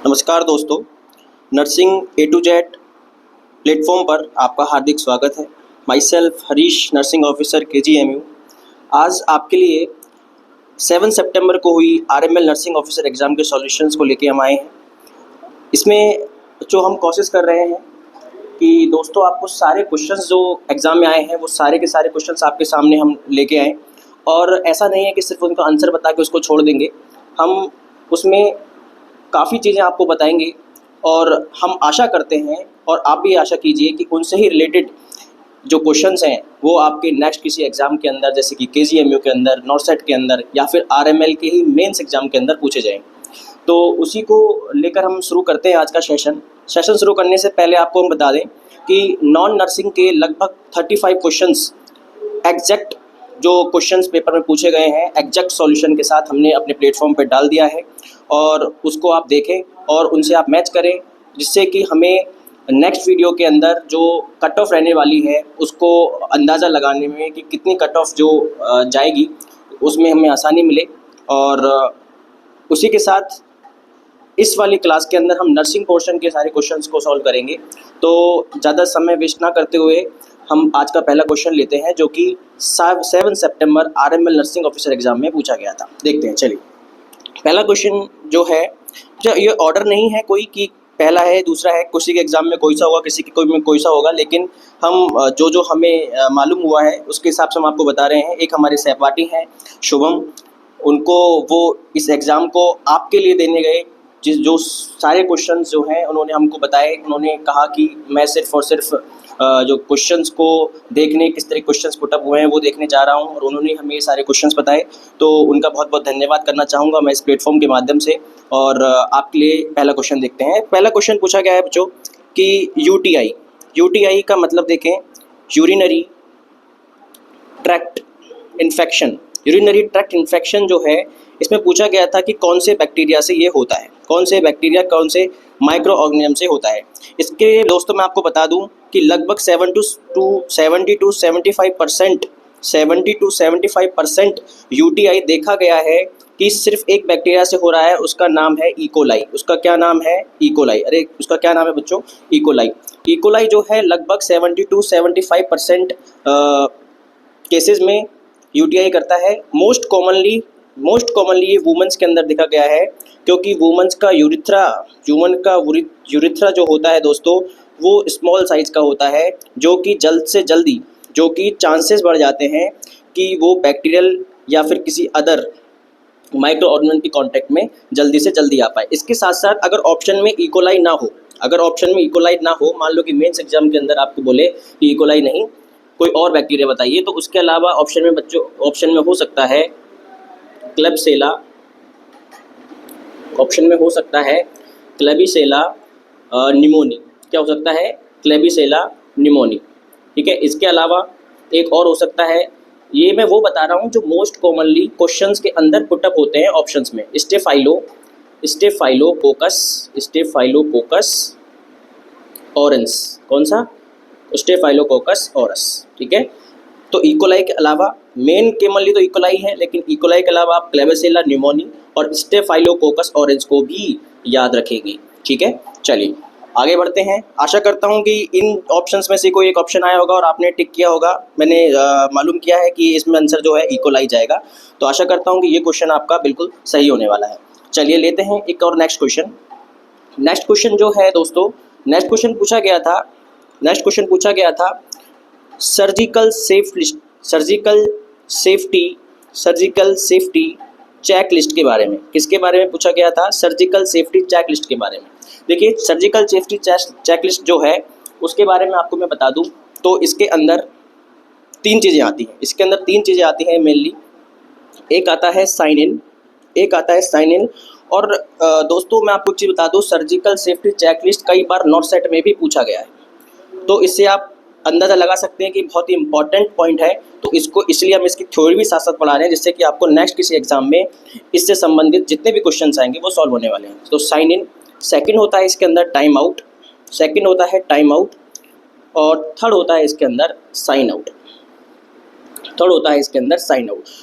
नमस्कार दोस्तों, nursing A to Z platform पर आपका हार्दिक स्वागत है। Myself Harish, nursing officer KGMU। आज आपके लिए 7 सितंबर को हुई RML नर्सिंग ऑफिसर एग्ज़ाम के सॉल्यूशंस को लेके हम आए हैं। इसमें जो हम कोशिश कर रहे हैं कि दोस्तों आपको सारे क्वेश्चंस जो एग्ज़ाम में आए हैं वो सारे के सारे क्वेश्चंस आपके सामने हम लेके आए, और ऐसा नहीं है कि सिर्फ उनका आंसर बता के उसको छोड़ देंगे। हम उसमें काफ़ी चीज़ें आपको बताएंगे और हम आशा करते हैं और आप भी आशा कीजिए कि उनसे ही रिलेटेड जो क्वेश्चंस हैं वो आपके नेक्स्ट किसी एग्ज़ाम के अंदर, जैसे कि KGMU के अंदर, नॉर्सेट के अंदर या फिर RML के ही मेंस एग्ज़ाम के अंदर पूछे जाएँ। तो उसी को लेकर हम शुरू करते हैं आज का सेशन। शुरू करने से पहले आपको हम बता दें कि नॉन नर्सिंग के लगभग 35 क्वेश्चंस एग्जैक्ट जो क्वेश्चंस पेपर में पूछे गए हैं एग्जैक्ट सॉल्यूशन के साथ हमने अपने प्लेटफॉर्म पे डाल दिया है, और उसको आप देखें और उनसे आप मैच करें, जिससे कि हमें नेक्स्ट वीडियो के अंदर जो कट ऑफ रहने वाली है उसको अंदाज़ा लगाने में कि कितनी कट ऑफ जो जाएगी उसमें हमें आसानी मिले। और उसी के साथ इस वाली क्लास के अंदर हम नर्सिंग पोर्शन के सारे क्वेश्चंस को सॉल्व करेंगे। तो ज़्यादा समय वेस्ट ना करते हुए हम आज का पहला क्वेश्चन लेते हैं, जो कि 7 सितंबर RML नर्सिंग ऑफिसर एग्ज़ाम में पूछा गया था। देखते हैं, चलिए। पहला क्वेश्चन जो है, जो ये ऑर्डर नहीं है कोई कि पहला है दूसरा है, किसी के एग्ज़ाम में कोई सा होगा, किसी के कोई में कोई सा होगा, लेकिन हम जो हमें मालूम हुआ है उसके हिसाब से हम आपको बता रहे हैं। एक हमारे सहपाठी हैं शुभम, उनको वो इस एग्ज़ाम को आपके लिए देने गए, जो सारे क्वेश्चंस जो हैं उन्होंने हमको बताए। उन्होंने कहा कि मैं सिर्फ़ और सिर्फ जो क्वेश्चंस को देखने, किस तरह क्वेश्चंस पुट अप हुए हैं वो देखने जा रहा हूं, और उन्होंने हमें ये सारे क्वेश्चंस बताए। तो उनका बहुत बहुत धन्यवाद करना चाहूँगा मैं इस प्लेटफॉर्म के माध्यम से। और आपके लिए पहला क्वेश्चन देखते हैं। पहला क्वेश्चन पूछा गया है बच्चों कि UTI का मतलब देखें, urinary tract infection. Urinary tract infection जो है, इसमें पूछा गया था कि कौन से बैक्टीरिया से ये होता है, कौन से बैक्टीरिया, कौन से माइक्रो ऑर्गेनिज्म से होता है। इसके दोस्तों मैं आपको बता दूं कि लगभग 70 to 75% UTI देखा गया है कि सिर्फ एक बैक्टीरिया से हो रहा है, उसका नाम है E. उसका क्या नाम है? E. अरे उसका क्या नाम है बच्चों? E. जो है लगभग 70 to 75% केसेस में UTI करता है। मोस्ट कॉमनली ये वुमेन्स के अंदर देखा गया है, क्योंकि वुमेन्स का यूरिथ्रा जो होता है दोस्तों, वो स्मॉल साइज़ का होता है, जो कि जल्द से जल्दी, जो कि चांसेस बढ़ जाते हैं कि वो बैक्टीरियल या फिर किसी अदर माइक्रो ऑर्गेनिज्म की कांटेक्ट में जल्दी से जल्दी आ पाए। इसके साथ साथ अगर ऑप्शन में E. coli ना हो, मान लो कि मेंस एग्जाम के अंदर आपको बोले कि E. coli नहीं, कोई और बैक्टीरिया बताइए, तो उसके अलावा ऑप्शन में हो सकता है क्लेबिसेला, ऑप्शन में हो सकता है क्लेबिसेला निमोनी। क्या हो सकता है? क्लेबिसेला निमोनी। ठीक है। इसके अलावा एक और हो सकता है, ये मैं वो बता रहा हूँ जो मोस्ट कॉमनली क्वेश्चंस के अंदर पुटअप होते हैं ऑप्शंस में। स्टेफाइलोकोकस ऑरेंस। कौन सा? Staphylococcus Aurus. ठीक है। तो E. coli के अलावा मेन कॉमनली तो E. coli है, लेकिन E. coli के अलावा आप क्लेबिसेला निमोनी और स्टेफाइलोकोकस ऑरेंस को भी याद रखेंगे। ठीक है। चलिए आगे बढ़ते हैं। आशा करता हूं कि इन ऑप्शंस में से कोई एक ऑप्शन आया होगा और आपने टिक किया होगा। मैंने मालूम किया है कि इसमें आंसर जो है E. coli जाएगा, तो आशा करता हूं कि ये क्वेश्चन आपका बिल्कुल सही होने वाला है। चलिए लेते हैं एक और नेक्स्ट क्वेश्चन जो है दोस्तों, नेक्स्ट क्वेश्चन पूछा गया था सर्जिकल सेफ्टी चेक लिस्ट के बारे में। किसके बारे में पूछा गया था? सर्जिकल सेफ्टी चेक लिस्ट के बारे में। देखिए, सर्जिकल सेफ्टी चेक लिस्ट जो है उसके बारे में आपको मैं बता दूं, तो इसके अंदर तीन चीज़ें आती हैं मेनली। एक आता है साइन इन, और दोस्तों मैं आपको एक चीज़ बता दूं, सर्जिकल सेफ्टी चेक लिस्ट कई बार नॉर्सेट में भी पूछा गया है, तो इससे आप अंदाज़ा लगा सकते हैं कि बहुत ही इंपॉर्टेंट पॉइंट है। तो इसलिए हम इसकी थ्योरी भी साथ साथ पढ़ा रहे हैं, जिससे कि आपको नेक्स्ट किसी एग्जाम में इससे संबंधित जितने भी क्वेश्चंस आएंगे वो सॉल्व होने वाले हैं। तो साइन इन, सेकंड होता है इसके अंदर टाइम आउट, और थर्ड होता है इसके अंदर साइन आउट।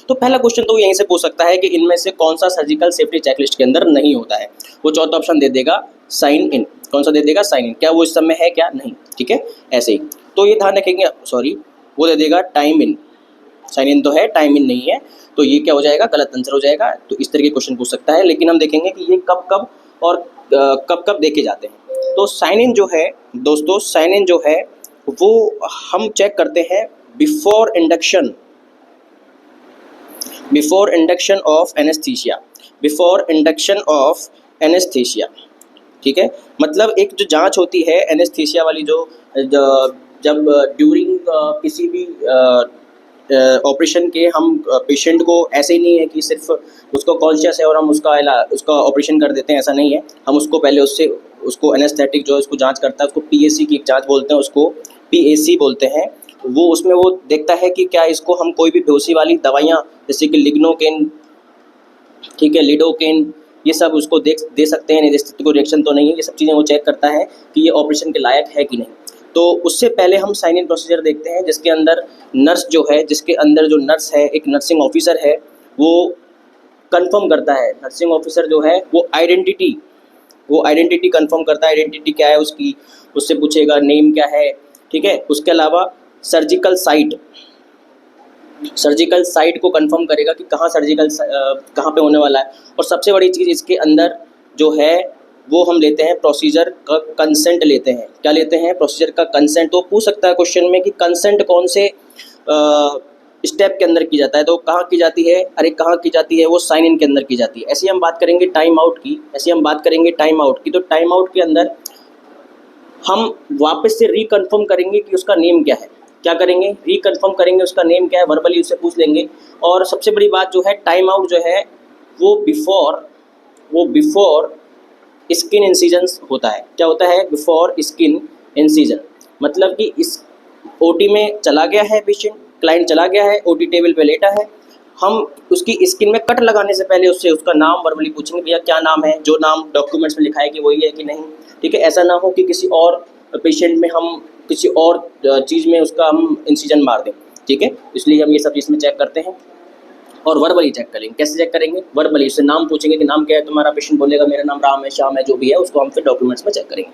तो पहला क्वेश्चन तो यहीं से पूछ सकता है कि इनमें से कौन सा सर्जिकल सेफ्टी चेकलिस्ट के अंदर नहीं होता है। वो चौथा ऑप्शन दे देगा साइन इन। कौन सा दे देगा? Sign in. क्या वो इस समय है क्या? नहीं, ठीक है, ऐसे ही। तो ये ध्यान रखेंगे, सॉरी वो दे देगा टाइम इन। साइन इन तो है, टाइम इन नहीं है, तो ये क्या हो जाएगा? गलत आंसर हो जाएगा। तो इस तरह के क्वेश्चन पूछ सकता है, लेकिन हम देखेंगे कि ये कब कब और कब कब देखे जाते हैं। तो साइन इन जो है दोस्तों, साइन इन जो है वो हम चेक करते हैं before induction, before induction of anaesthesia, before induction of anaesthesia, ठीक है। मतलब एक जो जांच होती है एनेस्थीसिया वाली, जब ड्यूरिंग किसी भी ऑपरेशन के हम पेशेंट को, ऐसे ही नहीं है कि सिर्फ उसको कॉन्शियस है और हम उसका ऑपरेशन कर देते हैं, ऐसा नहीं है। हम उसको पहले उसको एनेस्थेटिक जो है उसको जांच करता है, उसको पीएसी की एक जांच बोलते हैं, उसको पीएसी बोलते हैं। वो उसमें वो देखता है कि क्या इसको हम कोई भी बेहोशी वाली दवाइयाँ जैसे कि लिग्नोकेन, ठीक है, लिडोकेन, ये सब उसको दे सकते हैं, नहीं कोई रिएक्शन तो नहीं है, ये सब चीज़ें वो चेक करता है कि ये ऑपरेशन के लायक है कि नहीं। तो उससे पहले हम साइन इन प्रोसीजर देखते हैं, जिसके अंदर नर्स जो है, जिसके अंदर जो नर्स है, एक नर्सिंग ऑफिसर है, वो कंफर्म करता है। नर्सिंग ऑफिसर जो है वो आइडेंटिटी कंफर्म करता है। आइडेंटिटी क्या है उसकी, उससे पूछेगा नेम क्या है, ठीक है। उसके अलावा सर्जिकल साइट को कंफर्म करेगा कि कहाँ कहाँ पे होने वाला है। और सबसे बड़ी चीज़ इसके अंदर जो है वो हम लेते हैं प्रोसीजर का कंसेंट लेते हैं। क्या लेते हैं? प्रोसीजर का कंसेंट। तो पूछ सकता है क्वेश्चन में कि कंसेंट कौन से स्टेप के अंदर की जाता है, तो कहाँ की जाती है? अरे कहाँ की जाती है? वो साइन इन के अंदर की जाती है। ऐसे हम बात करेंगे टाइम आउट की, तो टाइम आउट के अंदर हम वापस से रिकन्फर्म करेंगे कि उसका नेम क्या है। क्या करेंगे? रिकन्फर्म करेंगे उसका नेम क्या है, वर्बली उससे पूछ लेंगे। और सबसे बड़ी बात जो है, टाइम आउट जो है वो बिफोर स्किन इंसिजन्स होता है। क्या होता है? Before skin incision. मतलब कि इस ओटी में चला गया है पेशेंट, क्लाइंट चला गया है, ओटी टेबल पे लेटा है, हम उसकी स्किन में कट लगाने से पहले उससे उसका नाम वर्बली पूछेंगे, भैया क्या नाम है, जो नाम डॉक्यूमेंट्स में लिखा है कि वही है कि नहीं, ठीक है। ऐसा ना हो कि किसी और पेशेंट में हम किसी और चीज़ में उसका हम इंसिजन मार दें, ठीक है। इसलिए हम ये सब चीज़ में चेक करते हैं। और वर्बली चेक करेंगे। कैसे चेक करेंगे? वर्बली, उससे नाम पूछेंगे कि नाम क्या है तुम्हारा, पेशेंट बोलेगा मेरा नाम राम है, श्याम है, जो भी है, उसको हम फिर डॉक्यूमेंट्स में चेक करेंगे।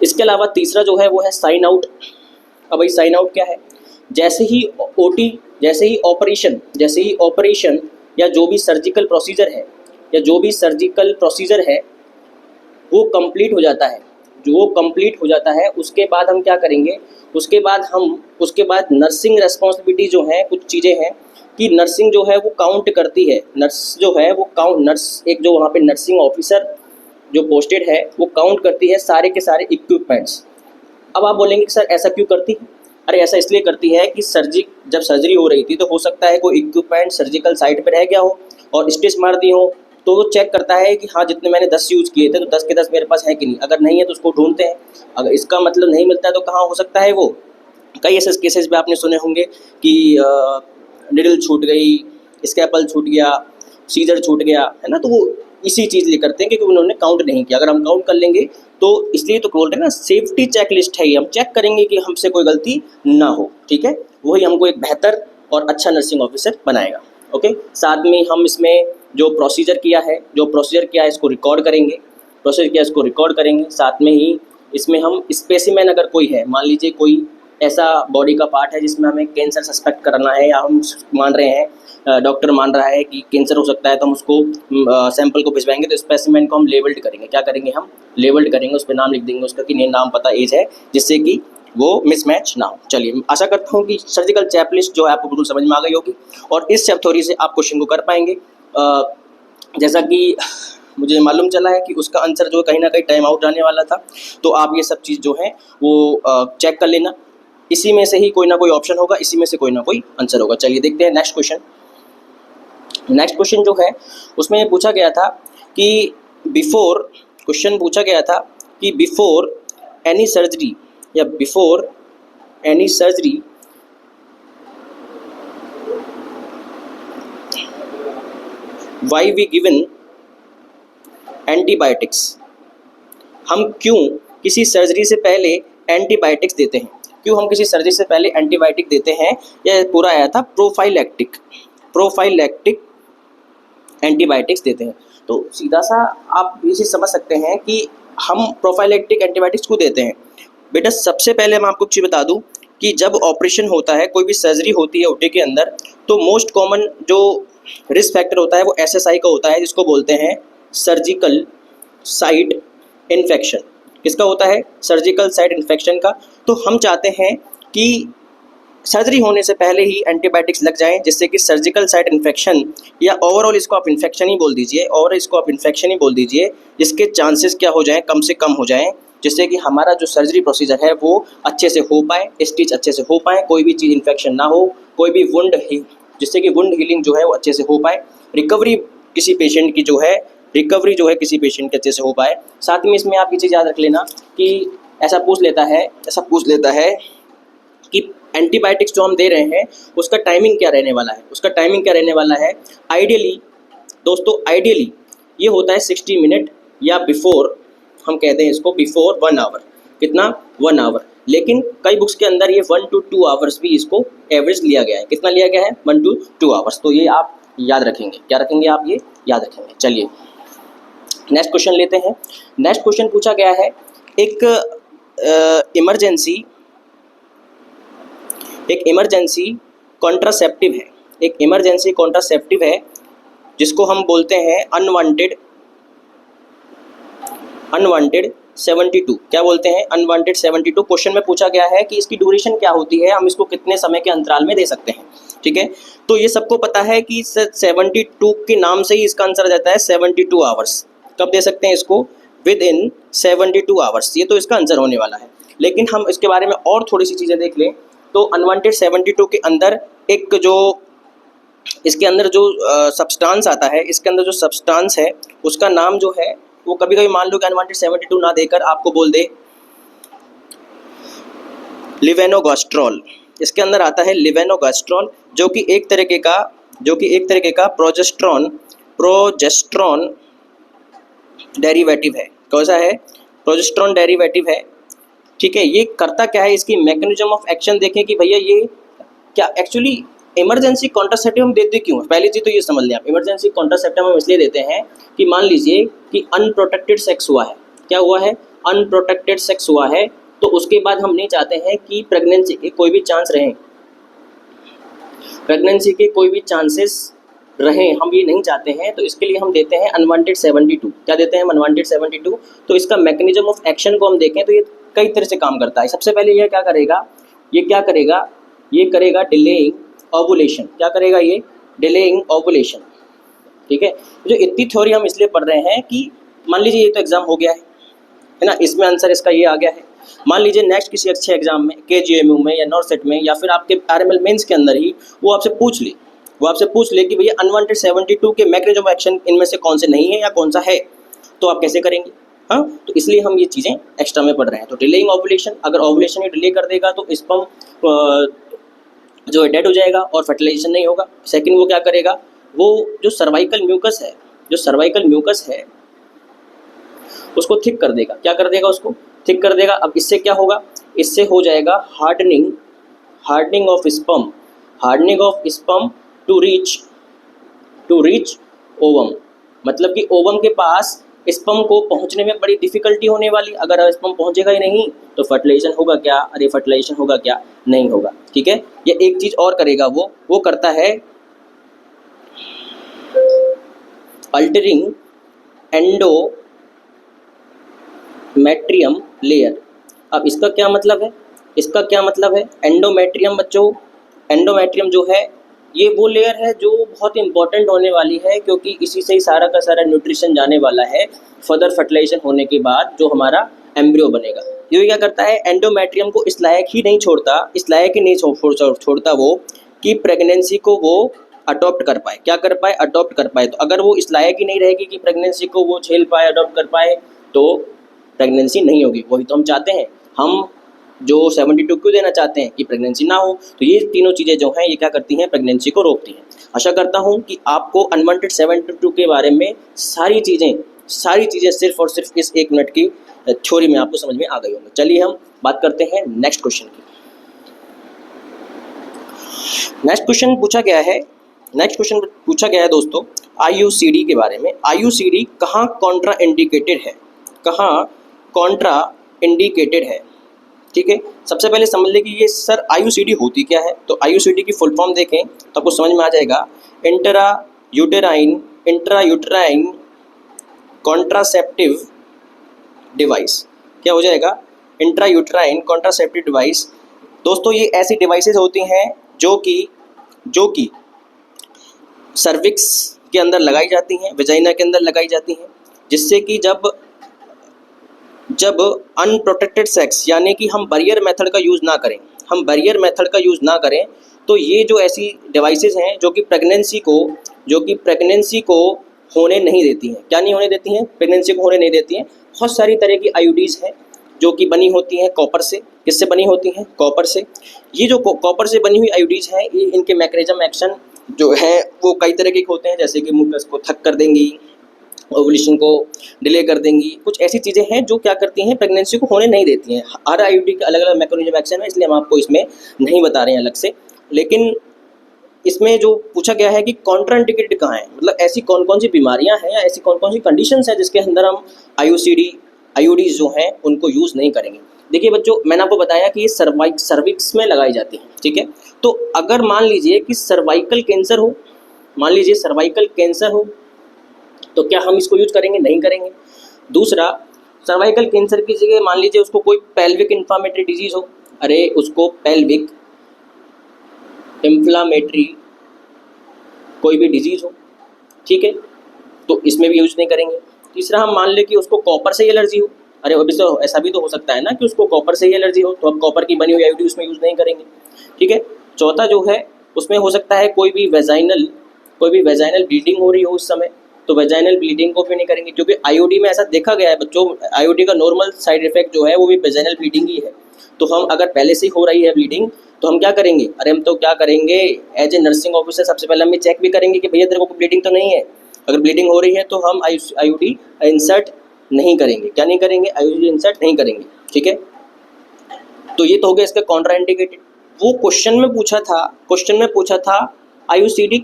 इसके अलावा तीसरा जो है वो है साइन आउट। अब भाई साइन आउट क्या है? जैसे ही ऑपरेशन या जो भी सर्जिकल प्रोसीजर है वो कंप्लीट हो जाता है, उसके बाद हम क्या करेंगे? उसके बाद नर्सिंग रेस्पॉन्सिबिलिटी जो है, कुछ चीज़ें हैं कि नर्सिंग जो है वो काउंट करती है। नर्स एक जो वहाँ पे नर्सिंग ऑफिसर जो पोस्टेड है वो काउंट करती है सारे के सारे इक्विपमेंट्स। अब आप बोलेंगे कि सर ऐसा क्यों करती है? अरे ऐसा इसलिए करती है कि जब सर्जरी हो रही थी तो हो सकता है कोई इक्विपमेंट सर्जिकल साइट पे रह गया हो और स्टिच मार दी हो, तो वो चेक करता है कि हाँ जितने मैंने 10 यूज़ किए थे तो 10 के 10 मेरे पास है कि नहीं। अगर नहीं है तो उसको ढूंढते हैं। अगर इसका मतलब नहीं मिलता है तो कहाँ हो सकता है वो? कई ऐसे केसेस में आपने सुने होंगे कि निडल छूट गई, स्कैपल छूट गया, सीजर छूट गया, है ना। तो वो इसी चीज़ लिए करते हैं क्योंकि उन्होंने काउंट नहीं किया। अगर हम काउंट कर लेंगे तो इसलिए तो बोल रहे हैं ना, सेफ्टी चेकलिस्ट है ये। हम चेक करेंगे कि हमसे कोई गलती ना हो, ठीक है। वही हमको एक बेहतर और अच्छा नर्सिंग ऑफिसर बनाएगा। ओके, साथ में हम इसमें जो प्रोसीजर किया है इसको रिकॉर्ड करेंगे। साथ में ही इसमें हम स्पेसिमेन, अगर कोई है, मान लीजिए कोई ऐसा बॉडी का पार्ट है जिसमें हमें कैंसर सस्पेक्ट करना है, या हम मान रहे हैं, डॉक्टर मान रहा है कि कैंसर हो सकता है, तो हम उसको सैंपल को भिजवाएंगे। तो स्पेसिमेन को हम लेबल्ड करेंगे। क्या करेंगे? हम लेबल्ड करेंगे, उस पर नाम लिख देंगे उसका कि नाम, पता, एज है, जिससे कि वो मिसमैच ना हो। चलिए, आशा करता हूँ कि सर्जिकल चेकलिस्ट जो है आपको बिल्कुल समझ में आ गई होगी और इस थ्योरी से आप क्वेश्चन को कर पाएंगे। जैसा कि मुझे मालूम चला है कि उसका आंसर जो कहीं ना कहीं टाइम आउट आने वाला था, तो आप ये सब चीज़ जो है वो चेक कर लेना। इसी में से ही कोई ना कोई ऑप्शन होगा, इसी में से कोई ना कोई आंसर होगा। चलिए देखते हैं नेक्स्ट क्वेश्चन जो है उसमें पूछा गया था कि before any surgery why we given antibiotics. हम क्यों किसी सर्जरी से पहले एंटीबायोटिक्स देते हैं? क्यों हम किसी सर्जरी से पहले एंटीबायोटिक देते हैं? यह पूरा आया था प्रोफाइलैक्टिक एंटीबायोटिक्स देते हैं। तो सीधा सा आप ये चीज़ समझ सकते हैं कि हम प्रोफाइलैक्टिक एंटीबायोटिक्स को देते हैं? बेटा सबसे पहले मैं आपको चीज़ बता दूं कि जब ऑपरेशन होता है, कोई भी सर्जरी होती है ओटी के अंदर, तो मोस्ट कॉमन जो रिस्क फैक्टर होता है वो एसएसआई का होता है, जिसको बोलते हैं सर्जिकल साइट इन्फेक्शन। किसका होता है? सर्जिकल साइट इन्फेक्शन का। तो हम चाहते हैं कि सर्जरी होने से पहले ही एंटीबायोटिक्स लग जाएं, जिससे कि सर्जिकल साइट इन्फेक्शन, या ओवरऑल इसको आप इन्फेक्शन ही बोल दीजिए, और इसको आप इन्फेक्शन ही बोल दीजिए, जिसके चांसेस क्या हो जाएं, कम से कम हो जाएं, जिससे कि हमारा जो सर्जरी प्रोसीजर है वो अच्छे से हो पाए, स्टिच अच्छे से हो पाए, कोई भी चीज़ इन्फेक्शन ना हो, कोई भी वुंड, जिससे कि वुंड हीलिंग जो है वो अच्छे से हो पाए, रिकवरी किसी पेशेंट की जो है किसी पेशेंट के अच्छे से हो पाए। साथ में इसमें आप ये चीज़ याद रख लेना कि ऐसा पूछ लेता है कि एंटीबायोटिक्स जो हम दे रहे हैं उसका टाइमिंग क्या रहने वाला है। आइडियली दोस्तों, ये होता है 60 मिनट, या बिफोर, हम कहते हैं इसको बिफोर 1 आवर। कितना? 1 आवर। लेकिन कई बुक्स के अंदर ये 1 to 2 आवर्स भी इसको एवरेज लिया गया है। कितना लिया गया है? 1 to 2 आवर्स। तो ये आप याद रखेंगे। क्या रखेंगे आप? ये याद रखेंगे। चलिए नेक्स्ट क्वेश्चन लेते हैं। नेक्स्ट क्वेश्चन पूछा गया है, एक इमरजेंसी कॉन्ट्रासेप्टिव है, जिसको हम बोलते हैं अनवांटेड 72। क्या बोलते हैं? अनवांटेड 72। क्वेश्चन में पूछा गया है कि इसकी ड्यूरेशन क्या होती है, हम इसको कितने समय के अंतराल में दे सकते हैं। ठीक है, तो ये सबको पता है कि 72 के नाम से ही इसका आंसर आ जाता है 72 आवर्स। कब दे सकते हैं इसको? With in 72 hours. ये तो इसका आंसर होने वाला है। लेकिन हम इसके बारे में और थोड़ी सी चीज़ें देख लें तो अनवांटेड 72 के अंदर इसके अंदर जो सब्सटेंस आता है, इसके अंदर जो सब्सटेंस है उसका नाम जो है वो कभी कभी मान लो कि अनवांटेड 72 ना देकर आपको बोल दे लिवेनोगास्ट्रॉल। इसके अंदर आता है लिवेनोगास्ट्रॉल, जो कि एक तरीके का प्रोजेस्ट्रॉन डेरिवेटिव है। कौन सा है? प्रोजेस्ट्रॉन डेरिवेटिव है। ठीक है, ये करता क्या है, इसकी मैकेनिज्म ऑफ एक्शन देखें कि भैया ये क्या एक्चुअली इमरजेंसी कॉन्ट्रासेप्टिव हम देते क्यों? पहली चीज़ तो ये समझ लें आप, इमरजेंसी कॉन्ट्रासेप्टिव हम इसलिए देते हैं कि मान लीजिए कि अनप्रोटेक्टेड सेक्स हुआ है। क्या हुआ है? अनप्रोटेक्टेड सेक्स हुआ है, तो उसके बाद हम नहीं चाहते हैं कि प्रेगनेंसी के कोई भी चांसेस रहें, हम ये नहीं चाहते हैं, तो इसके लिए हम देते हैं अनवांटेड 72। क्या देते हैं हम? अनवांटेड 72। तो इसका मैकेनिज्म ऑफ एक्शन को हम देखें तो ये कई तरह से काम करता है। सबसे पहले ये क्या करेगा डिलेइंग ओवुलेशन। क्या करेगा ये? Delaying ovulation. ठीक है, जो इतनी थ्योरी हम इसलिए पढ़ रहे हैं कि मान लीजिए ये तो एग्जाम हो गया है ना, इसमें आंसर इसका ये आ गया है। मान लीजिए नेक्स्ट किसी अच्छे एग्जाम में, केजीएमयू में या नॉर्सेट में या फिर आपके आरएमएल मेंस के अंदर ही वो आपसे पूछ ले कि भैया अनवांटेड 72 के मैकेनिज्म ऑफ एक्शन इनमें से कौन से नहीं है या कौन सा है, तो आप कैसे करेंगे? हाँ, तो इसलिए हम ये चीज़ें एक्स्ट्रा में पढ़ रहे हैं। तो डिलेइंग ओवुलेशन, अगर ओवुलेशन ही डिले कर देगा तो स्पर्म जो है डेड हो जाएगा और फर्टिलाइजेशन नहीं होगा। सेकंड, वो क्या करेगा, वो जो सर्वाइकल म्यूकस है उसको थिक कर देगा। क्या कर देगा? उसको थिक कर देगा। अब इससे क्या होगा? इससे हो जाएगा hardening of sperm to reach ovum. मतलब कि ओवम के पास स्पर्म को पहुंचने में बड़ी डिफिकल्टी होने वाली। अगर स्पर्म पहुंचेगा ही नहीं तो फर्टिलाइजेशन होगा क्या? फर्टिलाइजेशन होगा क्या? नहीं होगा। ठीक है, ये एक चीज़ और करेगा, वो करता है अल्टरिंग एंडोमेट्रियम लेयर। अब इसका क्या मतलब है? एंडोमेट्रियम बच्चों, एंडोमेट्रियम जो है ये वो लेयर है जो बहुत इंपॉर्टेंट होने वाली है, क्योंकि इसी से ही सारा का सारा न्यूट्रिशन जाने वाला है फर्दर फर्टिलाइजेशन होने के बाद जो हमारा एम्ब्रियो बनेगा। ये क्या करता है? एंडोमेट्रियम को इस लायक ही नहीं छोड़ता वो कि प्रेगनेंसी को वो अडॉप्ट कर पाए। क्या कर पाए? अडॉप्ट कर पाए। तो अगर वो इस लायक ही नहीं रहेगी कि प्रेगनेंसी को वो झेल पाए, अडॉप्ट कर पाए, तो प्रेगनेंसी नहीं होगी। वही तो हम चाहते हैं। हम जो 72 क्यों देना चाहते हैं कि प्रेगनेंसी ना हो। तो ये तीनों चीज़ें जो हैं ये क्या करती हैं? प्रेगनेंसी को रोकती हैं। आशा करता हूँ कि आपको अनवांटेड 72 के बारे में सारी चीज़ें सिर्फ और सिर्फ इस 1 मिनट की थ्योरी में आपको समझ में आ गई होंगी। चलिए हम बात करते हैं नेक्स्ट क्वेश्चन की। नेक्स्ट क्वेश्चन पूछा गया है दोस्तों IUCD के बारे में। IUCD कहाँ कॉन्ट्रा इंडिकेटेड है? कहाँ कॉन्ट्रा इंडिकेटेड है। ठीक है, सबसे पहले समझ लें कि ये सर IUCD होती क्या है। तो IUCD की फुल फॉर्म देखें तो आपको समझ में आ जाएगा, इंट्रा यूटेराइन कॉन्ट्रासेप्टिव डिवाइस। क्या हो जाएगा? Intra uterine contraceptive device. दोस्तों ये ऐसी डिवाइसेस होती हैं जो कि सर्विक्स के अंदर लगाई जाती हैं, वेजाइना के अंदर लगाई जाती हैं, जिससे कि जब अनप्रोटेक्टेड सेक्स यानी कि हम बैरियर मेथड का यूज़ ना करें, तो ये जो ऐसी डिवाइसेस हैं जो कि प्रेगनेंसी को होने नहीं देती हैं। क्या नहीं होने देती हैं? प्रेगनेंसी को होने नहीं देती हैं। बहुत सारी तरह की IUDs हैं जो कि बनी होती हैं कॉपर से। किससे बनी होती हैं? कॉपर से। ये जो कॉपर से बनी हुई IUDs हैं, ये इनके मैकेनिज्म एक्शन जो है वो कई तरह के होते हैं, जैसे कि मुकस को थक कर देंगी, ओवुलेशन को डिले कर देंगी। कुछ ऐसी चीज़ें हैं जो क्या करती हैं, प्रेगनेंसी को होने नहीं देती हैं। हर IUD का अलग अलग मैकेनिज्म एक्शन है, इसलिए हम आपको इसमें नहीं बता रहे हैं अलग से। लेकिन इसमें जो पूछा गया है कि कॉन्ट्राइंडिकेटेड कहाँ है, मतलब ऐसी कौन कौन सी बीमारियां हैं या ऐसी कौन कौन सी कंडीशंस हैं जिसके अंदर हम IUDs जो हैं उनको यूज़ नहीं करेंगे। देखिए बच्चों, मैंने आपको बताया कि ये सर्विक्स में लगाई जाती है। ठीक है, तो अगर मान लीजिए कि सर्वाइकल कैंसर हो, तो क्या हम इसको यूज करेंगे? नहीं करेंगे। दूसरा, सर्वाइकल कैंसर की जगह मान लीजिए उसको कोई पेल्विक इन्फ्लामेटरी डिजीज हो, अरे उसको पेल्विक इन्फ्लामेटरी कोई भी डिजीज हो, ठीक है, तो इसमें भी यूज नहीं करेंगे। तीसरा, हम मान लें कि उसको कॉपर से एलर्जी हो, अरे अभी तो ऐसा भी तो हो सकता है ना कि उसको कॉपर से एलर्जी हो, तो अब कॉपर की बनी हुई IUD उसमें यूज नहीं करेंगे। ठीक है। चौथा जो है उसमें हो सकता है कोई भी वेजाइनल ब्लीडिंग हो रही हो उस समय, तो वेजाइनल ब्लीडिंग को भी नहीं करेंगे, क्योंकि IUD में ऐसा देखा गया है बच्चों, IUD का नॉर्मल साइड इफेक्ट जो है वो भी वेजाइनल ब्लीडिंग ही है। तो हम अगर पहले से ही हो रही है ब्लीडिंग तो हम क्या करेंगे? अरे हम तो क्या करेंगे, एज ए नर्सिंग ऑफिसर सबसे पहले हम चेक भी करेंगे कि भैया तेरे को ब्लीडिंग तो नहीं है। अगर ब्लीडिंग हो रही है तो हम IUD इंसर्ट नहीं करेंगे। क्या नहीं करेंगे? IUD इंसर्ट नहीं करेंगे। ठीक है, तो ये तो हो गया इसका कॉन्ट्राइंडिकेटेड। वो क्वेश्चन में पूछा था IUCD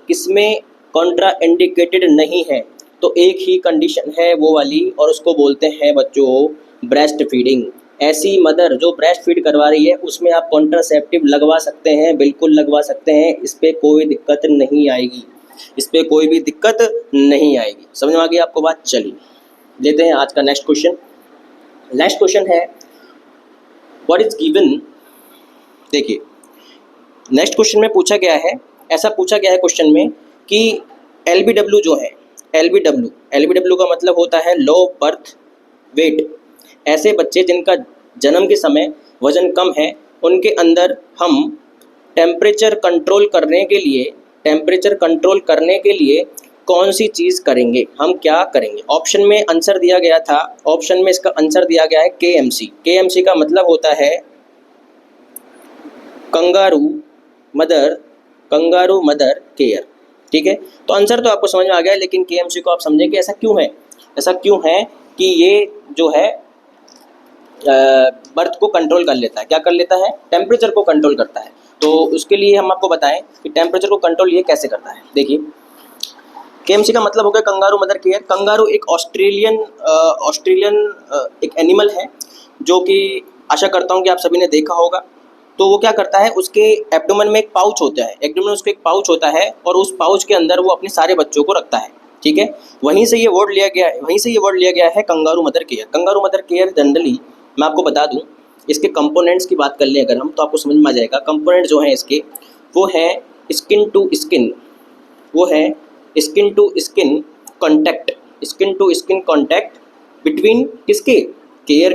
किसमें कॉन्ट्राइंडिकेटेड नहीं है, तो एक ही कंडीशन है वो वाली, और उसको बोलते हैं बच्चों ब्रेस्ट फीडिंग। ऐसी मदर जो ब्रेस्ट फीड करवा रही है उसमें आप कॉन्ट्रासेप्टिव लगवा सकते हैं, बिल्कुल लगवा सकते हैं, इस पर कोई दिक्कत नहीं आएगी, समझ में आ गई आपको बात? चलिए लेते हैं आज का नेक्स्ट क्वेश्चन है व्हाट इज गिवन। देखिए नेक्स्ट क्वेश्चन में पूछा गया है क्वेश्चन में कि LBW जो है, LBW का मतलब होता है लो बर्थ वेट। ऐसे बच्चे जिनका जन्म के समय वजन कम है उनके अंदर हम टेम्परेचर कंट्रोल करने के लिए कौन सी चीज़ करेंगे, हम क्या करेंगे? ऑप्शन में इसका आंसर दिया गया है KMC का मतलब होता है कंगारू मदर केयर। ठीक है, तो आंसर तो आपको समझ में आ गया है, लेकिन KMC को आप समझेंगे ऐसा क्यों है कि ये जो है बर्थ को कंट्रोल कर लेता है। क्या कर लेता है? टेम्परेचर को कंट्रोल करता है। तो उसके लिए हम आपको बताएं कि टेम्परेचर को कंट्रोल ये कैसे करता है। देखिए KMC का मतलब हो गया कंगारू मदर केयर। कंगारू एक ऑस्ट्रेलियन एक एनिमल है जो कि आशा करता हूँ कि आप सभी ने देखा होगा। तो वो क्या करता है, उसके एब्डोमेन में एक पाउच होता है और उस पाउच के अंदर वो अपने सारे बच्चों को रखता है। ठीक है, वहीं से ये वर्ड लिया गया है कंगारू मदर केयर। जनरली मैं आपको बता दूं, इसके कंपोनेंट्स की बात कर लें अगर हम, तो आपको समझ में आ जाएगा। कंपोनेंट जो हैं इसके वो है skin to skin contact between किसके? Care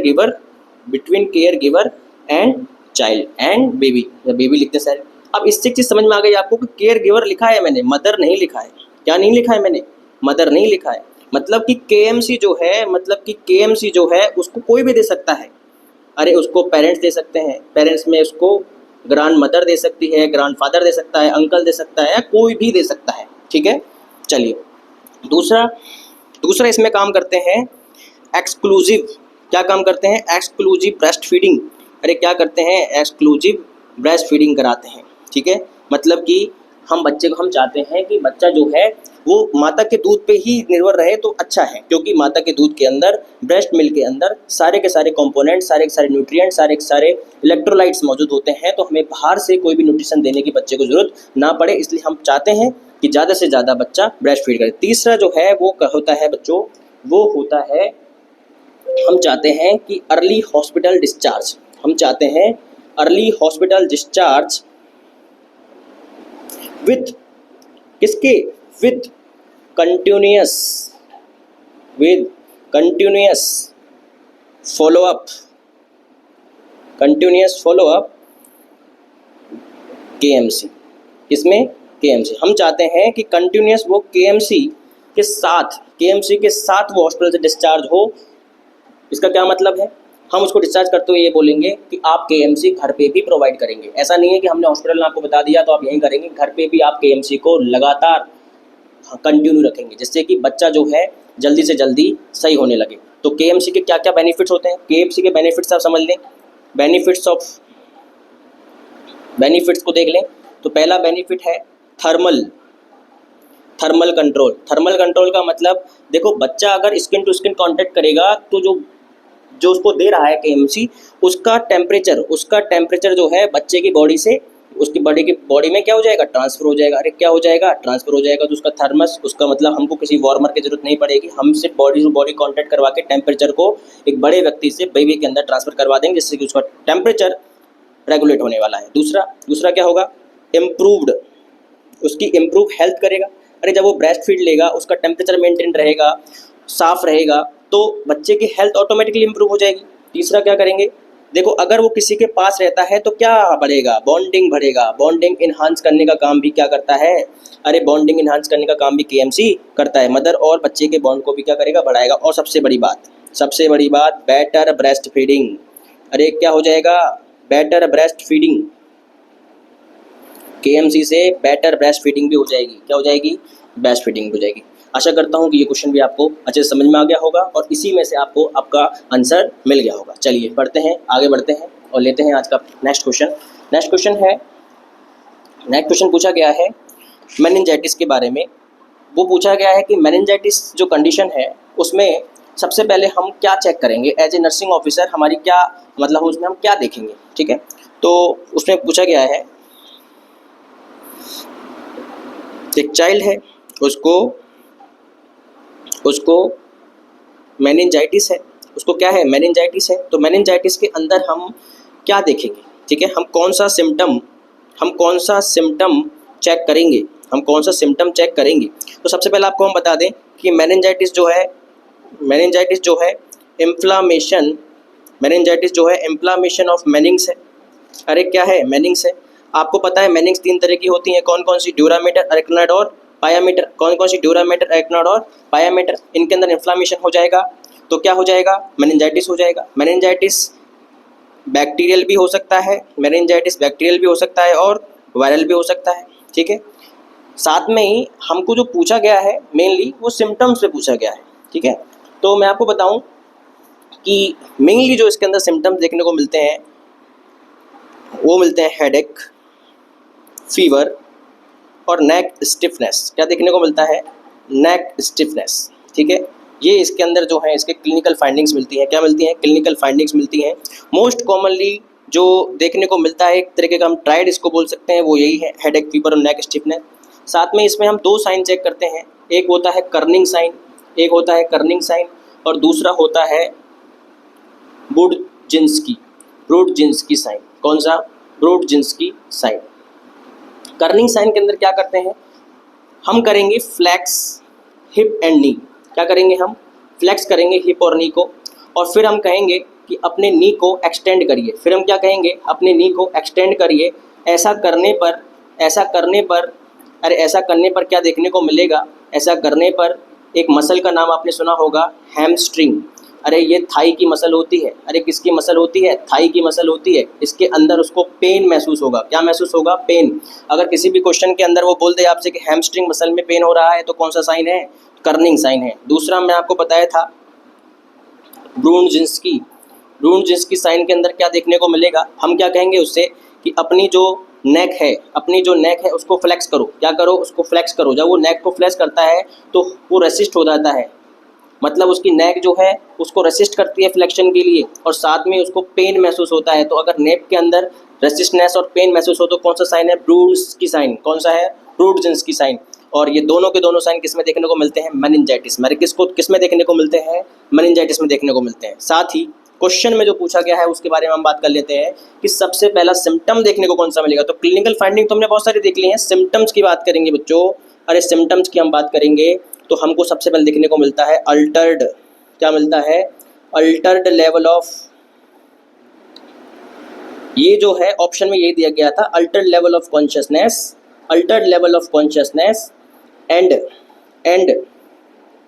giver and child and baby लिखते हैं सर। अब इससे एक चीज़ समझ में आ गई आपको कि केयर गिवर लिखा है मैंने, मदर नहीं लिखा है। क्या नहीं लिखा है मैंने? मदर नहीं लिखा है। मतलब कि KMC जो है उसको कोई भी दे सकता है। अरे उसको पेरेंट्स दे सकते हैं, पेरेंट्स में उसको ग्रैंड मदर दे सकती है, ग्रैंड फादर दे सकता है, अंकल दे सकता है, कोई भी दे सकता है। ठीक है, चलिए दूसरा इसमें काम करते हैं एक्सक्लूसिव। क्या काम करते हैं? Exclusive breast feeding. अरे क्या करते हैं? एक्सक्लूसिव ब्रेस्ट फीडिंग कराते हैं। ठीक है, मतलब कि हम चाहते हैं कि बच्चा जो है वो माता के दूध पे ही निर्भर रहे तो अच्छा है, क्योंकि माता के दूध के अंदर, ब्रेस्ट मिल्क के अंदर सारे के सारे कंपोनेंट, सारे के सारे न्यूट्रिएंट, सारे के सारे इलेक्ट्रोलाइट्स मौजूद होते हैं। तो हमें बाहर से कोई भी न्यूट्रिशन देने की बच्चे को ज़रूरत ना पड़े, इसलिए हम चाहते हैं कि ज़्यादा से ज़्यादा बच्चा ब्रेस्ट फीड करे। तीसरा जो है वो होता है बच्चों, वो होता है, हम चाहते हैं कि अर्ली हॉस्पिटल डिस्चार्ज। हम चाहते हैं अर्ली हॉस्पिटल डिस्चार्ज विथ किसके, विथ कंटिन्यूअस फॉलोअप, केएमसी। किसमें, केएमसी। हम चाहते हैं कि कंटिन्यूअस वो केएमसी के साथ वो हॉस्पिटल से डिस्चार्ज हो। इसका क्या मतलब है, हम उसको डिस्चार्ज करते हुए ये बोलेंगे कि आप केएमसी घर पे भी प्रोवाइड करेंगे। ऐसा नहीं है कि हमने हॉस्पिटल में आपको बता दिया तो आप यहीं करेंगे, घर पे भी आप केएमसी को लगातार कंटिन्यू रखेंगे, जिससे कि बच्चा जो है जल्दी से जल्दी सही होने लगे। तो केएमसी के क्या क्या बेनिफिट्स होते हैं, केएमसी के बेनिफिट्स आप समझ लें, बेनिफिट्स को देख लें। तो पहला बेनिफिट है थर्मल कंट्रोल। थर्मल कंट्रोल का मतलब, देखो बच्चा अगर स्किन टू स्किन कांटेक्ट करेगा तो जो उसको दे रहा है केएमसी, उसका टेम्परेचर जो है बच्चे की बॉडी से उसकी बॉडी में क्या हो जाएगा, ट्रांसफर हो जाएगा। अरे क्या हो जाएगा, ट्रांसफर हो जाएगा। तो उसका थर्मस, उसका मतलब हमको किसी वार्मर की जरूरत नहीं पड़ेगी, हम सिर्फ बॉडी टू बॉडी कांटेक्ट करवा के टेम्परेचर को एक बड़े व्यक्ति से बेबी के अंदर ट्रांसफर करवा देंगे, जिससे कि उसका टेम्परेचर रेगुलेट होने वाला है। दूसरा क्या होगा, उसकी इम्प्रूव हेल्थ करेगा। अरे जब वो ब्रेस्ट फीड लेगा, उसका टेम्परेचर मेंटेन रहेगा, साफ रहेगा, तो बच्चे की हेल्थ ऑटोमेटिकली इंप्रूव हो जाएगी। तीसरा क्या करेंगे, देखो अगर वो किसी के पास रहता है तो क्या बढ़ेगा, बॉन्डिंग बढ़ेगा। बॉन्डिंग इन्हांस करने का काम भी क्या करता है, अरे बॉन्डिंग इन्हांस करने का काम भी केएमसी करता है। मदर और बच्चे के बॉन्ड को भी क्या करेगा, बढ़ाएगा। और सबसे बड़ी बात बेटर ब्रेस्ट फीडिंग। अरे क्या हो जाएगा, बेटर ब्रेस्ट फीडिंग। केएमसी से बेटर ब्रेस्ट फीडिंग भी हो जाएगी। क्या हो जाएगी, ब्रेस्ट फीडिंग हो जाएगी। आशा करता हूँ कि ये क्वेश्चन भी आपको अच्छे से समझ में आ गया होगा और इसी में से आपको आपका आंसर मिल गया होगा। चलिए आगे बढ़ते हैं और लेते हैं आज का नेक्स्ट क्वेश्चन पूछा गया है मेनिंजाइटिस के बारे में। वो पूछा गया है कि मेनिंजाइटिस जो कंडीशन है उसमें सबसे पहले हम क्या चेक करेंगे एज ए नर्सिंग ऑफिसर, हमारी क्या मतलब उसमें हम क्या देखेंगे। ठीक है, तो उसमें पूछा गया है, एक चाइल्ड है, उसको मेनिंजाइटिस है, उसको क्या है, मेनिंजाइटिस है। तो मेनिंजाइटिस के अंदर हम क्या देखेंगे, ठीक है, हम कौन सा सिम्टम चेक करेंगे। तो सबसे पहले आपको हम बता दें कि मेनिंजाइटिस जो है इन्फ्लामेशन ऑफ मेनिंग्स है। अरे क्या है, मेनिंग्स है। आपको पता है मेनिंग्स 3 तरह की होती हैं, कौन सी, ड्यूरामेटर, अरेक्नॉइड और पायामीटर। कौन सी, ड्यूरामेटर, अरेक्नॉइड और पायामीटर। इनके अंदर इन्फ्लामेशन हो जाएगा तो क्या हो जाएगा, मेनिंजाइटिस हो जाएगा। मेनिंजाइटिस बैक्टीरियल भी हो सकता है और वायरल भी हो सकता है। ठीक है, साथ में ही हमको जो पूछा गया है मेनली वो सिम्टम्स पे पूछा गया है। ठीक है, तो मैं आपको बताऊं कि मेनली जो इसके अंदर सिम्टम्स देखने को मिलते हैं वो मिलते हैं हेडेक, फीवर और नेक स्टिफनेस। क्या देखने को मिलता है, नेक स्टिफनेस। ठीक है, ये इसके अंदर जो है इसके क्लिनिकल फाइंडिंग्स मिलती हैं। क्या मिलती हैं, क्लिनिकल फाइंडिंग्स मिलती हैं। मोस्ट कॉमनली जो देखने को मिलता है, एक तरीके का हम ट्राइड इसको बोल सकते हैं, वो यही है, हेडेक, फीवर और नेक स्टिफनेस। साथ में इसमें हम 2 साइन चेक करते हैं, एक होता है कर्निंग साइन और दूसरा होता है ब्रूडजिंस्की साइन। कौन सा, ब्रूडजिंस्की साइन। कर्निंग साइन के अंदर क्या करते हैं, हम करेंगे फ्लैक्स हिप एंड नी। क्या करेंगे, हम फ्लैक्स करेंगे हिप और नी को, और फिर हम कहेंगे कि अपने नी को एक्सटेंड करिए। फिर हम क्या कहेंगे, अपने नी को एक्सटेंड करिए। ऐसा करने पर क्या देखने को मिलेगा, ऐसा करने पर एक मसल का नाम आपने सुना होगा, हैमस्ट्रिंग। अरे ये थाई की मसल होती है। अरे किसकी मसल होती है, थाई की मसल होती है। इसके अंदर उसको पेन महसूस होगा। क्या महसूस होगा, पेन। अगर किसी भी क्वेश्चन के अंदर वो बोल दे आपसे कि हैमस्ट्रिंग मसल में पेन हो रहा है, तो कौन सा साइन है, कर्निंग साइन है। दूसरा मैं आपको बताया था ब्रूडजिंस्की साइन के अंदर क्या देखने को मिलेगा, हम क्या कहेंगे उससे कि अपनी जो नेक है, अपनी जो नेक है उसको फ्लेक्स करो, क्या करो, उसको फ्लेक्स करो। जब वो नेक को फ्लेक्स करता है तो वो रेसिस्ट हो जाता है, मतलब उसकी नेक जो है उसको रेसिस्ट करती है फ्लेक्शन के लिए, और साथ में उसको पेन महसूस होता है। तो अगर नेक के अंदर रेसिस्टनेस और पेन महसूस हो तो कौन सा साइन है, ब्रूड्स की साइन। कौन सा है, ब्रूड्स की साइन। और ये दोनों के दोनों साइन किस में देखने को मिलते हैं, मेनिंजाइटिस। मेनिंजाइटिस को किस में देखने को मिलते हैं, मेनिंजाइटिस में देखने को मिलते हैं। साथ ही क्वेश्चन में जो पूछा गया है उसके बारे में हम बात कर लेते हैं कि सबसे पहला सिम्टम देखने को कौन सा मिलेगा। तो क्लिनिकल फाइंडिंग तो हमने बहुत सारी देख ली है, सिम्टम्स की बात करेंगे बच्चों। अरे सिम्टम्स की हम बात करेंगे तो हमको सबसे पहले देखने को मिलता है अल्टर्ड, क्या मिलता है, अल्टर्ड लेवल ऑफ, ये जो है ऑप्शन में यही दिया गया था, altered level of consciousness, altered level of consciousness and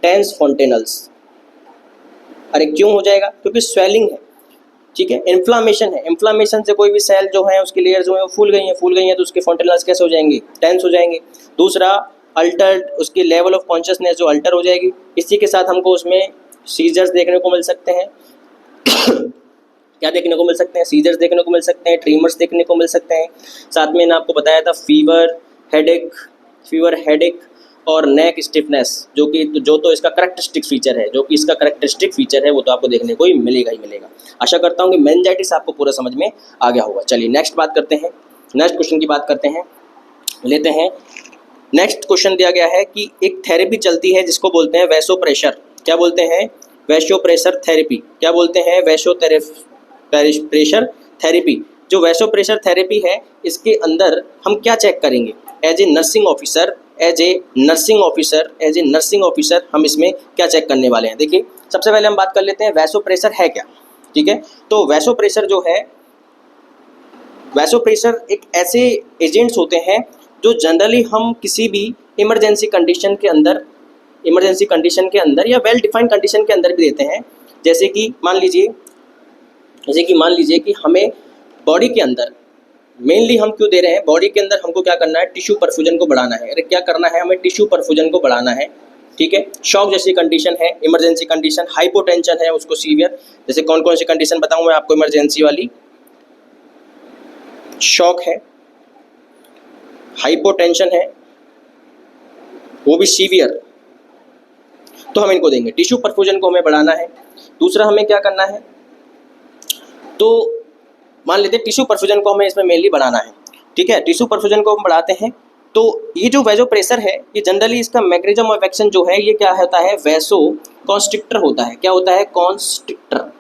tense fontanelles. अरे क्यों हो जाएगा, क्योंकि स्वेलिंग है, ठीक है, इन्फ्लामेशन है। इन्फ्लामेशन से कोई भी सेल जो है उसकी लेयर जो है वो फूल गई हैं तो उसके फोंटेनल्स कैसे हो जाएंगे, टेंस हो जाएंगे। दूसरा अल्टर्ड, उसकी लेवल ऑफ कॉन्शियसनेस जो अल्टर हो जाएगी। इसी के साथ हमको उसमें सीजर्स देखने को मिल सकते हैं क्या देखने को मिल सकते हैं, सीजर्स देखने को मिल सकते हैं, ट्रीमर्स देखने को मिल सकते हैं। साथ में आपको बताया था फीवर, हेडेक और नेक स्टिफनेस, जो तो इसका करेक्टरिस्टिक फीचर है, जो कि इसका करेक्टरिस्टिक फीचर है वो तो आपको देखने को ही मिलेगा। आशा करता हूँ कि मेनिंजाइटिस आपको पूरा समझ में आ गया होगा। चलिए नेक्स्ट बात करते हैं, नेक्स्ट क्वेश्चन की बात करते हैं, लेते हैं। नेक्स्ट क्वेश्चन दिया गया है कि एक थेरेपी चलती है जिसको बोलते हैं वैसोप्रेशर। क्या बोलते हैं, वैसोप्रेशर थेरेपी। क्या बोलते हैं, वैसोप्रेशर थेरेपी। जो वैसोप्रेशर थेरेपी है इसके अंदर हम क्या चेक करेंगे, एज ए नर्सिंग ऑफिसर हम इसमें क्या चेक करने वाले हैं। देखिए सबसे पहले हम बात कर लेते हैं वैसोप्रेशर है क्या, ठीक है। तो वैसोप्रेशर जो है, वैसोप्रेशर एक ऐसे एजेंट्स होते हैं जो जनरली हम किसी भी इमरजेंसी कंडीशन के अंदर या वेल डिफाइंड कंडीशन के अंदर भी देते हैं। जैसे कि मान लीजिए कि हमें बॉडी के अंदर मेनली हम क्यों दे रहे हैं, बॉडी के अंदर हमको क्या करना है, टिश्यू परफ्यूजन को बढ़ाना है। अरे क्या करना है, हमें टिश्यू परफ्यूजन को बढ़ाना है, ठीक है। शॉक जैसी कंडीशन है, इमरजेंसी कंडीशन, हाइपोटेंशन है उसको सीवियर। जैसे कौन कौन सी कंडीशन बताऊं मैं आपको, इमरजेंसी वाली, शॉक है, हाइपोटेंशन है, वो भी सीवियर, तो हम इनको देंगे। टिश्यू परफ्यूजन को हमें बढ़ाना है। दूसरा हमें क्या करना है, तो मान लेते हैं टिश्यू परफ्यूजन को हमें इसमें मेनली बढ़ाना है, ठीक है। टिश्यू परफ्यूजन को हम बढ़ाते हैं तो ये जो वैसोप्रेशर है ये जनरली इसका मैकेनिज्म ऑफ एक्शन जो है ये क्या होता है, वैसो कॉन्स्ट्रिक्टर होता है। क्या होता है, कॉन्स्ट्रिक्टर।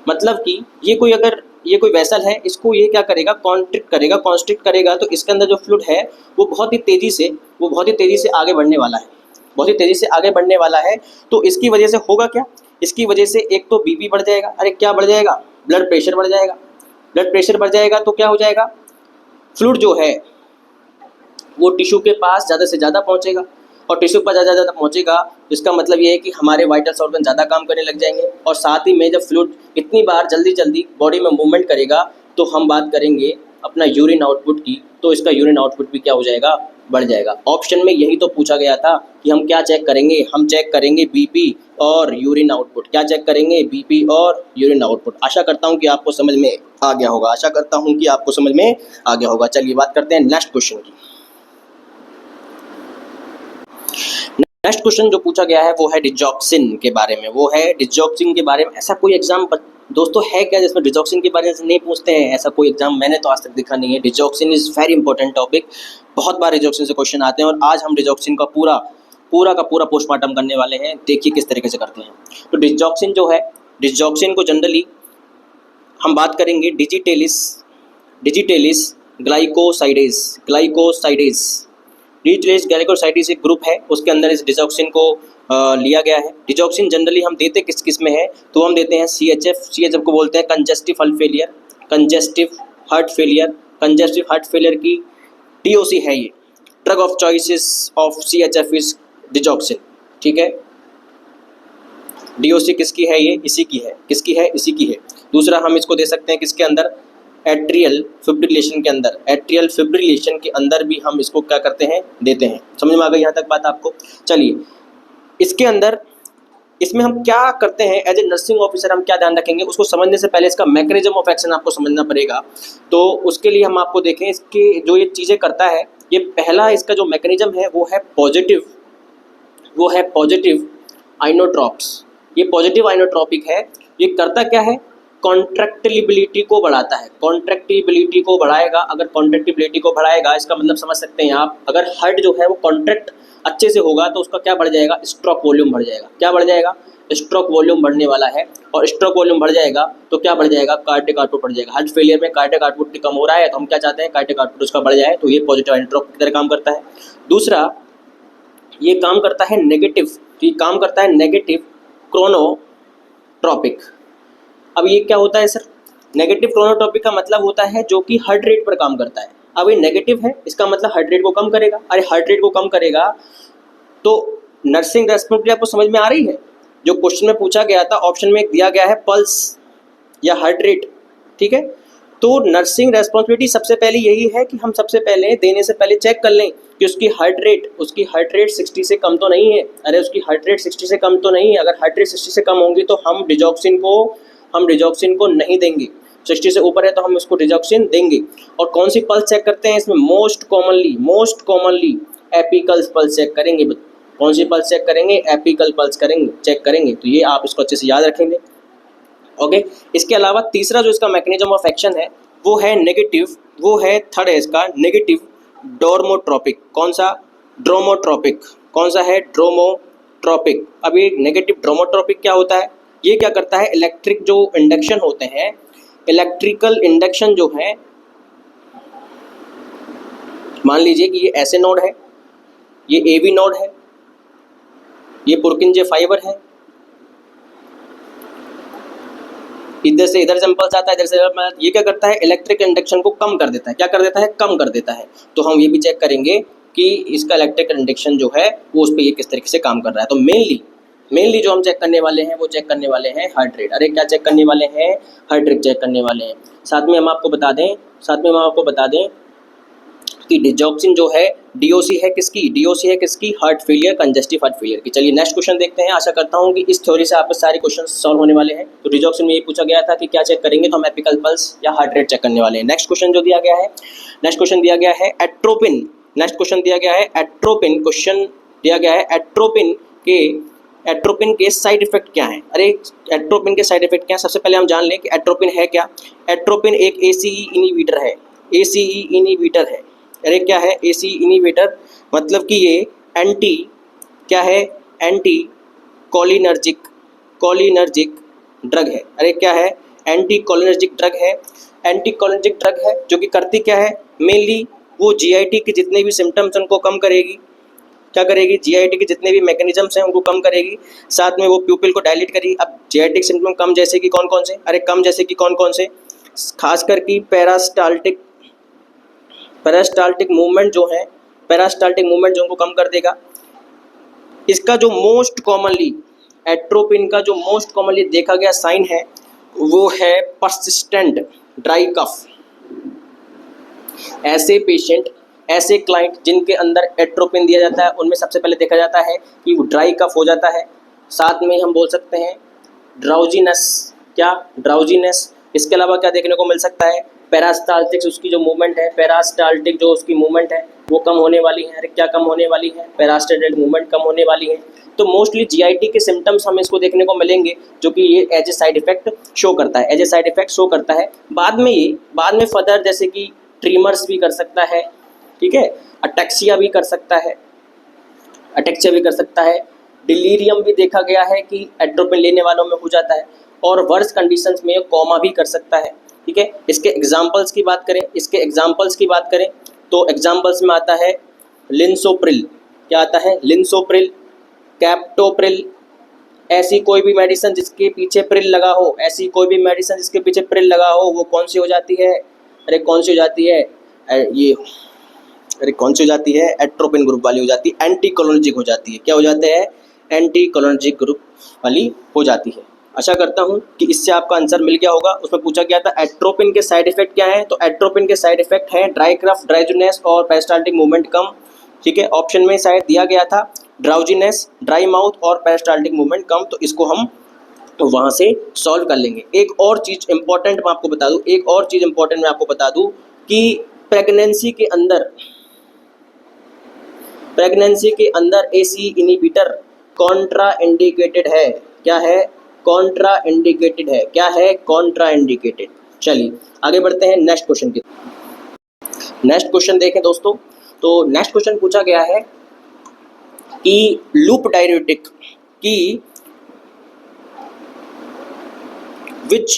मतलब कि ये कोई वेसल है, इसको ये क्या करेगा, कॉन्स्ट्रिक्ट करेगा तो इसके अंदर जो फ्लूइड है वो बहुत ही तेज़ी से आगे बढ़ने वाला है। तो इसकी वजह से होगा क्या, इसकी वजह से एक तो बीपी बढ़ जाएगा। अरे क्या बढ़ जाएगा, ब्लड प्रेशर बढ़ जाएगा। तो क्या हो जाएगा, फ्लूइड जो है वो टिश्यू के पास ज़्यादा से ज़्यादा पहुंचेगा, और टिश्यू पर ज़्यादा पहुंचेगा तो इसका मतलब ये है कि हमारे वाइटल ऑर्गन ज़्यादा काम करने लग जाएंगे। और साथ ही में जब फ्लूइड इतनी बार जल्दी बॉडी में मूवमेंट करेगा तो हम बात करेंगे अपना यूरिन आउटपुट की, तो इसका यूरिन आउटपुट भी क्या हो जाएगा, बढ़ जाएगा। ऑप्शन में यही तो पूछा गया था कि हम क्या चेक करेंगे, हम चेक करेंगे बीपी और यूरिन आउटपुट। क्या चेक करेंगे, बीपी और यूरिन आउटपुट। आशा करता हूँ कि आपको समझ में आ गया होगा। चलिए बात करते हैं नेक्स्ट क्वेश्चन की। नेक्स्ट क्वेश्चन जो पूछा गया है वो है डिजॉक्सिन के बारे में। ऐसा कोई एग्जाम दोस्तों है क्या जिसमें डिजॉक्सिन के बारे में नहीं पूछते हैं, ऐसा कोई एग्जाम मैंने तो आज तक देखा नहीं है। Digoxin is very important topic, बहुत बार डिजॉक्सिन से क्वेश्चन आते हैं और आज हम डिजॉक्सिन का पूरा पोस्टमार्टम करने वाले हैं। देखिए किस तरीके से करते हैं। तो डिजॉक्सिन जो है, डिजॉक्सिन को जनरली हम बात करेंगे डिजिटेलिस ग्लाइकोसाइडेज एक ग्रुप है, उसके अंदर इस डिजॉक्सिन को लिया गया है। डिजॉक्सिन जनरली हम देते किस में है, तो हम देते हैं CHF को बोलते हैं कंजेस्टिव हार्ट फेलियर की DOC है ये, drug of choices of CHF is digoxin, ठीक है। DOC किसकी है, ये इसी की है। दूसरा हम इसको दे सकते हैं किसके अंदर, एट्रियल फिब्रिलेशन के अंदर भी हम इसको क्या करते हैं, देते हैं। समझ में आ गई यहाँ तक बात आपको। चलिए इसके अंदर इसमें हम क्या करते हैं एज ए नर्सिंग ऑफिसर, हम क्या ध्यान रखेंगे उसको समझने से पहले इसका मैकेनिज्म ऑफ एक्शन आपको समझना पड़ेगा। तो उसके लिए हम आपको देखें इसके जो ये चीज़ें करता है, ये पहला इसका जो मैकेनिज्म है वो है पॉजिटिव आइनोट्रॉप्स। ये पॉजिटिव आइनोट्रॉपिक है। ये करता क्या है, कॉन्ट्रैक्टिबिलिटी को बढ़ाता है। कॉन्ट्रैक्टिबिलिटी को बढ़ाएगा। अगर कॉन्ट्रैक्टिबिलिटी को बढ़ाएगा इसका मतलब समझ सकते हैं आप, अगर हार्ट जो है वो कॉन्ट्रैक्ट अच्छे से होगा तो उसका क्या बढ़ जाएगा, स्ट्रोक वॉल्यूम बढ़ जाएगा। क्या बढ़ जाएगा, स्ट्रोक वॉल्यूम बढ़ने वाला है। और स्ट्रोक वॉल्यूम बढ़ जाएगा तो क्या बढ़ जाएगा, कार्डियक आउटपुट बढ़ जाएगा। हार्ट फेलियर में कार्डियक आउटपुट कम हो रहा है तो हम क्या चाहते हैं, कार्डियक आउटपुट उसका बढ़ जाए। तो ये पॉजिटिव आइनोट्रॉपिक की तरह काम करता है। दूसरा, ये काम करता है नेगेटिव, तो ये काम करता है नेगेटिव क्रोनोट्रॉपिक। अब ये क्या होता है सर, नेगेटिव क्रोनोट्रॉपिक का मतलब होता है जो कि हार्ट रेट पर काम करता है। अब ये नेगेटिव है, इसका मतलब हार्ट रेट को कम करेगा। अरे हार्ट रेट को कम करेगा तो नर्सिंग रेस्पॉन्सिबिलिटी आपको समझ में आ रही है। जो क्वेश्चन में पूछा गया था, ऑप्शन में दिया गया है पल्स या हार्ट रेट, ठीक है। तो नर्सिंग रेस्पॉन्सिबिलिटी सबसे पहले यही है कि हम सबसे पहले देने से पहले चेक कर लें कि उसकी हार्ट रेट 60 से कम तो नहीं है। अरे उसकी हार्ट रेट 60 से कम तो नहीं है। अगर हार्ट रेट 60 से कम होंगी तो हम डिजॉक्सिन को नहीं देंगे। 60 से ऊपर है तो हम उसको डिजॉक्सिन देंगे। और कौन सी पल्स चेक करते हैं इसमें, most commonly apical pulse check करेंगे। कौन सी पल्स चेक करेंगे, एपिकल पल्स चेक करेंगे। तो ये आप इसको अच्छे से याद रखेंगे, ओके। इसके अलावा तीसरा जो इसका मैकेनिज्म ऑफ एक्शन है वो है नेगेटिव, वो है थर्ड है इसका नेगेटिव डोर्मोट्रॉपिक। कौन सा, ड्रोमोट्रॉपिक। कौन सा है, ड्रोमोट्रॉपिक। अब ये नेगेटिव ड्रोमोट्रॉपिक क्या होता है, ये क्या करता है, इलेक्ट्रिक जो इंडक्शन होते हैं, इलेक्ट्रिकल इंडक्शन जो है, मान लीजिए कि ये ऐसे नोड है, ये एवी नोड है, ये पुरकिंजे फाइबर है, इधर से इधर इम्पल्स आता है, इधर से ये क्या करता है, इलेक्ट्रिक इंडक्शन को कम कर देता है। क्या कर देता है, कम कर देता है। तो हम ये भी चेक करेंगे कि इसका इलेक्ट्रिक इंडक्शन जो है वो उस पर ये किस तरीके से काम कर रहा है। तो मेनली जो हम चेक करने वाले हैं वो चेक करने वाले हैं हार्ट रेट। अरे क्या चेक करने वाले हैं, हार्ट रेट चेक करने वाले हैं। साथ में हम आपको बता दें कि डिजॉक्सिन जो है डीओसी है किसकी, heart failure, congestive heart failure की। चलिए नेक्स्ट क्वेश्चन देखते हैं। आशा करता हूँ कि इस थ्योरी से आपके सारे क्वेश्चन सॉल्व होने वाले हैं। तो डिजॉक्सिन में ये पूछा गया था कि क्या चेक करेंगे, तो हम एपिकल पल्स या हार्ट रेट चेक करने वाले हैं। नेक्स्ट क्वेश्चन दिया गया है एट्रोपिन। क्वेश्चन दिया गया है एट्रोपिन के साइड इफेक्ट क्या है। अरे एट्रोपिन के साइड इफेक्ट क्या है, सबसे पहले हम जान लें कि एट्रोपिन है क्या। एट्रोपिन एक ACE इनहिबिटर है। अरे क्या है, ACE इनहिबिटर, मतलब कि ये एंटी कोलिनर्जिक ड्रग है। अरे क्या है, एंटी कोलिनर्जिक ड्रग है जो कि करती क्या है, मेनली वो GIT के जितने भी सिम्टम्स उनको कम करेगी। क्या करेगी, GIT के जितने भी मैकेनिज्म्स हैं उनको कम करेगी। साथ में वो प्यूपिल को डायलेट करेगी। अब GIT सिम्टम कम जैसे कि कौन कौन से, खासकर की पेरास्टाल्टिक मूवमेंट जो उनको कम कर देगा। इसका जो मोस्ट कॉमनली एट्रोपिन का जो मोस्ट कॉमनली देखा गया साइन है वो है परसिस्टेंट ड्राई कफ। ऐसे क्लाइंट जिनके अंदर एट्रोपिन दिया जाता है उनमें सबसे पहले देखा जाता है कि वो ड्राई कफ हो जाता है। साथ में हम बोल सकते हैं ड्राउजीनेस। इसके अलावा क्या देखने को मिल सकता है, पेरास्टाल्टिक उसकी जो मूवमेंट है, वो कम होने वाली है। अरे क्या कम होने वाली है, पेरास्टाल्टिक मूवमेंट कम होने वाली है। तो मोस्टली GIT के सिम्टम्स हमें इसको देखने को मिलेंगे जो कि ये as a side effect show करता है। बाद में फर्दर जैसे कि ट्रीमर्स भी कर सकता है, ठीक है, अटैक्सिया भी कर सकता है, डिलीरियम भी देखा गया है कि एट्रोपिन लेने वालों में हो जाता है, और वर्स कंडीशंस में कोमा भी कर सकता है, ठीक है। इसके एग्जांपल्स की बात करें तो एग्जांपल्स में आता है लिंसोप्रिल। क्या आता है, लिंसोप्रिल, कैप्टोप्रिल। ऐसी कोई भी मेडिसिन जिसके पीछे प्रिल लगा हो, वो कौन सी हो जाती है, कौन सी हो जाती है, एट्रोपिन ग्रुप वाली हो जाती है, एंटीकोलिनर्जिक हो जाती है। क्या हो जाते हैं, एंटीकोलिनर्जिक ग्रुप वाली हो जाती है। आशा करता हूँ कि इससे आपका आंसर मिल गया होगा। उसमें पूछा गया था एट्रोपिन के साइड इफेक्ट क्या है, तो एट्रोपिन के साइड इफेक्ट हैं ड्राई कफ, ड्राइजनेस और पेरिस्टाल्टिक मूवमेंट कम, ठीक है। ऑप्शन में शायद दिया गया था ड्राउजीनेस, ड्राई माउथ और पेरिस्टाल्टिक मूवमेंट कम, तो इसको हम तो वहाँ से सॉल्व कर लेंगे। एक और चीज़ इंपॉर्टेंट मैं आपको बता दूँ कि प्रेगनेंसी के अंदर एसी इनहिबिटर कॉन्ट्रा इंडिकेटेड है। क्या है? कॉन्ट्रा इंडिकेटेड है। क्या है? Contra indicated. चलिए आगे बढ़ते हैं नेक्स्ट क्वेश्चन की। नेक्स्ट क्वेश्चन देखें दोस्तों, तो नेक्स्ट क्वेश्चन पूछा गया है कि लूप डाययूरेटिक की which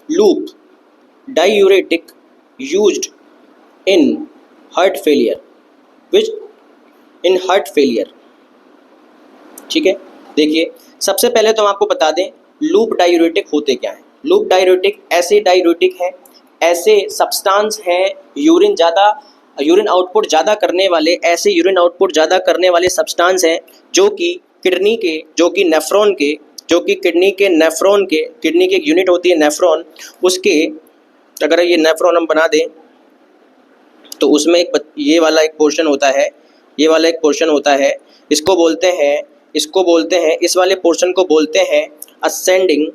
loop diuretic used in heart failure, which in heart failure। ठीक है, देखिए सबसे पहले तो हम आपको बता दें लूप डाययूरेटिक होते क्या हैं। लूप डाययूरेटिक ऐसे डाययूरेटिक हैं, ऐसे सब्सटेंस हैं यूरिन आउटपुट ज़्यादा करने वाले, ऐसे यूरिन आउटपुट ज़्यादा करने वाले सब्सटेंस हैं जो कि किडनी के, जो कि किडनी की एक यूनिट होती है नेफ्रॉन, उसके अगर ये नेफ्रॉन हम बना दें तो उसमें ये वाला एक पोर्शन होता है, इसको बोलते हैं इस वाले पोर्शन को बोलते हैं असेंडिंग,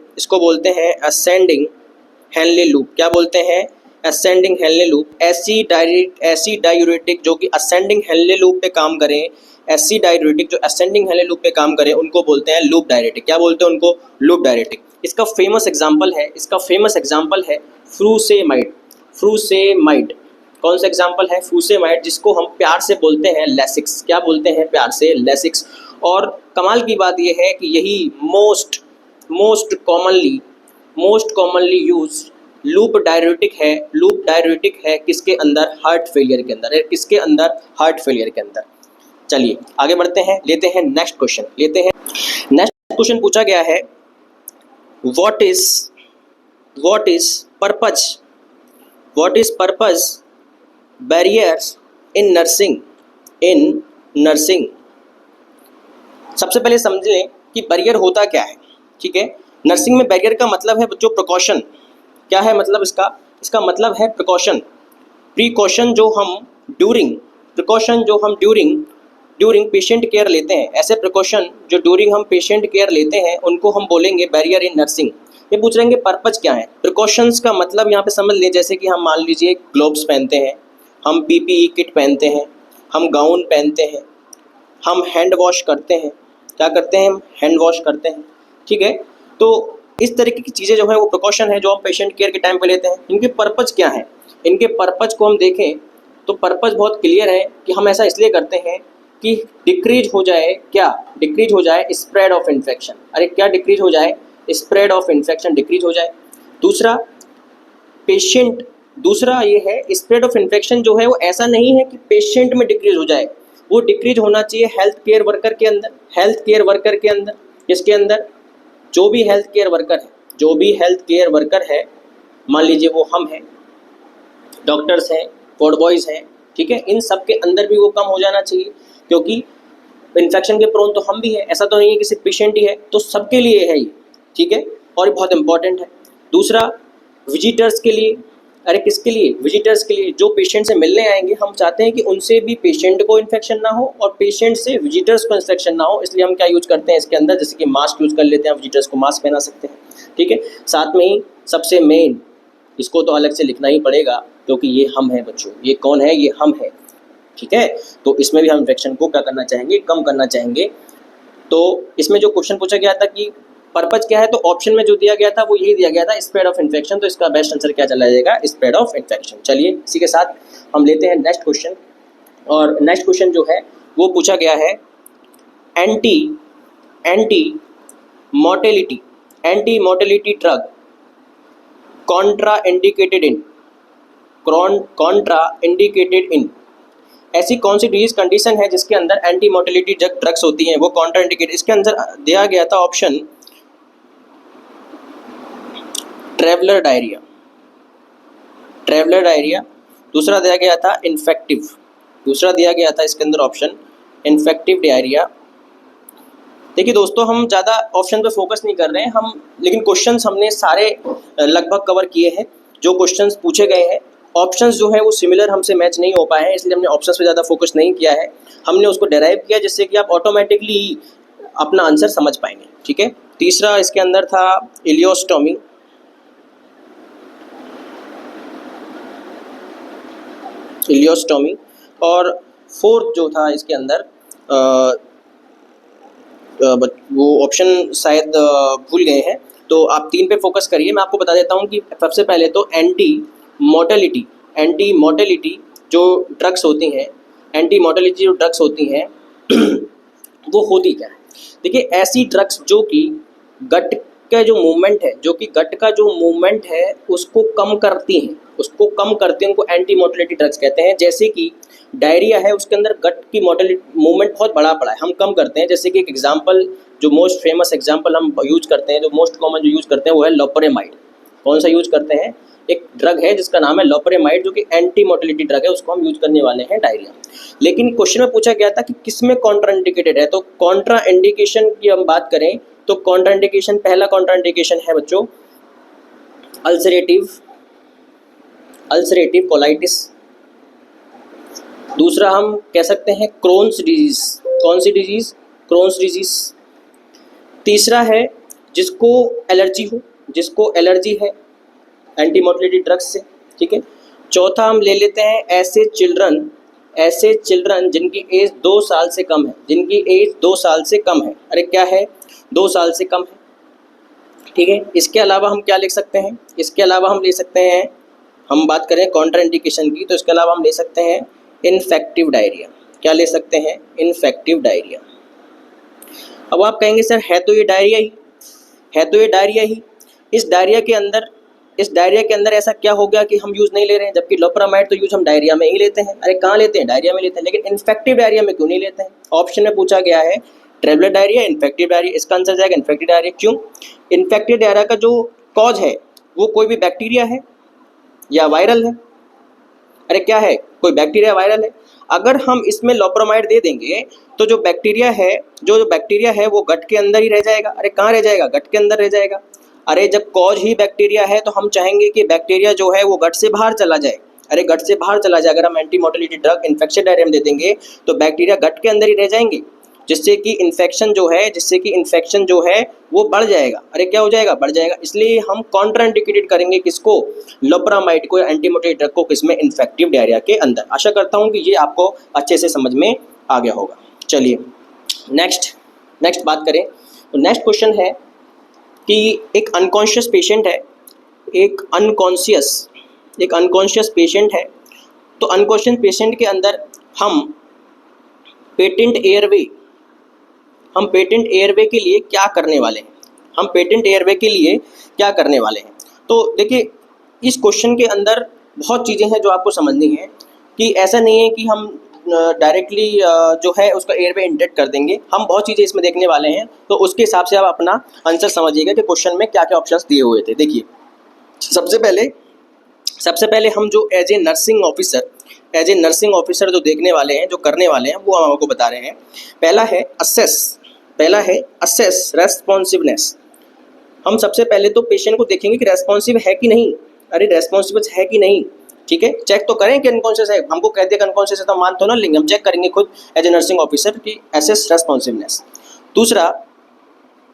हेनले लूप। क्या बोलते हैं? Ascending Henle loop. ऐसी डाययूरेटिक जो कि असेंडिंग हेनले लूप पे काम करें, ऐसी डाययूरेटिक जो असेंडिंग हेनले लूप पे काम करें, उनको बोलते हैं लूप डाययूरेटिक। क्या बोलते हैं उनको? Loop diuretic. इसका फेमस एग्जांपल है फ्रूसेमाइड। कौन सा एग्जांपल है? फ्रूसेमाइड, जिसको हम प्यार से बोलते हैं लेसिक्स। क्या बोलते हैं प्यार से? लेसिक्स। और कमाल की बात यह है कि यही most commonly use loop diuretic है किसके अंदर? हार्ट फेलियर के अंदर। चलिए आगे बढ़ते हैं, लेते हैं नेक्स्ट क्वेश्चन पूछा गया है what is purpose barriers in nursing. सबसे पहले समझ लें कि बैरियर होता क्या है। ठीक है, नर्सिंग में बैरियर का मतलब है जो प्रिकॉशन। क्या है मतलब इसका मतलब है प्रिकॉशन जो हम ड्यूरिंग पेशेंट केयर लेते हैं। ऐसे प्रिकॉशन जो ड्यूरिंग हम पेशेंट केयर लेते हैं उनको हम बोलेंगे बैरियर इन नर्सिंग। ये पूछ रहे हैं कि पर्पज क्या है। प्रिकॉशंस का मतलब यहाँ पे समझ लें, जैसे कि हम मान लीजिए ग्लोव्स पहनते हैं, हम पीपीई किट पहनते हैं, हम गाउन पहनते हैं, हम हैंड वॉश करते हैं। क्या करते हैं? हम हैंड वॉश करते हैं। ठीक है, तो इस तरीके की चीज़ें जो है वो प्रिकॉशन है जो हम पेशेंट केयर के टाइम पे लेते हैं। इनके पर्पज क्या है? इनके पर्पज को हम देखें तो पर्पज बहुत क्लियर है कि हम ऐसा इसलिए करते हैं कि डिक्रीज हो जाए स्प्रेड ऑफ इन्फेक्शन। अरे क्या डिक्रीज हो जाए? स्प्रेड ऑफ इन्फेक्शन डिक्रीज हो जाए। दूसरा ये है स्प्रेड ऑफ इन्फेक्शन जो है वो ऐसा नहीं है कि पेशेंट में डिक्रीज हो जाए, वो डिक्रीज होना चाहिए हेल्थ केयर वर्कर के अंदर। किसके अंदर? जो भी हेल्थ केयर वर्कर है, मान लीजिए वो हम हैं, डॉक्टर्स हैं, वार्ड बॉयज़ हैं, ठीक है, इन सब के अंदर भी वो कम हो जाना चाहिए, क्योंकि इन्फेक्शन के प्रोन तो हम भी हैं। ऐसा तो नहीं है कि सिर्फ पेशेंट ही है, तो सबके लिए है ये। ठीक है, और ये बहुत इंपॉर्टेंट है। दूसरा विजिटर्स के लिए। अरे किसके लिए? विजिटर्स के लिए। जो पेशेंट से मिलने आएंगे, हम चाहते हैं कि उनसे भी पेशेंट को इन्फेक्शन ना हो और पेशेंट से विजिटर्स को इन्फेक्शन ना हो, इसलिए हम क्या यूज करते हैं इसके अंदर, जैसे कि मास्क यूज कर लेते हैं, विजिटर्स को मास्क पहना सकते हैं। ठीक है, साथ में ही सबसे मेन, इसको तो अलग से लिखना ही पड़ेगा क्योंकि ये हम हैं बच्चों। ये कौन है? ये हम है। ठीक है, तो इसमें भी हम इन्फेक्शन को क्या करना चाहेंगे? कम करना चाहेंगे। तो इसमें जो क्वेश्चन पूछा गया था कि पर्पज क्या है, तो ऑप्शन में जो दिया गया था वो यही दिया गया था, स्प्रेड ऑफ इन्फेक्शन। तो इसका बेस्ट आंसर क्या चला जाएगा? Spread of infection. चलिए इसी के साथ हम लेते हैं नेक्स्ट क्वेश्चन, और नेक्स्ट क्वेश्चन जो है वो पूछा गया है anti mortality drug Contra indicated in. ऐसी कौन सी डिजीज कंडीशन है जिसके अंदर एंटी मोर्टेलिटी ड्रग्स होती हैं, वो कॉन्ट्रा इंडिकेटेड। इसके अंदर दिया गया था ऑप्शन ट्रैवलर डायरिया, दूसरा दिया गया था इसके अंदर ऑप्शन इन्फेक्टिव डायरिया। देखिए दोस्तों, हम ज़्यादा ऑप्शन पे फोकस नहीं कर रहे हैं हम, लेकिन क्वेश्चंस हमने सारे लगभग कवर किए हैं। जो क्वेश्चंस पूछे गए हैं ऑप्शंस जो है वो सिमिलर हमसे मैच नहीं हो पाए हैं, इसलिए हमने ऑप्शंस पे ज़्यादा फोकस नहीं किया है, हमने उसको डेराइव किया जिससे कि आप ऑटोमेटिकली अपना आंसर समझ पाएंगे। ठीक है, तीसरा इसके अंदर था इलियोस्टोमी, इलियोस्टोमी, और फोर्थ जो था इसके अंदर वो ऑप्शन शायद भूल गए हैं, तो आप 3 पे फोकस करिए। मैं आपको बता देता हूँ कि सबसे पहले तो एंटी मोर्टेलिटी जो ड्रग्स होती हैं, एंटी मोर्टेलिटी जो ड्रग्स होती हैं वो होती क्या है। देखिए, ऐसी ड्रग्स जो कि गट का जो मूवमेंट है, उसको कम करती हैं, उनको एंटी मोर्टेलिटी ड्रग्स कहते हैं। जैसे कि डायरिया है, उसके अंदर गट की मोर्टेलिटी मूवमेंट बहुत बड़ा है, हम कम करते हैं। जैसे कि एक एग्जांपल, जो मोस्ट फेमस एग्जांपल हम यूज करते हैं, जो मोस्ट कॉमन जो यूज करते हैं वो है लोपरेमाइड। कौन सा यूज करते हैं? एक ड्रग है जिसका नाम है लोपरेमाइड, जो कि एंटी मोर्टेलिटी ड्रग है, उसको हम यूज करने वाले हैं डायरिया। लेकिन क्वेश्चन में पूछा गया था कि किसमें कॉन्ट्राइंडिकेटेड है, तो कॉन्ट्राइंडिकेशन की हम बात करें तो कॉन्ट्राइंडिकेशन, पहला कॉन्ट्राइंडिकेशन है बच्चों अल्सरेटिव कोलाइटिस। दूसरा हम कह सकते हैं क्रोन्स डिजीज। कौन सी डिजीज? Crohn's disease. तीसरा है जिसको एलर्जी है एंटी मोर्टेलिटी ड्रग्स से। ठीक है। चौथा हम ले लेते हैं ऐसे चिल्ड्रन जिनकी एज 2 साल से कम है, अरे क्या है, 2 साल से कम है। ठीक है। इसके अलावा हम क्या लिख सकते हैं? इसके अलावा हम ले सकते हैं, हम बात करें कॉन्ट्राइंडिकेशन की, तो इसके अलावा हम ले सकते हैं इन्फेक्टिव डायरिया। क्या ले सकते हैं? Infective diarrhoea. अब आप कहेंगे सर है तो ये डायरिया ही। इस डायरिया के अंदर ऐसा क्या हो गया कि हम यूज़ नहीं ले रहे हैं, जबकि लोपरामाइड तो यूज़ हम डायरिया में ही लेते हैं। अरे कहाँ लेते हैं? डायरिया में लेते हैं, लेकिन इन्फेक्टिव डायरिया में क्यों नहीं लेते हैं? ऑप्शन में पूछा गया है ट्रेवलर डायरिया, इन्फेक्टिव डायरिया। इसका आंसर जाएगा इन्फेक्टिव डायरिया। क्यों? इन्फेक्टिव डायरिया का जो कॉज है वो कोई भी बैक्टीरिया है या वायरल है? अरे क्या है, कोई बैक्टीरिया वायरल है। अगर हम इसमें लोपरामाइड दे देंगे तो जो बैक्टीरिया है वो गट के अंदर ही रह जाएगा। अरे कहाँ रह जाएगा? गट के अंदर रह जाएगा। अरे जब कॉज ही बैक्टीरिया है तो हम चाहेंगे कि बैक्टीरिया जो है वो गट से बाहर चला जाए। अरे गट से बाहर चला जाए, अगर हम anti mortality drug infection diarrhoea में दे देंगे तो बैक्टीरिया गट के अंदर ही रह जाएंगे, जिससे कि इन्फेक्शन जो है वो बढ़ जाएगा। अरे क्या हो जाएगा? बढ़ जाएगा। इसलिए हम कॉन्ट्राइंडिकेटेड करेंगे किसको? लोपरामाइड को या एंटी मोर्टेलिटी ड्रग को, किसमें? इन्फेक्टिव डायरिया के अंदर। आशा करता हूँ कि ये आपको अच्छे से समझ में आ गया होगा। चलिए नेक्स्ट बात करें तो नेक्स्ट क्वेश्चन है कि एक अनकॉन्शियस पेशेंट है, एक अनकॉन्शियस पेशेंट है। तो अनकॉन्शियस पेशेंट के अंदर हम पेटेंट एयरवे के लिए क्या करने वाले हैं? तो देखिए, इस क्वेश्चन के अंदर बहुत चीज़ें हैं जो आपको समझनी है, कि ऐसा नहीं है कि हम डायरेक्टली जो है उसका एयरवे इंजेक्ट कर देंगे। हम बहुत चीज़ें इसमें देखने वाले हैं, तो उसके हिसाब से आप अपना आंसर समझिएगा कि क्वेश्चन में क्या क्या ऑप्शंस दिए हुए थे। देखिए, सबसे पहले हम जो एज ए नर्सिंग ऑफिसर जो देखने वाले हैं, जो करने वाले हैं, वो हम आपको बता रहे हैं। पहला है असेस रेस्पॉन्सिवनेस। हम सबसे पहले तो पेशेंट को देखेंगे कि रेस्पॉन्सिव है कि नहीं। अरे रेस्पॉन्सिबल है कि नहीं, ठीक है, चेक तो करें कि अनकॉन्शियस है। हमको कह दिया अनकॉन्शियस है तो मान तो ना लेंगे, हम चेक करेंगे खुद एज ए नर्सिंग ऑफिसर की असेस रेस्पॉन्सिवनेस। दूसरा,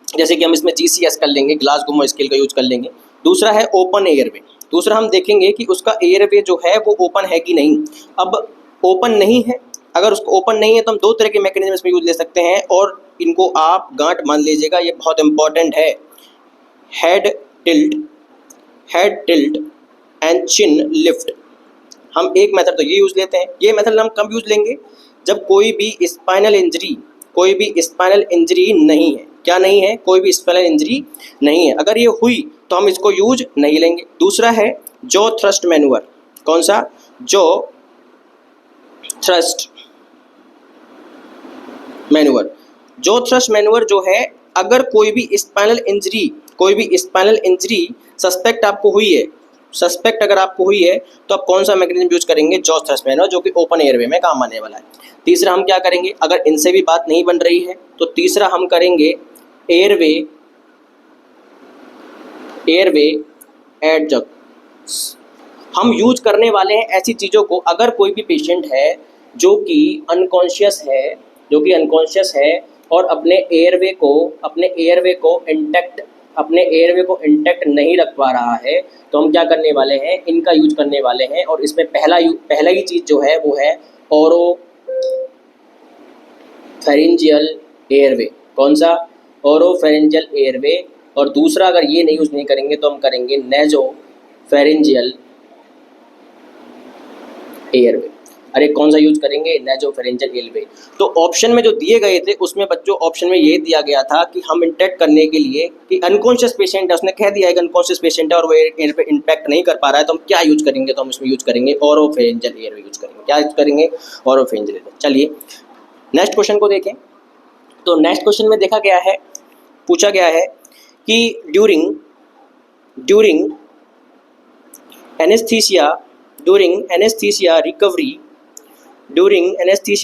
जैसे कि हम इसमें GCS कर लेंगे, ग्लासगो स्केल का यूज कर लेंगे। दूसरा है ओपन एयरवे। दूसरा हम देखेंगे कि उसका एयरवे जो है वो ओपन है कि नहीं। अब ओपन नहीं है, अगर उसको ओपन नहीं है तो हम 2 तरह के मैकेनिज्म इसमें यूज ले सकते हैं, और इनको आप गांठ मान लीजिएगा, ये बहुत इंपॉर्टेंट है। Head tilt and chin lift. हम एक मेथड तो ये यूज लेते हैं। ये मेथड हम कब यूज लेंगे? जब कोई भी स्पाइनल इंजरी नहीं है। क्या नहीं है? कोई भी स्पाइनल इंजरी नहीं है। अगर ये हुई तो हम इसको यूज नहीं लेंगे। दूसरा है जॉ थ्रस्ट मैन्यूवर। कौन सा? जॉ थ्रस्ट मैन्यूवर जो है, अगर कोई भी स्पाइनल इंजरी सस्पेक्ट आपको हुई है, अगर आपको हुई है तो आप कौन सा मैकेनिज्म यूज करेंगे? जॉ थ्रस्ट मैन्यूवर, जो कि ओपन एयरवे में काम आने वाला है। तीसरा हम क्या करेंगे? अगर इनसे भी बात नहीं बन रही है तो तीसरा हम करेंगे एयरवे एडजस्ट। हम यूज करने वाले हैं ऐसी चीज़ों को, अगर कोई भी पेशेंट है जो कि अनकॉन्शियस है और अपने एयरवे को इंटैक्ट नहीं रख पा रहा है, तो हम क्या करने वाले हैं, इनका यूज करने वाले हैं। और इसमें पहला ही चीज़ जो है वो है ओरोफेरिंजियल एयरवे। कौन सा? ओरोफेरिंजियल एयरवे। और दूसरा, अगर ये नहीं यूज नहीं करेंगे तो हम करेंगे नेजोफेरिंजियल एयरवे। अरे कौन सा यूज करेंगे? नेजोफेरिंजियल एयरवे। तो ऑप्शन में जो दिए गए थे उसमें बच्चों ऑप्शन में ये दिया गया था कि हम इंटैक्ट करने के लिए कि अनकॉन्शियस पेशेंट है, उसने कह दिया है कि अनकॉन्शियस पेशेंट है और वो एयर पे इंटैक्ट नहीं कर पा रहा है, तो हम क्या यूज करेंगे? तो हम इसमें यूज करेंगे ओरोफेरिंजियल एयरवे यूज करेंगे। क्या यूज करेंगे? ओरोफेरिंजियल एयरवे। चलिए नेक्स्ट क्वेश्चन को देखें। तो नेक्स्ट क्वेश्चन में पूछा गया है कि ड्यूरिंग एनेस्थीसिया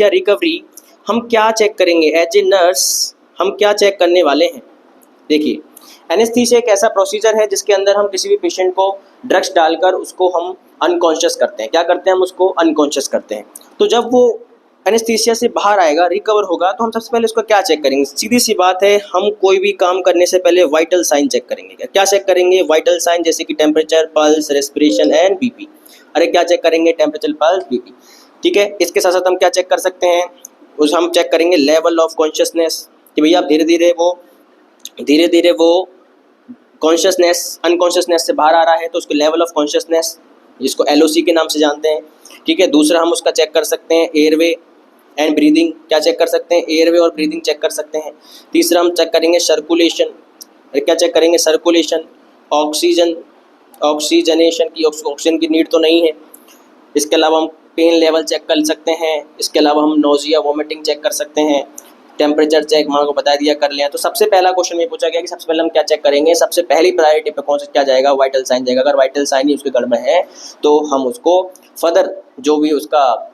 रिकवरी हम क्या चेक करेंगे? एज ए नर्स हम क्या चेक करने वाले हैं? देखिए, एनेस्थीसिया एक ऐसा प्रोसीजर है जिसके अंदर हम किसी भी पेशेंट को ड्रग्स डालकर उसको हम अनकॉन्शियस करते हैं। क्या करते हैं? हम उसको अनकॉन्शियस करते हैं। तो जब वो एनेस्थीसिया से बाहर आएगा, रिकवर होगा, तो हम सबसे पहले उसको क्या चेक करेंगे? सीधी सी बात है, हम कोई भी काम करने से पहले वाइटल साइन चेक करेंगे। क्या चेक करेंगे? वाइटल साइन, जैसे कि temperature, pulse, respiration and BP. अरे क्या चेक करेंगे? Temperature, pulse, BP. ठीक है। इसके साथ साथ हम क्या चेक कर सकते हैं? हम चेक करेंगे लेवल ऑफ कॉन्शियसनेस, कि भैया धीरे धीरे वो अनकॉन्शियसनेस से बाहर आ रहा है, तो उसके लेवल ऑफ कॉन्शियसनेस, जिसको LOC के नाम से जानते हैं। ठीक है। दूसरा, हम उसका चेक कर सकते हैं एयरवे एंड ब्रीदिंग। क्या चेक कर सकते हैं? एयरवे और ब्रीदिंग चेक कर सकते हैं। तीसरा, हम चेक करेंगे सर्कुलेशन। क्या चेक करेंगे? सर्कुलेशन, ऑक्सीजनेशन की, ऑक्सीजन की नीड तो नहीं है। इसके अलावा हम पेन लेवल चेक कर सकते हैं। इसके अलावा हम नोजिया, वोमिटिंग चेक कर सकते हैं। टेम्परेचर चेक मान को बता दिया, कर लिया। तो सबसे पहला क्वेश्चन में पूछा गया कि सबसे पहले हम क्या चेक करेंगे? सबसे पहली प्रायोरिटी पे कौन सा क्या जाएगा? वाइटल साइन जाएगा। अगर वाइटल साइन ही उसके गड़बड़ है तो हम उसको फर्दर जो भी उसका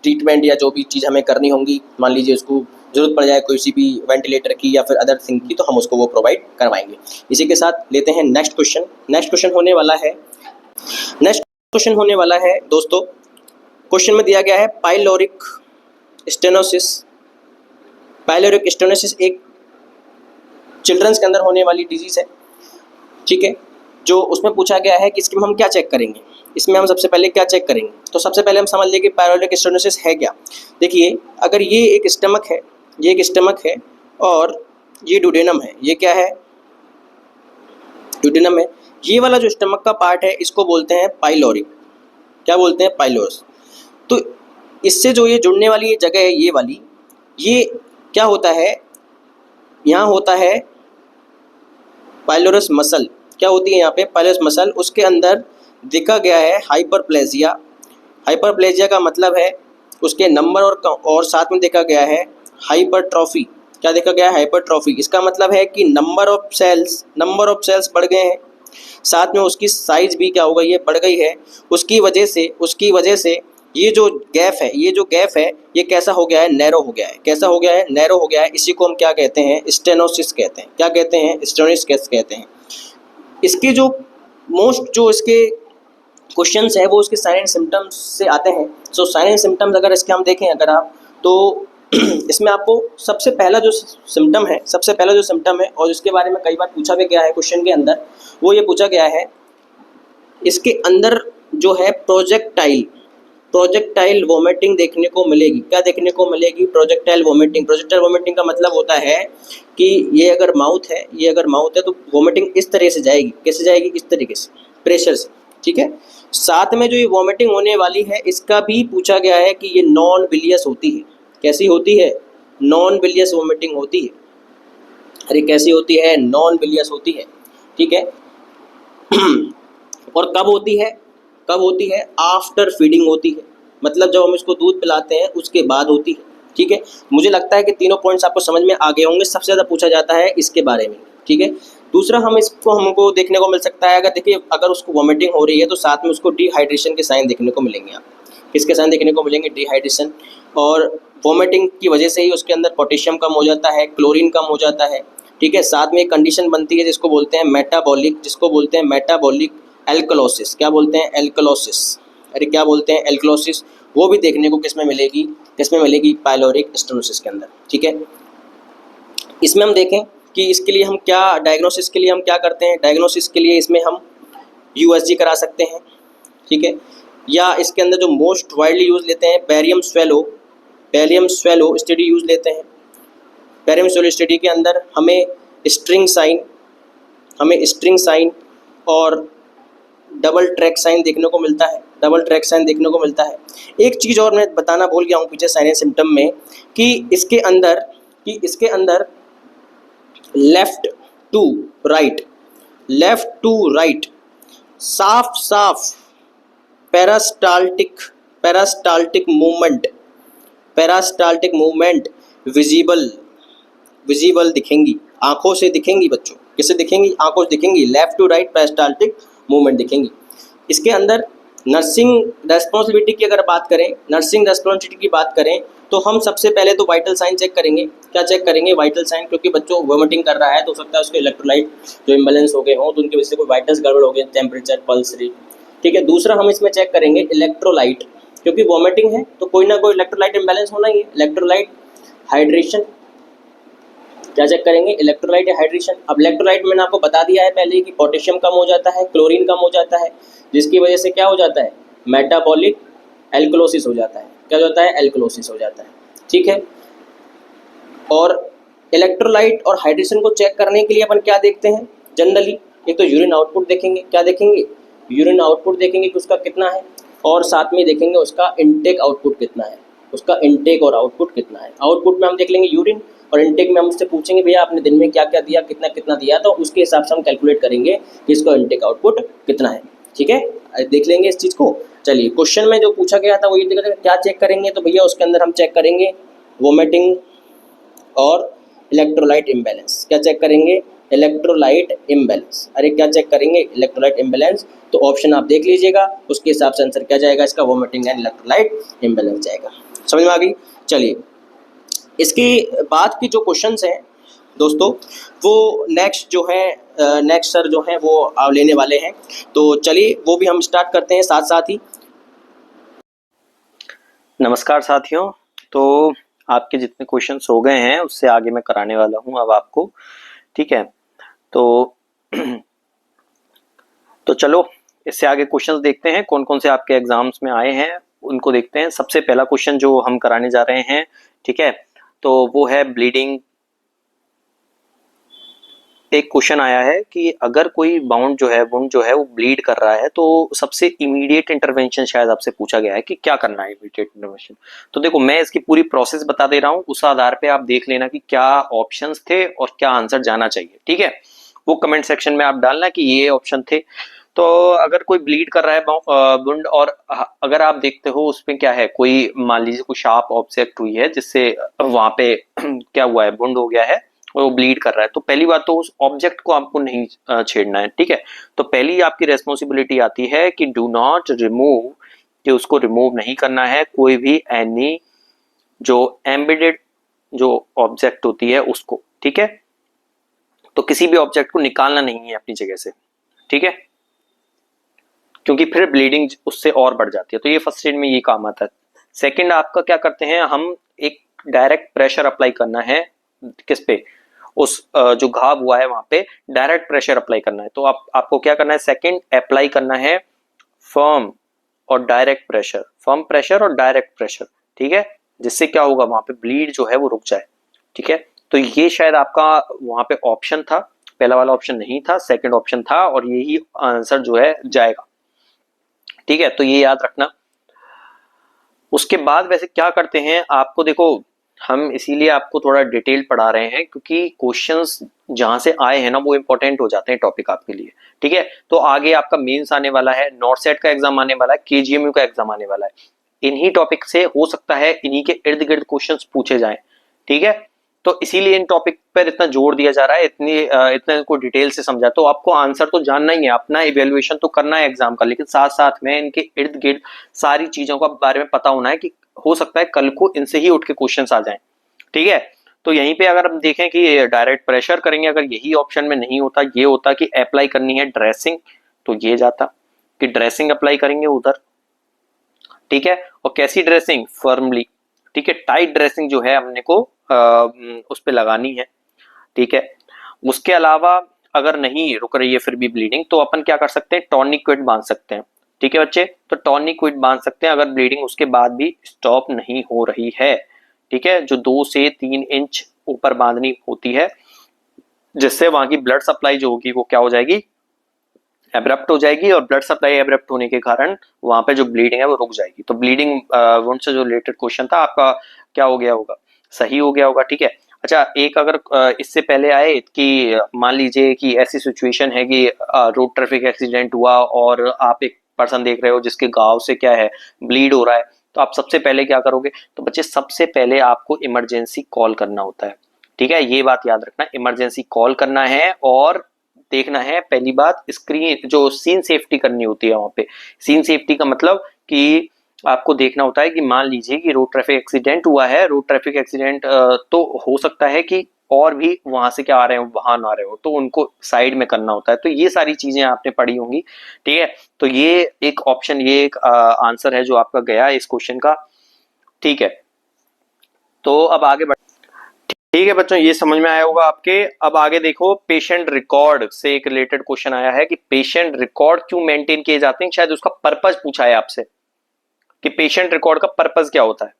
ट्रीटमेंट या जो भी चीज़ हमें करनी होंगी, मान लीजिए उसको जरूरत पड़ जाए किसी भी वेंटिलेटर की या फिर अदर थिंग की, तो हम उसको वो प्रोवाइड करवाएंगे। इसी के साथ लेते हैं नेक्स्ट क्वेश्चन। नेक्स्ट क्वेश्चन होने वाला है दोस्तों, क्वेश्चन में दिया गया है पाइलोरिक स्टेनोसिस एक चिल्ड्रंस के अंदर होने वाली डिजीज़ है। ठीक है। जो उसमें पूछा गया है कि इसमें हम क्या चेक करेंगे? इसमें हम सबसे पहले क्या चेक करेंगे? तो सबसे पहले हम समझ लें कि पाइलोरिक स्टेनोसिस है क्या। देखिए, अगर ये एक स्टमक है और ये ड्यूडेनम है। ये क्या है? ड्यूडेनम है। ये वाला जो स्टमक का पार्ट है इसको बोलते हैं पाइलोरी। क्या बोलते हैं? पाइलोरस। तो इससे जो ये जुड़ने वाली ये जगह है, ये वाली, ये क्या होता है? यहाँ होता है पाइलोरस मसल। क्या होती है यहाँ पे? Pylorus muscle. उसके अंदर देखा गया है हाइपरप्लेजिया। हाइपरप्लेजिया का मतलब है उसके नंबर और साथ में देखा गया है हाइपरट्रॉफी। क्या देखा गया है? हाइपरट्रॉफी। इसका मतलब है कि नंबर ऑफ सेल्स बढ़ गए हैं, साथ में उसकी साइज भी क्या हो गई है? बढ़ गई है। उसकी वजह से ये जो गैप है ये कैसा हो गया है? नैरो हो गया है। कैसा हो गया है? नैरो हो गया है। इसी को हम क्या कहते हैं? स्टेनोसिस कहते हैं। क्या कहते हैं? स्टेनोसिस कहते हैं। इसके जो इसके क्वेश्चंस है वो उसके साइन एंड सिम्टम्स से आते हैं। सो साइन एंड सिम्टम्स अगर इसके हम देखें अगर आप, तो इसमें आपको सबसे पहला जो सिम्टम है और जिसके बारे में कई बार पूछा भी गया है क्वेश्चन के अंदर, वो ये पूछा गया है, इसके अंदर जो है प्रोजेक्टाइल वोमिटिंग देखने को मिलेगी। क्या देखने को मिलेगी? प्रोजेक्टाइल वोमिटिंग का मतलब होता है कि ये अगर माउथ है तो वोमिटिंग इस तरह से जाएगी। कैसे जाएगी? इस तरीके से, प्रेशर से। ठीक है। साथ में जो ये वोमिटिंग होने वाली है इसका भी पूछा गया है कि ये नॉन बिलियस होती है। कैसी होती है? नॉन बिलियस वोमिटिंग होती है। अरे कैसी होती है? नॉन बिलियस होती है। ठीक है। और कब होती है? आफ्टर फीडिंग होती है। मतलब जब हम इसको दूध पिलाते हैं उसके बाद होती है। ठीक है। मुझे लगता है कि तीनों पॉइंट्स आपको समझ में आ गए होंगे। सबसे ज़्यादा पूछा जाता है इसके बारे में। ठीक है। दूसरा, हमको देखने को मिल सकता है, अगर उसको वोमिटिंग हो रही है तो साथ में उसको डिहाइड्रेशन के साइन देखने को मिलेंगे। आप किसके साइन देखने को मिलेंगे? डिहाइड्रेशन। और वोमिटिंग की वजह से ही उसके अंदर पोटेशियम कम हो जाता है, क्लोरीन कम हो जाता है। ठीक है। साथ में एक कंडीशन बनती है जिसको बोलते हैं मेटाबॉलिक एल्कलोसिस, क्या बोलते हैं? एल्कलोसिस। अरे क्या बोलते हैं? एल्कलोसिस। वो भी देखने को किस में मिलेगी? किस में मिलेगी? पाइलोरिक स्टेनोसिस के अंदर, ठीक है। इसमें हम देखें कि इसके लिए हम क्या, डायग्नोसिस के लिए हम क्या करते हैं? डायग्नोसिस के लिए इसमें हम यूएसजी करा सकते हैं, ठीक है। या इसके अंदर जो मोस्ट वाइडली यूज लेते हैं बैरियम स्वेलो स्टडी यूज लेते हैं। बैरियम स्वेलो स्टडी के अंदर हमें स्ट्रिंग साइन और डबल ट्रैक साइन देखने को मिलता है। एक चीज़ और मैं बताना भूल गया हूँ पीछे साइन एंड सिम्टम में, कि इसके अंदर लेफ्ट टू राइट साफ पेरास्टाल्टिक मूवमेंट विजिबल दिखेंगी, आंखों से दिखेंगी बच्चों। किससे दिखेंगी? आंखों से दिखेंगी। Left to right peristaltic movement दिखेंगी। इसके अंदर नर्सिंग रेस्पॉन्सिबिलिटी की बात करें तो हम सबसे पहले तो वाइटल साइन चेक करेंगे। क्या चेक करेंगे? वाइटल साइन, क्योंकि बच्चों वोमिटिंग कर रहा है तो हो सकता है उसके इलेक्ट्रोलाइट जो इम्बैलेंस हो गए हों, तो उनकी वजह से कोई वाइटल्स गड़बड़ हो गए, टेम्परेचर, पल्स रेट, ठीक है। दूसरा हम इसमें चेक करेंगे इलेक्ट्रोलाइट, क्योंकि वोमिटिंग है तो कोई ना कोई इलेक्ट्रोलाइट इम्बैलेंस होना ही है। इलेक्ट्रोलाइट, हाइड्रेशन, क्या चेक करेंगे? इलेक्ट्रोलाइट या हाइड्रेशन। अब इलेक्ट्रोलाइट मैंने आपको बता दिया है पहले कि पोटेशियम कम हो जाता है, क्लोरीन कम हो जाता है, जिसकी वजह से क्या हो जाता है? मेटाबॉलिक एल्कलोसिस हो जाता है। क्या हो जाता है? एल्कलोसिस हो जाता है, ठीक है। और इलेक्ट्रोलाइट और हाइड्रेशन को चेक करने के लिए अपन क्या देखते हैं जनरली? एक तो यूरिन आउटपुट देखेंगे। क्या देखेंगे? यूरिन आउटपुट देखेंगे कि उसका कितना है, और साथ में देखेंगे उसका इनटेक आउटपुट कितना है। उसका इनटेक और आउटपुट कितना है। आउटपुट में हम देख लेंगे यूरिन, और इनटेक में हम उससे पूछेंगे भैया आपने दिन में क्या क्या दिया, कितना कितना दिया, तो उसके हिसाब से हम कैलकुलेट करेंगे कि इसका इनटेक आउटपुट कितना है, ठीक है। देख लेंगे इस चीज़ को। चलिए, क्वेश्चन में जो पूछा गया था वही देखा, क्या चेक करेंगे? तो भैया उसके अंदर हम चेक करेंगे वोमिटिंग और इलेक्ट्रोलाइट इम्बैलेंस। क्या चेक करेंगे? Electrolyte imbalance. अरे क्या चेक करेंगे? Electrolyte imbalance. तो ऑप्शन आप देख लीजिएगा, उसके हिसाब से आंसर क्या जाएगा इसका? वोमिटिंग एंड इलेक्ट्रोलाइट इम्बैलेंस जाएगा। समझ में आ गई? चलिए, इसकी बाद की जो क्वेश्चंस हैं दोस्तों, वो नेक्स्ट सर जो है वो लेने वाले हैं, तो चलिए वो भी हम स्टार्ट करते हैं साथ साथ ही। नमस्कार साथियों। तो आपके जितने क्वेश्चंस हो गए हैं उससे आगे मैं कराने वाला हूं अब आपको, ठीक है। तो चलो इससे आगे क्वेश्चंस देखते हैं कौन कौन से आपके एग्जाम्स में आए हैं, उनको देखते हैं। सबसे पहला क्वेश्चन जो हम कराने जा रहे हैं, ठीक है, तो वो है ब्लीडिंग। एक क्वेश्चन आया है कि अगर कोई वुंड जो है वो ब्लीड कर रहा है तो सबसे इमीडिएट इंटरवेंशन शायद आपसे पूछा गया है कि क्या करना है इमीडिएट इंटरवेंशन। तो देखो मैं इसकी पूरी प्रोसेस बता दे रहा हूँ, उस आधार पे आप देख लेना कि क्या ऑप्शंस थे और क्या आंसर जाना चाहिए, ठीक है। वो कमेंट सेक्शन में आप डालना कि ये ऑप्शन थे। तो अगर कोई ब्लीड कर रहा है वुंड, और अगर आप देखते हो उसमें क्या है, कोई मान लीजिए कोई शार्प ऑब्जेक्ट हुई है जिससे वहां पे क्या हुआ है, वुंड हो गया है, वो ब्लीड कर रहा है, तो पहली बात तो उस ऑब्जेक्ट को आपको नहीं छेड़ना है, ठीक है। तो पहली आपकी रेस्पॉन्सिबिलिटी आती है कि डू नॉट रिमूव, कि उसको रिमूव नहीं करना है कोई भी एनी जो एम्बेडेड जो ऑब्जेक्ट होती है उसको, ठीक है। तो किसी भी ऑब्जेक्ट को निकालना नहीं है अपनी जगह से, ठीक है, क्योंकि फिर ब्लीडिंग उससे और बढ़ जाती है। तो ये फर्स्ट एड में ये काम आता है। सेकंड आपका क्या करते हैं, हम एक डायरेक्ट प्रेशर अप्लाई करना है किस पे, उस जो घाव हुआ है वहां पे डायरेक्ट प्रेशर अप्लाई करना है। तो आपको क्या करना है, सेकंड अप्लाई करना है फर्म और डायरेक्ट प्रेशर, फर्म प्रेशर और डायरेक्ट प्रेशर, ठीक है, जिससे क्या होगा वहां पे ब्लीड जो है वो रुक जाए, ठीक है। तो ये शायद आपका वहां पे ऑप्शन था, पहला वाला ऑप्शन नहीं था, सेकंड ऑप्शन था, और यही आंसर जो है जाएगा, ठीक है। तो ये याद रखना। उसके बाद वैसे क्या करते हैं, आपको देखो हम इसीलिए आपको थोड़ा डिटेल पढ़ा रहे हैं क्योंकि क्वेश्चंस जहां से आए हैं ना वो इंपॉर्टेंट हो जाते हैं टॉपिक आपके लिए, ठीक है। तो आगे आपका मेंस आने वाला है, नॉर्थ सेट का एग्जाम आने वाला है, केजीएमयू का एग्जाम आने वाला है। इन्हीं टॉपिक से हो सकता है इन्हीं के इर्द गिर्द क्वेश्चंस पूछे जाएं, ठीक है। तो इसीलिए इन टॉपिक पर इतना जोर दिया जा रहा है, इतना को डिटेल से समझा। तो आपको आंसर तो जानना ही है, अपना इवेल्युएशन तो करना है एग्जाम का, लेकिन साथ साथ में इनके इर्द गिर्द सारी चीजों का बारे में पता होना है कि हो सकता है कल को इनसे ही उठ के क्वेश्चंस आ जाएं, ठीक है। तो यहीं पे अगर हम देखें कि डायरेक्ट प्रेशर करेंगे, अगर यही ऑप्शन में नहीं होता, ये होता कि अप्लाई करनी है ड्रेसिंग, तो ये जाता कि ड्रेसिंग अप्लाई करेंगे उधर, ठीक है। और कैसी ड्रेसिंग, फर्मली, ठीक है, टाइट ड्रेसिंग जो है हमने को उस पे लगानी है, ठीक है। उसके अलावा अगर नहीं रुक रही है फिर भी ब्लीडिंग, तो अपन क्या कर सकते हैं, टॉर्निक्वेट बांध सकते हैं, ठीक है बच्चे। तो टॉर्निक्वेट बांध सकते हैं अगर ब्लीडिंग उसके बाद भी स्टॉप नहीं हो रही है, ठीक है। जो 2 से 3 इंच ऊपर बांधनी होती है, जिससे वहां की ब्लड सप्लाई जो होगी वो क्या हो जाएगी, एब्रप्ट हो जाएगी, और ब्लड सप्लाई एब्रप्ट होने के कारण वहां पे जो ब्लीडिंग है वो रुक जाएगी। तो ब्लीडिंग वुंड से जो रिलेटेड क्वेश्चन था आपका क्या हो गया होगा, सही हो गया होगा, ठीक है। अच्छा, एक अगर इससे पहले आए कि मान लीजिए कि ऐसी सिचुएशन है कि रोड ट्रैफिक एक्सीडेंट हुआ और आप एक पर्सन देख रहे हो जिसके गांव से क्या है ब्लीड हो रहा है, तो आप सबसे पहले क्या करोगे, तो बच्चे सबसे पहले आपको इमरजेंसी कॉल करना होता है, ठीक है। ये बात याद रखना, इमरजेंसी कॉल करना है और देखना है। पहली बात, स्क्रीन जो सीन सेफ्टी करनी होती है वहां पे, सीन सेफ्टी का मतलब कि आपको देखना होता है कि मान लीजिए कि रोड ट्रैफिक एक्सीडेंट हुआ है, रोड ट्रैफिक एक्सीडेंट तो हो सकता है कि और भी वहां से क्या आ रहे हो, वाहन आ रहे हो, तो उनको साइड में करना होता है। तो ये सारी चीजें आपने पढ़ी होंगी, ठीक है। तो ये एक ऑप्शन, ये एक आंसर है जो आपका गया है इस क्वेश्चन का, ठीक है। तो अब आगे बढ़, ठीक है बच्चों, ये समझ में आया होगा आपके। अब आगे देखो, पेशेंट रिकॉर्ड से एक रिलेटेड क्वेश्चन आया है कि पेशेंट रिकॉर्ड क्यों मेंटेन किए जाते हैं, शायद उसका पर्पस पूछा है आपसे कि पेशेंट रिकॉर्ड का पर्पस क्या होता है।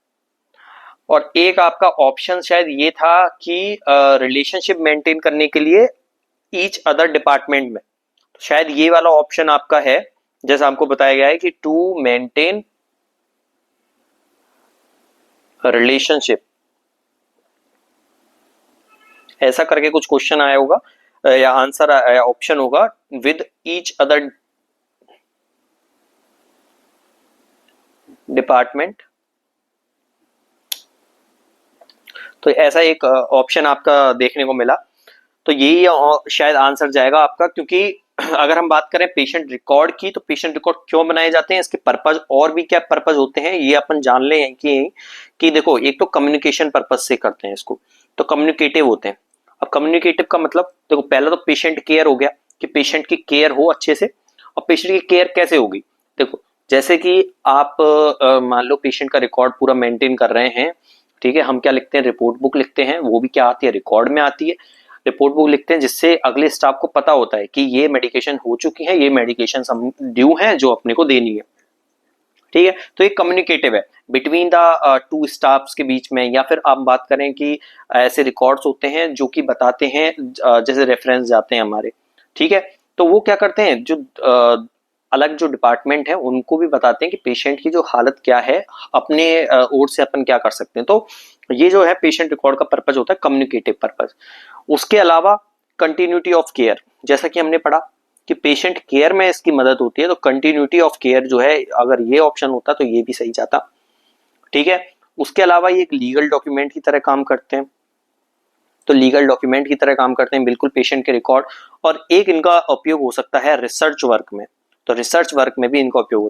और एक आपका ऑप्शन शायद ये था कि रिलेशनशिप मेंटेन करने के लिए ईच अदर डिपार्टमेंट में, तो शायद ये वाला ऑप्शन आपका है, जैसा हमको बताया गया है कि टू मेंटेन रिलेशनशिप, ऐसा करके कुछ क्वेश्चन आया होगा या आंसर ऑप्शन होगा, विद ईच अदर डिपार्टमेंट। तो ऐसा एक ऑप्शन आपका देखने को मिला, तो यही शायद आंसर जाएगा आपका, क्योंकि अगर हम बात करें पेशेंट रिकॉर्ड की, तो पेशेंट रिकॉर्ड क्यों बनाए जाते हैं, इसके पर्पज और भी क्या पर्पज होते हैं, ये अपन जान ले कि देखो, एक तो कम्युनिकेशन पर्पज से करते हैं इसको, तो कम्युनिकेटिव होते हैं। अब कम्युनिकेटिव का मतलब देखो, पहला तो पेशेंट केयर हो गया कि पेशेंट की केयर हो अच्छे से। और पेशेंट की केयर कैसे होगी, देखो जैसे कि आप मान लो पेशेंट का रिकॉर्ड पूरा मेंटेन कर रहे हैं, ठीक है। हम क्या लिखते हैं, रिपोर्ट बुक लिखते हैं, वो भी क्या आती है, रिकॉर्ड में आती है। रिपोर्ट बुक लिखते हैं जिससे अगले स्टाफ को पता होता है कि ये मेडिकेशन हो चुकी है, ये मेडिकेशन हम ड्यू है जो अपने को देनी है, ठीक है। तो ये कम्युनिकेटिव है बिटवीन द टू स्टाफ्स के बीच में। या फिर आप बात करें कि ऐसे रिकॉर्ड्स होते हैं जो कि बताते हैं, जैसे रेफरेंस जाते हैं हमारे, ठीक है। तो वो क्या करते हैं, जो अलग जो डिपार्टमेंट है उनको भी बताते हैं कि पेशेंट की जो हालत क्या है, अपने ओर से अपन क्या कर सकते हैं। तो ये जो है पेशेंट रिकॉर्ड का पर्पज होता है, कम्युनिकेटिव पर्पज। उसके अलावा कंटिन्यूटी ऑफ केयर, जैसा कि हमने पढ़ा कि पेशेंट केयर में इसकी मदद होती है, तो कंटिन्यूटी ऑफ केयर जो है, अगर ये ऑप्शन होता तो ये भी सही जाता, ठीक है। उसके अलावा ये एक लीगल डॉक्यूमेंट की तरह काम करते हैं, तो लीगल डॉक्यूमेंट की तरह काम करते हैं बिल्कुल पेशेंट के रिकॉर्ड। और एक इनका उपयोग हो सकता है रिसर्च वर्क में, तो रिसर्च वर्क में भी इनका उपयोग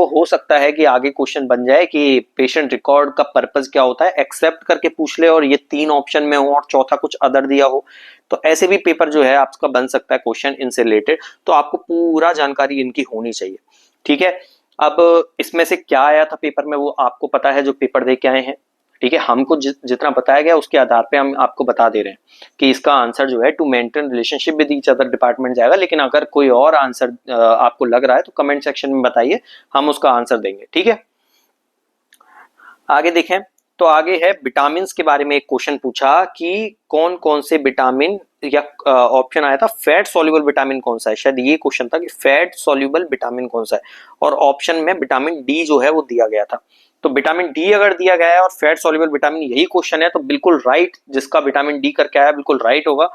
हो सकता है कि आगे क्वेश्चन बन जाए कि पेशेंट रिकॉर्ड का पर्पस क्या होता है, एक्सेप्ट करके पूछ ले और ये 3 ऑप्शन में हो और चौथा कुछ अदर दिया हो, तो ऐसे भी पेपर जो है आपका बन सकता है क्वेश्चन इनसे रिलेटेड। तो आपको पूरा जानकारी इनकी होनी चाहिए, ठीक है। अब इसमें से क्या आया था पेपर में वो आपको पता है, जो पेपर दे के आए हैं, ठीक है। हमको जितना बताया गया उसके आधार पे हम आपको बता दे रहे हैं कि इसका आंसर जो है to maintain relationship with each other department जाएगा। लेकिन अगर कोई और आंसर आपको लग रहा है तो कमेंट सेक्शन में बताइए, हम उसका आंसर देंगे, ठीक है। आगे देखें, तो आगे है विटामिन के बारे में एक क्वेश्चन पूछा कि कौन कौन से विटामिन, या ऑप्शन आया था फैट सॉल्युबल विटामिन कौन सा है, शायद ये क्वेश्चन था कि फैट सॉल्युबल विटामिन कौन सा है, और ऑप्शन में विटामिन डी जो है वो दिया गया था। तो विटामिन डी अगर दिया गया है और फैट सॉल्युबल विटामिन यही क्वेश्चन है, तो बिल्कुल राइट, जिसका विटामिन डी करके आया बिल्कुल राइट होगा,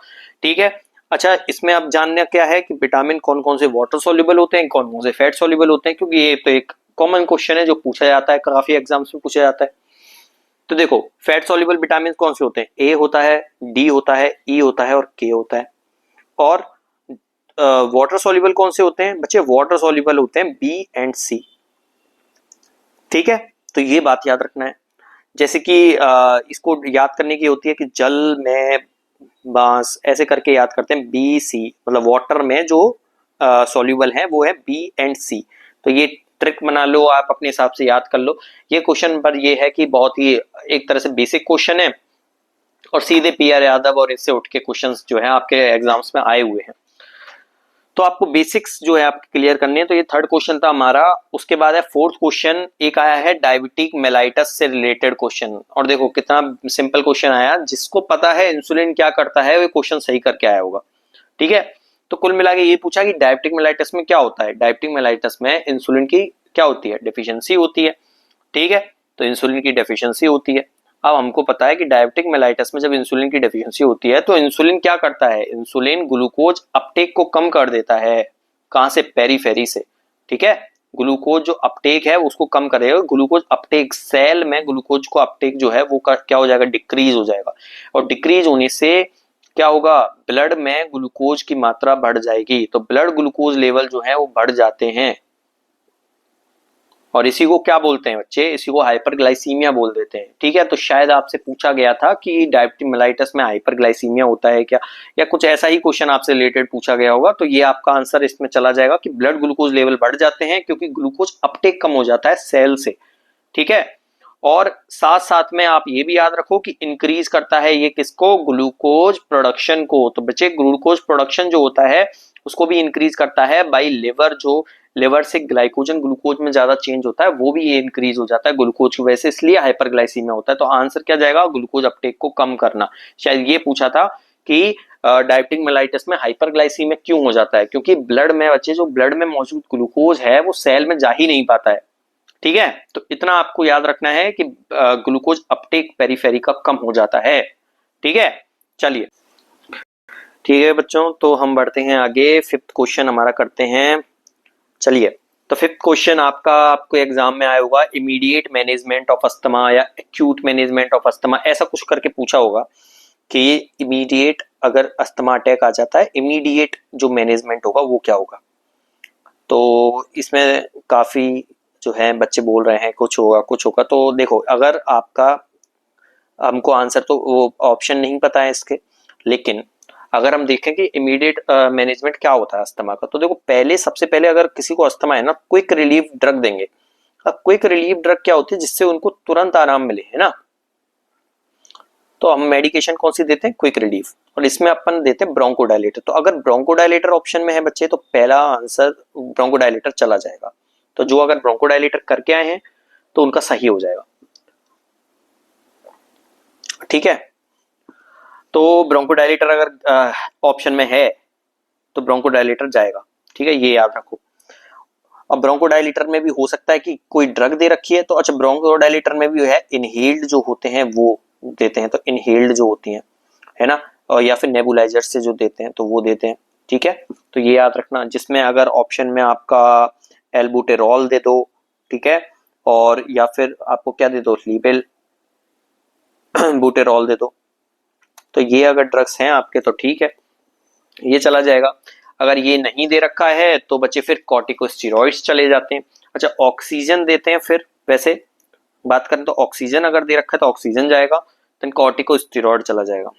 ठीक है। अच्छा, इसमें अब जानना क्या है कि विटामिन कौन कौन से वाटर सॉल्युबल होते हैं, कौन कौन से फैट सॉल्युबल होते हैं, क्योंकि ये तो एक कॉमन क्वेश्चन है जो पूछा जाता है, काफी एग्जाम्स में पूछा जाता है। तो देखो, फैट सॉल्युबल विटामिन कौन से होते हैं, ए होता है, डी होता है, ई होता है और के होता है। और वाटर सॉल्युबल कौन से होते हैं बच्चे, वाटर सॉल्युबल होते हैं बी एंड सी, ठीक है। तो ये बात याद रखना है। जैसे कि इसको याद करने की होती है कि जल में बांस, ऐसे करके याद करते हैं, बी सी मतलब वाटर में जो सॉल्यूबल हैं वो है बी एंड सी। तो ये ट्रिक बना लो, आप अपने हिसाब से याद कर लो। ये क्वेश्चन पर ये है कि बहुत ही एक तरह से बेसिक क्वेश्चन है और सीधे पीआर यादव और इससे उठ के क्वेश्चंस जो है आपके एग्जाम्स में आए हुए हैं। तो आपको बेसिक्स जो है आपके क्लियर करने हैं। तो ये थर्ड क्वेश्चन था हमारा। उसके बाद है फोर्थ क्वेश्चन, एक आया है डायबिटिक मेलाइटस से रिलेटेड क्वेश्चन। और देखो कितना सिंपल क्वेश्चन आया, जिसको पता है इंसुलिन क्या करता है वो क्वेश्चन सही करके आया होगा। ठीक है, तो कुल मिला के ये पूछा कि डायबिटिक मेलाइटस में क्या होता है। डायबिटिक मेलाइटस में इंसुलिन की क्या होती है, डेफिशिएंसी होती है। ठीक है, तो इंसुलिन की डेफिशिएंसी होती है। अब हमको पता है कि डायबिटिक मेलाइटस में जब इंसुलिन की डेफिशिएंसी होती है तो इंसुलिन क्या करता है, इंसुलिन ग्लूकोज अपटेक को कम कर देता है। कहां से, पेरीफेरी से। ठीक है, ग्लूकोज जो अपटेक है उसको कम करेगा। ग्लूकोज अपटेक, सेल में ग्लूकोज को अपटेक जो है वो क्या हो जाएगा, डिक्रीज हो जाएगा। और डिक्रीज होने से क्या होगा, ब्लड में ग्लूकोज की मात्रा बढ़ जाएगी। तो ब्लड ग्लूकोज लेवल जो है वो बढ़ जाते हैं और इसी को क्या बोलते हैं बच्चे, इसी को हाइपरग्लाइसीमिया बोल देते हैं। ठीक है, तो शायद आपसे पूछा गया था कि डायबिटिक मेलाइटस में हाइपरग्लाइसीमिया होता है क्या, या कुछ ऐसा ही क्वेश्चन आपसे रिलेटेड पूछा गया होगा। तो ये आपका आंसर इसमें चला जाएगा कि ब्लड ग्लूकोज लेवल बढ़ जाते हैं क्योंकि ग्लूकोज अपटेक कम हो जाता है सेल से। ठीक है, और साथ साथ में आप ये भी याद रखो कि इंक्रीज करता है ये किसको, ग्लूकोज प्रोडक्शन को। तो बच्चे ग्लूकोज प्रोडक्शन जो होता है उसको भी इंक्रीज करता है बाई लिवर। जो लिवर से ग्लाइकोजन ग्लूकोज में ज्यादा चेंज होता है वो भी ये इंक्रीज हो जाता है ग्लूकोज की वजह से, इसलिए हाइपरग्लाइसीमिया होता है। तो आंसर क्या जाएगा, ग्लूकोज अपटेक को कम करना। शायद ये पूछा था कि डायबिटिक मेलाइटस में हाइपरग्लाइसीमिया क्यों हो जाता है, क्योंकि ब्लड में बच्चे जो ब्लड में मौजूद ग्लूकोज है वो सेल में जा ही नहीं पाता है। ठीक है, तो इतना आपको याद रखना है कि ग्लूकोज अपटेक पेरीफेरी का कम हो जाता है। ठीक है, चलिए ठीक है बच्चों, तो हम बढ़ते हैं आगे। फिफ्थ क्वेश्चन हमारा करते हैं। चलिए, तो फिफ्थ क्वेश्चन आपको एग्जाम में आया होगा, इमीडिएट मैनेजमेंट ऑफ अस्थमा या एक्यूट मैनेजमेंट ऑफ अस्थमा, ऐसा कुछ करके पूछा होगा कि इमीडिएट अगर अस्थमा अटैक आ जाता है, इमीडिएट जो मैनेजमेंट होगा वो क्या होगा। तो इसमें काफी जो है बच्चे बोल रहे हैं कुछ होगा कुछ होगा। तो देखो, अगर आपका, हमको आंसर तो वो ऑप्शन नहीं पता है इसके, लेकिन अगर हम देखें कि इमीडिएट मैनेजमेंट क्या होता है अस्थमा का, तो देखो पहले, सबसे पहले अगर किसी को अस्थमा है ना, क्विक रिलीफ ड्रग देंगे। अब क्विक रिलीफ ड्रग क्या होती है, जिससे उनको तुरंत आराम मिले, है ना। तो हम मेडिकेशन कौन सी देते हैं, क्विक रिलीफ, और इसमें अपन देते हैं ब्रोंकोडायलेटर। तो अगर ब्रोंकोडायलेटर ऑप्शन में है बच्चे तो पहला आंसर ब्रोंकोडायलेटर चला जाएगा। तो जो अगर ब्रोंकोडायलेटर करके आए हैं तो उनका सही हो जाएगा। ठीक है, तो ब्रोंकोडायलेटर अगर ऑप्शन में है तो ब्रोंकोडायलेटर जाएगा। ठीक है, ये याद रखो। अब ब्रोंकोडायलेटर में भी हो सकता है कि कोई ड्रग दे रखी है, तो अच्छा ब्रोंकोडायलेटर में भी है इनहेल्ड जो होते हैं वो देते हैं। तो इनहेल्ड जो होती हैं, है ना, और या फिर नेबुलाइजर से जो देते हैं तो वो देते हैं। ठीक है, तो ये याद रखना। जिसमें अगर ऑप्शन में आपका एल्बुटेरॉल दे दो, ठीक है, और या फिर आपको क्या दे दो, लीबेल बुटेरॉल दे दो। तो ये अगर ड्रग्स हैं आपके तो ठीक है, ये चला जाएगा। अगर ये नहीं दे रखा है तो बच्चे फिर कॉर्टिकोस्टेरॉइड्स चले जाते हैं। अच्छा, ऑक्सीजन देते हैं, फिर वैसे बात करें तो ऑक्सीजन अगर दे रखा है तो ऑक्सीजन जाएगा, तो कॉर्टिकोस्टेरॉइड चला जाएगा।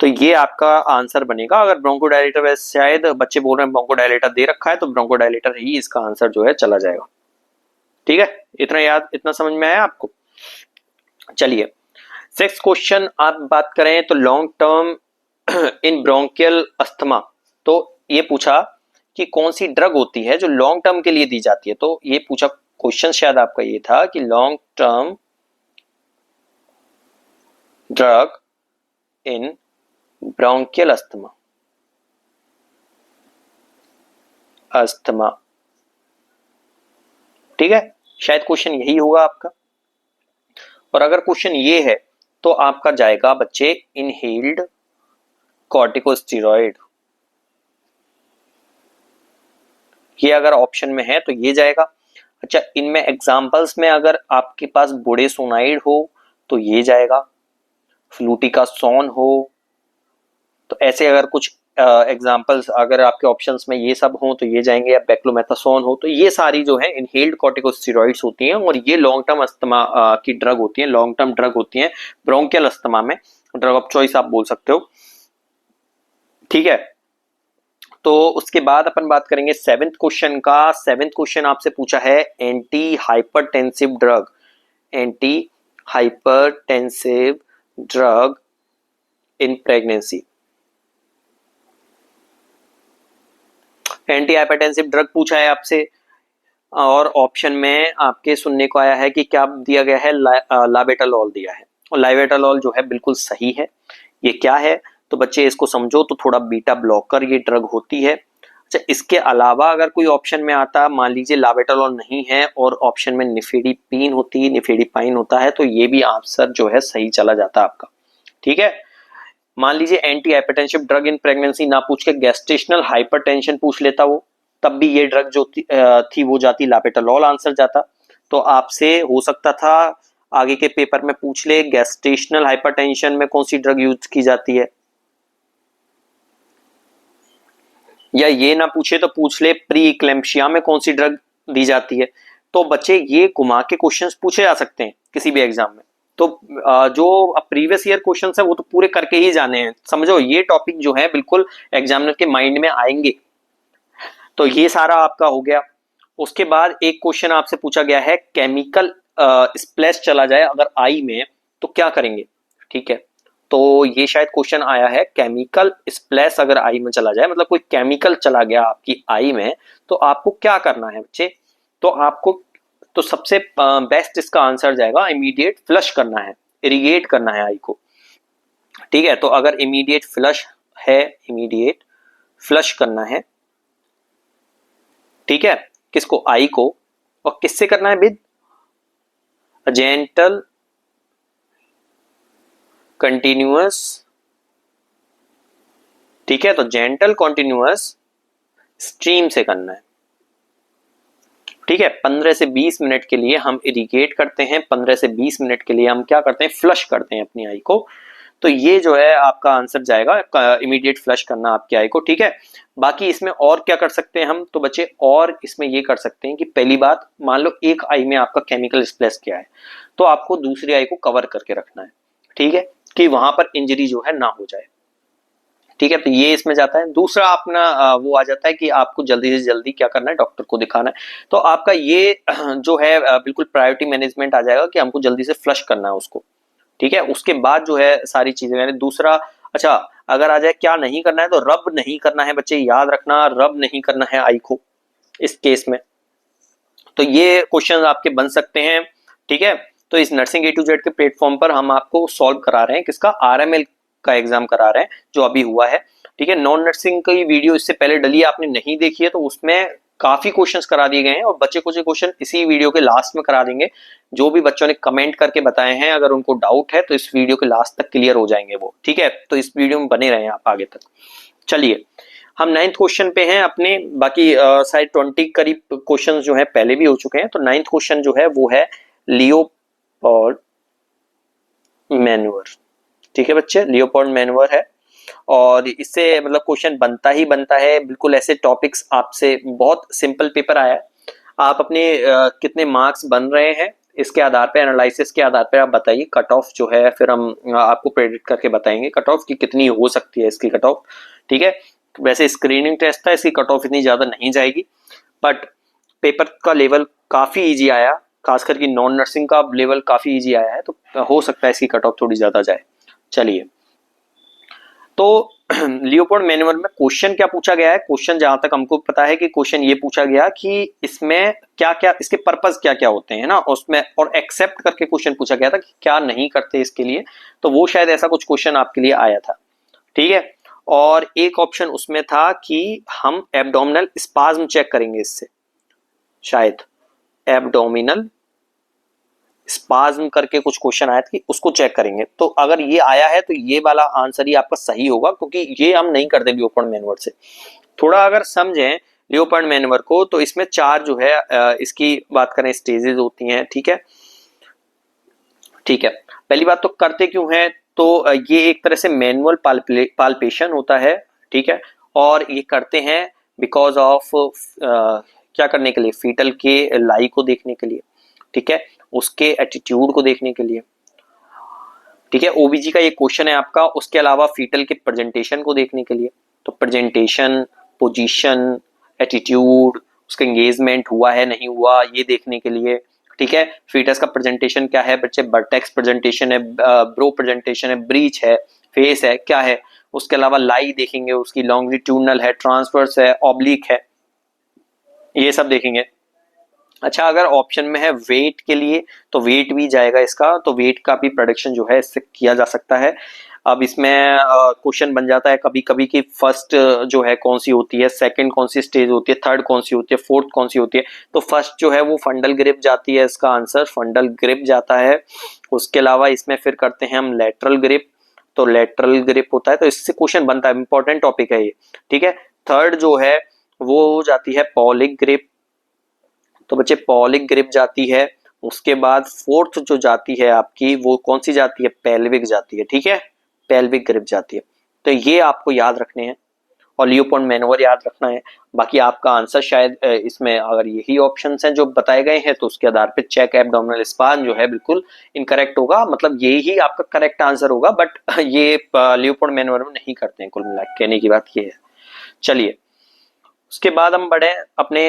तो ये आपका आंसर बनेगा। अगर ब्रोंकोडायलेटर, वैसे शायद बच्चे बोल रहे हैं ब्रोंकोडायलेटर दे रखा है तो ब्रोंकोडायलेटर ही इसका आंसर जो है चला जाएगा। ठीक है, इतना याद, इतना समझ में आया आपको। चलिए, सिक्स्थ क्वेश्चन आप बात करें तो long term in bronchial asthma. तो ये पूछा कि कौन सी ड्रग होती है जो लॉन्ग टर्म के लिए दी जाती है। तो ये पूछा क्वेश्चन शायद आपका ये था कि long term drug in bronchial asthma. ठीक है, शायद क्वेश्चन यही होगा आपका। और अगर क्वेश्चन ये है तो आपका जाएगा बच्चे इनहेल्ड कॉर्टिकोस्टेरॉइड। ये अगर ऑप्शन में है तो ये जाएगा। अच्छा, इनमें एग्जांपल्स में अगर आपके पास बुडेसोनाइड हो तो ये जाएगा, फ्लूटिकासोन हो, तो ऐसे अगर कुछ एग्जांपल्स अगर आपके ऑप्शंस में ये सब हो तो ये जाएंगे, या बेक्लोमेथासोन हो, तो ये सारी जो है इनहेल्ड कॉर्टिकोस्टेरॉइड्स होती हैं और ये लॉन्ग टर्म अस्थमा की ड्रग होती हैं, लॉन्ग टर्म ड्रग होती हैं ब्रोंकियल अस्थमा में, ड्रग ऑफ चॉइस आप बोल सकते हो। ठीक है, तो उसके बाद अपन बात करेंगे सेवेंथ क्वेश्चन का। सेवेंथ क्वेश्चन आपसे पूछा है anti hypertensive drug, anti hypertensive drug in pregnancy. Anti hypertensive drug पूछा है आपसे और ऑप्शन में आपके सुनने को आया है कि क्या दिया गया है, लाबेटालॉल दिया है। और लाबेटालॉल जो है बिल्कुल सही है। ये क्या है तो बच्चे इसको समझो तो थोड़ा बीटा ब्लॉकर ये ड्रग होती है। अच्छा, इसके अलावा अगर कोई ऑप्शन में आता, मान लीजिए लाबेटालॉल नहीं है और ऑप्शन में निफेडिपिन होती है, निफेडिपाइन होता है, तो ये भी आंसर जो है सही चला जाता आपका। ठीक है, मान लीजिए anti hypertensive drug in pregnancy ना पूछ के गेस्टेशनल हाइपरटेंशन पूछ लेता वो, तब भी ये ड्रग जो थी वो जाती लाबेटालॉल आंसर जाता। तो आपसे हो सकता था आगे के पेपर में पूछ ले गेस्टेशनल हाइपरटेंशन में कौन सी ड्रग यूज की जाती है, या ये ना पूछे तो पूछ ले प्री इक्लेम्पशिया में कौन सी ड्रग दी जाती है। तो बच्चे ये घुमा के क्वेश्चंस पूछे जा सकते हैं किसी भी एग्जाम में। तो जो प्रीवियस ईयर क्वेश्चंस है वो तो पूरे करके ही जाने हैं, समझो ये टॉपिक जो है बिल्कुल एग्जामिनर के माइंड में आएंगे। तो ये सारा आपका हो गया। उसके बाद एक क्वेश्चन आपसे पूछा गया है केमिकल स्प्लैश चला जाए अगर आई में तो क्या करेंगे। ठीक है, तो ये शायद क्वेश्चन आया है केमिकल स्प्लैश अगर आई में चला जाए, मतलब कोई केमिकल चला गया आपकी आई में तो आपको क्या करना है बच्चे। तो आपको तो सबसे बेस्ट इसका आंसर जाएगा इमीडिएट फ्लश करना है, इरिगेट करना है आई को। ठीक है, तो अगर इमीडिएट फ्लश है, इमीडिएट फ्लश करना है, ठीक है, किसको, आई को। और किससे करना है, विद जेंटल कंटिन्यूअस। ठीक है, तो जेंटल कंटिन्यूअस स्ट्रीम से करना है। ठीक है, 15 से 20 मिनट के लिए हम इरिगेट करते हैं, 15 से 20 मिनट के लिए हम क्या करते हैं, फ्लश करते हैं अपनी आई को। तो ये जो है आपका आंसर जाएगा इमीडिएट फ्लश करना आपकी आई को। ठीक है, बाकी इसमें और क्या कर सकते हैं हम, तो बच्चे और इसमें ये कर सकते हैं कि पहली बात, मान लो एक आई में आपका केमिकल स्प्लैश किया है तो आपको दूसरी आई को कवर करके रखना है। ठीक है, कि वहां पर इंजरी जो है ना हो जाए। ठीक है, तो ये इसमें जाता है। दूसरा अपना वो आ जाता है कि आपको जल्दी से जल्दी क्या करना है, डॉक्टर को दिखाना है। तो आपका ये जो है बिल्कुल प्रायोरिटी मैनेजमेंट आ जाएगा कि हमको जल्दी से फ्लश करना है उसको। ठीक है, उसके बाद जो है सारी चीजें यानी दूसरा, अच्छा अगर आ जाए क्या नहीं करना है, तो रब नहीं करना है बच्चे, याद रखना रब नहीं करना है आई को इस केस में। तो ये क्वेश्चन आपके बन सकते हैं। ठीक है, तो इस नर्सिंग ए टू जेड के प्लेटफॉर्म पर हम आपको सॉल्व करा रहे हैं किसका, आरएमएल का एग्जाम करा रहे हैं जो अभी हुआ है। ठीक है, नॉन नर्सिंग की वीडियो इससे पहले डली आपने नहीं देखी है तो उसमें काफी क्वेश्चंस करा दिए गए हैं और बच्चे कुछ क्वेश्चन इसी वीडियो के लास्ट में करा देंगे। जो भी बच्चों ने कमेंट करके बताए हैं अगर उनको डाउट है तो इस वीडियो के लास्ट तक क्लियर हो जाएंगे वो। ठीक है, तो इस वीडियो में बने रहें आप आगे तक। चलिए हम 9th क्वेश्चन पे हैं अपने, बाकी शायद 20 करीब क्वेश्चन जो है पहले भी हो चुके हैं। तो 9th क्वेश्चन जो है वो है लियोपोल्ड मैन्युअर। ठीक है बच्चे, लियोपोल्ड मैन्युअर है और इससे मतलब क्वेश्चन बनता ही बनता है। बिल्कुल ऐसे टॉपिक्स आपसे, बहुत सिंपल पेपर आया है। आप अपने कितने मार्क्स बन रहे हैं इसके आधार पे, एनालिसिस के आधार पे आप बताइए कट ऑफ जो है, फिर हम आपको प्रेडिक्ट करके बताएंगे कट ऑफ की कितनी हो सकती है इसकी कट ऑफ। ठीक है, वैसे स्क्रीनिंग टेस्ट था, इसकी कट ऑफ इतनी ज्यादा नहीं जाएगी, बट पेपर का लेवल काफी इजी आया, खासकर कि नॉन नर्सिंग का लेवल काफी इजी आया है, तो हो सकता है इसकी कट ऑफ थोड़ी ज्यादा जाए। चलिए, तो लियोपोल्ड मैन्युअल में क्वेश्चन क्या पूछा गया है, क्वेश्चन जहां तक हमको पता है कि क्वेश्चन ये पूछा गया कि इसमें क्या क्या, इसके पर्पस क्या क्या होते हैं ना उसमें, और एक्सेप्ट करके क्वेश्चन पूछा गया था कि क्या नहीं करते इसके लिए। तो वो शायद ऐसा कुछ क्वेश्चन आपके लिए आया था। ठीक है, और एक ऑप्शन उसमें था कि हम एब्डोमिनल स्पाज्म चेक करेंगे इससे, शायद एब्डोमिनल स्पाज्म करके कुछ क्वेश्चन आया था कि उसको चेक करेंगे। तो अगर ये आया है तो ये वाला आंसर ही आपका सही होगा, क्योंकि ये हम नहीं करते लियोपोल्ड मैन्युअल से। थोड़ा अगर समझें लियोपोल्ड मैन्युअल को तो इसमें 4 जो है इसकी बात करें स्टेजेस होती हैं। ठीक है, ठीक है, पहली बात तो करते क्यों है, तो ये एक तरह से मैनुअल पाल्पेशन होता है। ठीक है, और ये करते हैं बिकॉज ऑफ क्या करने के लिए, फीटल के लाई को देखने के लिए। ठीक है, उसके एटीट्यूड को देखने के लिए। ठीक है, ओबीजी का ये क्वेश्चन है आपका। उसके अलावा फीटल के प्रेजेंटेशन को देखने के लिए, तो प्रेजेंटेशन, पोजीशन, एटीट्यूड, उसका एंगेजमेंट हुआ है नहीं हुआ ये देखने के लिए, ठीक है। फीटस का प्रेजेंटेशन क्या है बच्चे, बर्टेक्स प्रेजेंटेशन है, ब्रो प्रेजेंटेशन है, ब्रीच है, फेस है, क्या है। उसके अलावा लाई देखेंगे, उसकी लॉन्गिट्यूडनल है, ट्रांसवर्स है, ऑब्लिक है, ये सब देखेंगे। अच्छा, अगर ऑप्शन में है वेट के लिए तो वेट भी जाएगा इसका, तो वेट का भी प्रेडिक्शन जो है इससे किया जा सकता है। अब इसमें क्वेश्चन बन जाता है कभी कभी कि फर्स्ट जो है कौन सी होती है, सेकंड कौन सी स्टेज होती है, थर्ड कौन सी होती है, फोर्थ कौन सी होती है। तो फर्स्ट जो है वो फंडल ग्रिप जाती है, इसका आंसर फंडल ग्रिप जाता है। उसके अलावा इसमें फिर करते हैं हम लेटरल ग्रिप, तो लेटरल ग्रिप होता है, तो इससे क्वेश्चन बनता है, इंपॉर्टेंट टॉपिक है ये, ठीक है। थर्ड जो है वो जाती है पॉलिक ग्रिप, तो बच्चे पॉलिक ग्रिप जाती है। उसके बाद फोर्थ जो जाती है आपकी वो कौन सी जाती है, पेल्विक जाती है, ठीक है, पेल्विक ग्रिप जाती है। तो ये आपको याद रखने हैं और लियोपोल्ड मैनोवर याद रखना है। बाकी आपका आंसर शायद इसमें अगर यही ऑप्शंस हैं जो बताए गए हैं तो उसके आधार पे चेक एब्डोमिनल स्पान जो है बिल्कुल इनकरेक्ट होगा, मतलब ये ही आपका करेक्ट आंसर होगा, बट ये लियोपोल्ड मैनोवर में नहीं करते हैं, कुल मिला कहने की बात ये है। चलिए, उसके बाद हम बढ़े अपने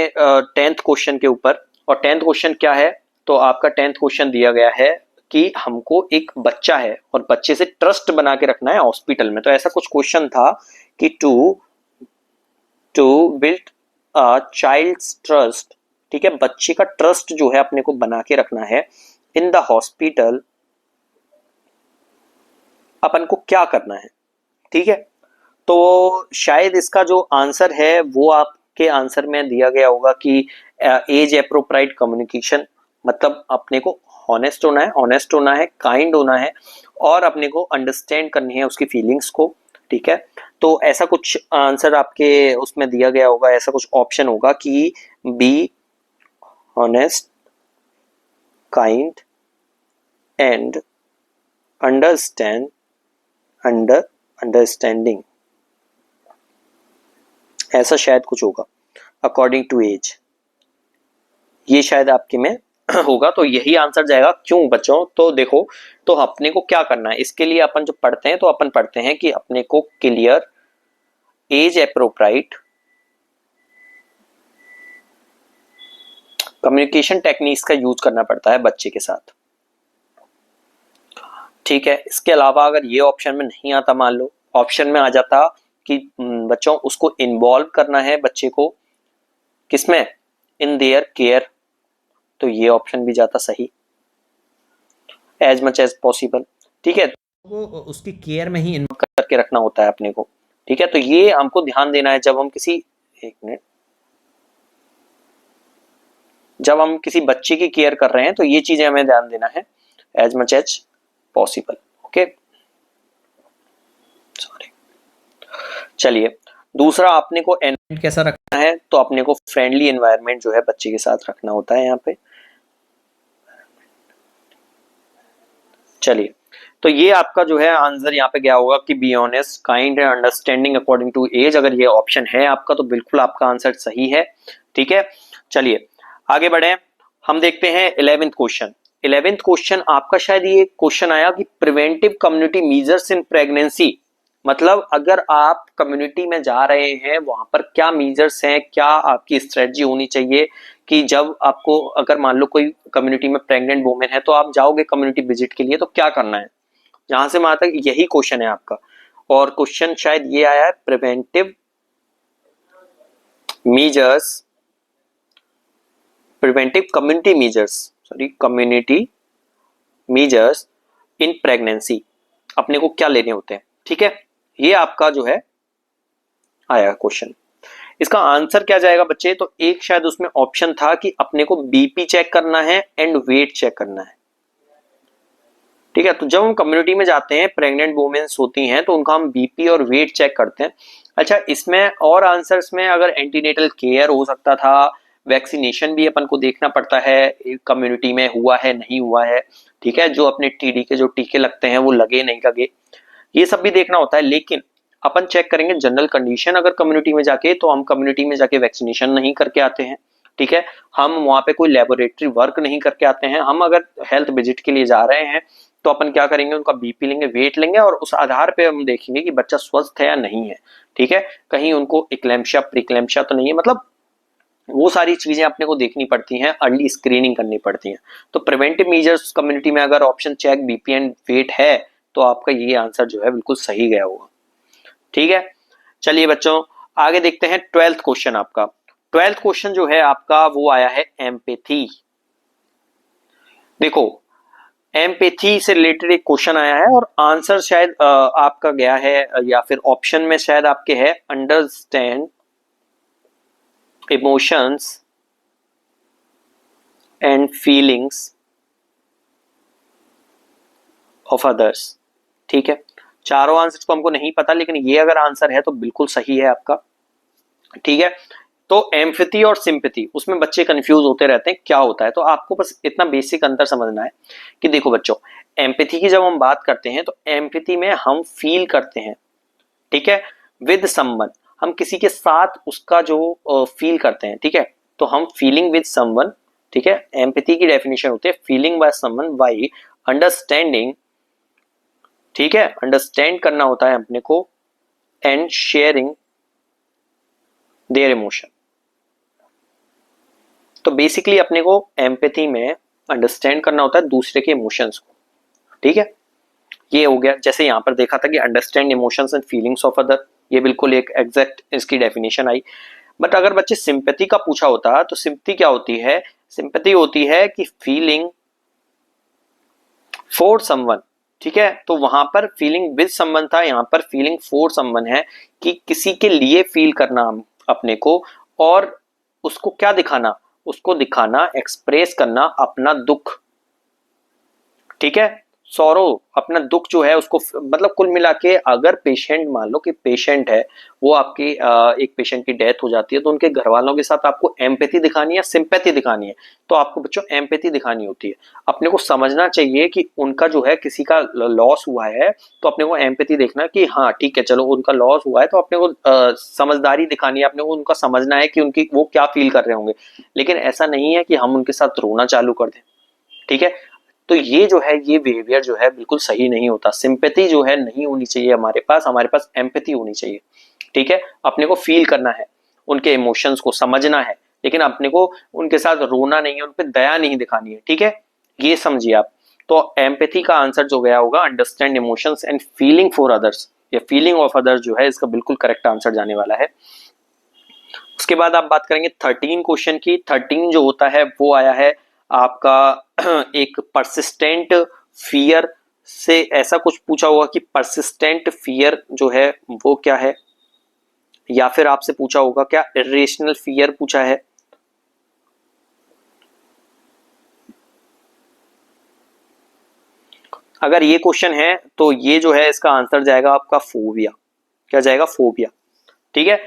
10th क्वेश्चन के ऊपर, और 10th क्वेश्चन क्या है, तो आपका 10th क्वेश्चन दिया गया है कि हमको एक बच्चा है और बच्चे से ट्रस्ट बना के रखना है हॉस्पिटल में। तो ऐसा कुछ क्वेश्चन था कि to build a child's trust, ठीक है, बच्चे का ट्रस्ट जो है अपने को बना के रखना है इन द हॉस्पिटल, अपन को क्या करना है, ठीक है। तो शायद इसका जो आंसर है वो आपके आंसर में दिया गया होगा कि एज अप्रोप्रिएट कम्युनिकेशन, मतलब अपने को ऑनेस्ट होना है, काइंड होना है, और अपने को अंडरस्टैंड करनी है उसकी फीलिंग्स को, ठीक है। तो ऐसा कुछ आंसर आपके उसमें दिया गया होगा, ऐसा कुछ ऑप्शन होगा कि be honest, kind and understanding, ऐसा शायद कुछ होगा अकॉर्डिंग टू एज, ये शायद आपके में होगा। तो यही आंसर जाएगा। क्यों बच्चों, तो देखो, तो अपने को क्या करना है इसके लिए अपन जो पढ़ते हैं, तो अपन पढ़ते हैं कि अपने को clear age appropriate communication techniques का यूज करना पड़ता है बच्चे के साथ, ठीक है। इसके अलावा अगर ये ऑप्शन में नहीं आता, मान लो ऑप्शन में आ जाता कि बच्चों उसको इन्वॉल्व करना है बच्चे को किसमें, इन देयर केयर, तो ये ऑप्शन भी जाता सही, एज मच एज पॉसिबल, ठीक है, वो उसकी केयर में ही इन्वॉल्व करके रखना होता है अपने को, ठीक है। तो ये हमको ध्यान देना है जब हम किसी बच्चे की केयर कर रहे हैं, तो ये चीजें हमें ध्यान देना है, as much as possible, okay. Sorry, चलिए, दूसरा अपने को एनवायरनमेंट कैसा रखना है, तो अपने को फ्रेंडली एनवायरनमेंट जो है बच्चे के साथ रखना होता है यहाँ पे। चलिए, तो ये आपका जो है आंसर यहाँ पे गया होगा कि be honest, kind and understanding according to age. अगर ये ऑप्शन है आपका तो बिल्कुल आपका आंसर सही है, ठीक है। चलिए आगे बढ़े, हम देखते हैं 11th क्वेश्चन। 11th क्वेश्चन आपका शायद ये क्वेश्चन आया कि preventive community measures in pregnancy, मतलब अगर आप कम्युनिटी में जा रहे हैं वहां पर क्या मेजर्स हैं, क्या आपकी स्ट्रेटजी होनी चाहिए कि जब आपको अगर मान लो कोई कम्युनिटी में प्रेग्नेंट वुमेन है तो आप जाओगे कम्युनिटी विजिट के लिए, तो क्या करना है। यहां से वहां तक यही क्वेश्चन है आपका, और क्वेश्चन शायद ये आया है preventive measures, preventive community measures in pregnancy, अपने को क्या लेने होते हैं, ठीक है। ये आपका जो है आया क्वेश्चन। इसका आंसर क्या जाएगा बच्चे, तो एक शायद उसमें ऑप्शन था कि अपने को बीपी चेक करना है एंड वेट चेक करना है, ठीक है। तो जब हम कम्युनिटी में जाते हैं, प्रेग्नेंट वुमेन्स होती हैं तो उनका हम बीपी और वेट चेक करते हैं। अच्छा, इसमें और आंसर्स में अगर एंटीनेटल केयर हो सकता था, वैक्सीनेशन भी अपन को देखना पड़ता है कम्युनिटी में हुआ है नहीं हुआ है, ठीक है, जो अपने टीडी के जो टीके लगते हैं वो लगे नहीं लगे, ये सब भी देखना होता है। लेकिन अपन चेक करेंगे जनरल कंडीशन अगर कम्युनिटी में जाके, तो हम कम्युनिटी में जाके वैक्सीनेशन नहीं करके आते हैं, ठीक है। हम वहां पे कोई लेबोरेटरी वर्क नहीं करके आते हैं। हम अगर हेल्थ विजिट के लिए जा रहे हैं तो अपन क्या करेंगे, उनका बीपी लेंगे, वेट लेंगे और उस आधार पे हम देखेंगे कि बच्चा स्वस्थ है या नहीं है। ठीक है, कहीं उनको इक्लेम्शिया प्रीक्लेम्शिया तो नहीं है, मतलब वो सारी चीजें अपने को देखनी पड़ती हैं, अर्ली स्क्रीनिंग करनी पड़ती हैं। तो प्रिवेंटिव मेजर्स कम्युनिटी में अगर option check BP and weight है तो आपका ये आंसर जो है बिल्कुल सही गया होगा। ठीक है, चलिए बच्चों आगे देखते हैं 12th क्वेश्चन। आपका 12th क्वेश्चन जो है आपका वो आया है एम्पैथी। देखो एम्पैथी से रिलेटेड एक क्वेश्चन आया है और आंसर शायद आपका गया है या फिर ऑप्शन में शायद आपके है understand emotions and feelings of others. ठीक है, चारों आंसर को हमको नहीं पता, लेकिन ये अगर आंसर है तो बिल्कुल सही है आपका। ठीक है, तो एम्पैथी और सिंपैथी उसमें बच्चे कंफ्यूज होते रहते हैं क्या होता है, तो आपको बस इतना बेसिक अंतर समझना है कि देखो बच्चों, एम्पैथी की जब हम बात करते हैं तो एम्पैथी में हम फील करते हैं, ठीक है, विद समवन, हम किसी के साथ उसका जो फील करते हैं, ठीक है, तो हम फीलिंग विद समवन। ठीक है, एम्पैथी की डेफिनेशन होती है feeling by someone by understanding. ठीक है, अंडरस्टैंड करना होता है अपने को एंड शेयरिंग देयर इमोशन। तो बेसिकली अपने को एम्पैथी में अंडरस्टैंड करना होता है दूसरे के इमोशंस को। ठीक है, ये हो गया, जैसे यहां पर देखा था कि understand emotions and feelings of other, ये बिल्कुल एक एग्जैक्ट इसकी डेफिनेशन आई। बट अगर बच्चे सिंपैथी का पूछा होता तो सिंपैथी क्या होती है, सिंपैथी होती है कि फीलिंग फॉर समवन। ठीक है, तो वहां पर फीलिंग विद समवन था, यहां पर फीलिंग फॉर समवन है कि किसी के लिए फील करना अपने को, और उसको क्या दिखाना, उसको दिखाना, एक्सप्रेस करना अपना दुख। ठीक है, सौरो अपना दुख जो है उसको, मतलब कुल मिला के अगर पेशेंट, मान लो कि पेशेंट है वो आपकी एक पेशेंट की डेथ हो जाती है तो उनके घर वालों के साथ आपको एम्पैथी दिखानी है, सिंपैथी दिखानी है, तो आपको बच्चों एम्पैथी दिखानी होती है। अपने को समझना चाहिए कि उनका जो है किसी का लॉस हुआ है, तो अपने को एम्पैथी देखना कि हाँ ठीक है चलो उनका लॉस हुआ है, तो अपने को समझदारी दिखानी है, अपने को उनका समझना है कि उनकी वो क्या फील कर रहे होंगे, लेकिन ऐसा नहीं है कि हम उनके साथ रोना चालू कर दें। ठीक है, तो ये जो है ये बिहेवियर जो है बिल्कुल सही नहीं होता, सिंपैथी जो है नहीं होनी चाहिए हमारे पास एम्पैथी होनी चाहिए। ठीक है, अपने को फील करना है, उनके इमोशंस को समझना है, लेकिन अपने को उनके साथ रोना नहीं है, उन पे दया नहीं दिखानी है। ठीक है, ये समझिए आप। तो एम्पैथी का आंसर जो गया होगा understand emotions and feeling for others, या फीलिंग ऑफ अदर्स जो है इसका बिल्कुल करेक्ट आंसर जाने वाला है। उसके बाद आप बात करेंगे 13 क्वेश्चन की। 13 जो होता है वो आया है आपका एक परसिस्टेंट फियर से, ऐसा कुछ पूछा होगा कि परसिस्टेंट फियर जो है वो क्या है, या फिर आपसे पूछा होगा क्या इरेशनल फियर पूछा है। अगर ये क्वेश्चन है तो ये जो है इसका आंसर जाएगा आपका फोबिया। क्या जाएगा, फोबिया। ठीक है,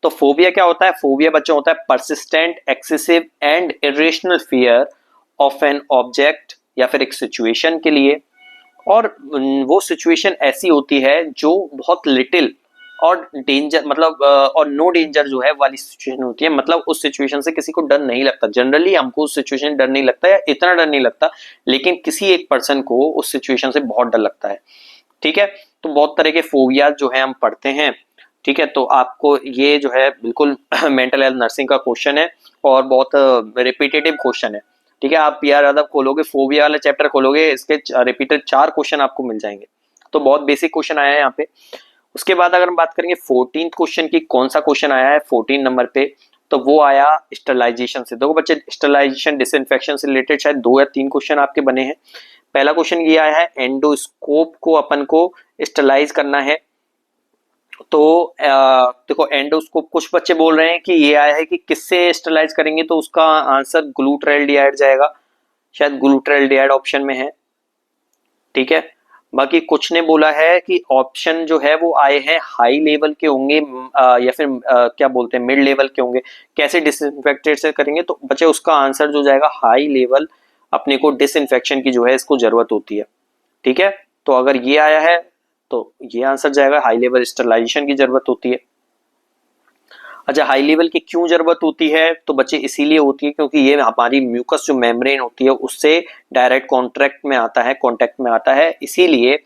तो फोबिया क्या होता है, फोबिया बच्चों होता है persistent excessive and irrational fear of an object या फिर एक सिचुएशन के लिए, और वो सिचुएशन ऐसी होती है जो बहुत लिटिल और डेंजर, मतलब और नो डेंजर जो है वाली सिचुएशन होती है, मतलब उस सिचुएशन से किसी को डर नहीं लगता। जनरली हमको उस सिचुएशन डर नहीं लगता या इतना डर नहीं लगता, लेकिन किसी एक पर्सन को उस सिचुएशन से बहुत डर लगता है। ठीक है, तो बहुत तरह के फोबिया जो है हम पढ़ते हैं। ठीक है, तो आपको ये जो है बिल्कुल मेंटल हेल्थ नर्सिंग का क्वेश्चन है और बहुत रिपीटेटिव क्वेश्चन है। ठीक है, आप पीआर यादव खोलोगे, फोबिया वाला चैप्टर खोलोगे, इसके रिपीटेड 4 क्वेश्चन आपको मिल जाएंगे। तो बहुत बेसिक क्वेश्चन आया है यहाँ पे। उसके बाद अगर हम बात करेंगे 14th क्वेश्चन की, कौन सा क्वेश्चन आया है 14 नंबर पे, तो वो आया स्टरलाइजेशन से। देखो बच्चे, स्टरलाइजेशन डिसइंफेक्शन से रिलेटेड शायद 2 या 3 क्वेश्चन आपके बने हैं। पहला क्वेश्चन ये आया है एंडोस्कोप को अपन को स्टरलाइज करना है, तो देखो एंडोस्कोप, कुछ बच्चे बोल रहे हैं कि ये आया है कि किससे स्टरलाइज करेंगे, तो उसका आंसर ग्लूट्राल्डिहाइड जाएगा, शायद ग्लूट्राल्डिहाइड ऑप्शन में है। ठीक है, बाकी कुछ ने बोला है कि ऑप्शन जो है वो आए हैं हाई लेवल के होंगे या फिर क्या बोलते हैं मिड लेवल के होंगे, कैसे डिसइंफेक्टेड से करेंगे, तो बच्चे उसका आंसर जो जाएगा हाई लेवल, अपने को डिसइंफेक्शन की जो है इसको जरूरत होती है। ठीक है, तो अगर ये आया है तो ये आंसर जाएगा हाई लेवल स्टरलाइजेशन की जरूरत होती है। अच्छा, हाई लेवल की क्यों जरूरत होती है? तो बच्चे इसीलिए होती है क्योंकि ये हमारी म्यूकस जो मेम्ब्रेन होती है उससे डायरेक्ट कांटेक्ट में आता है, इसीलिए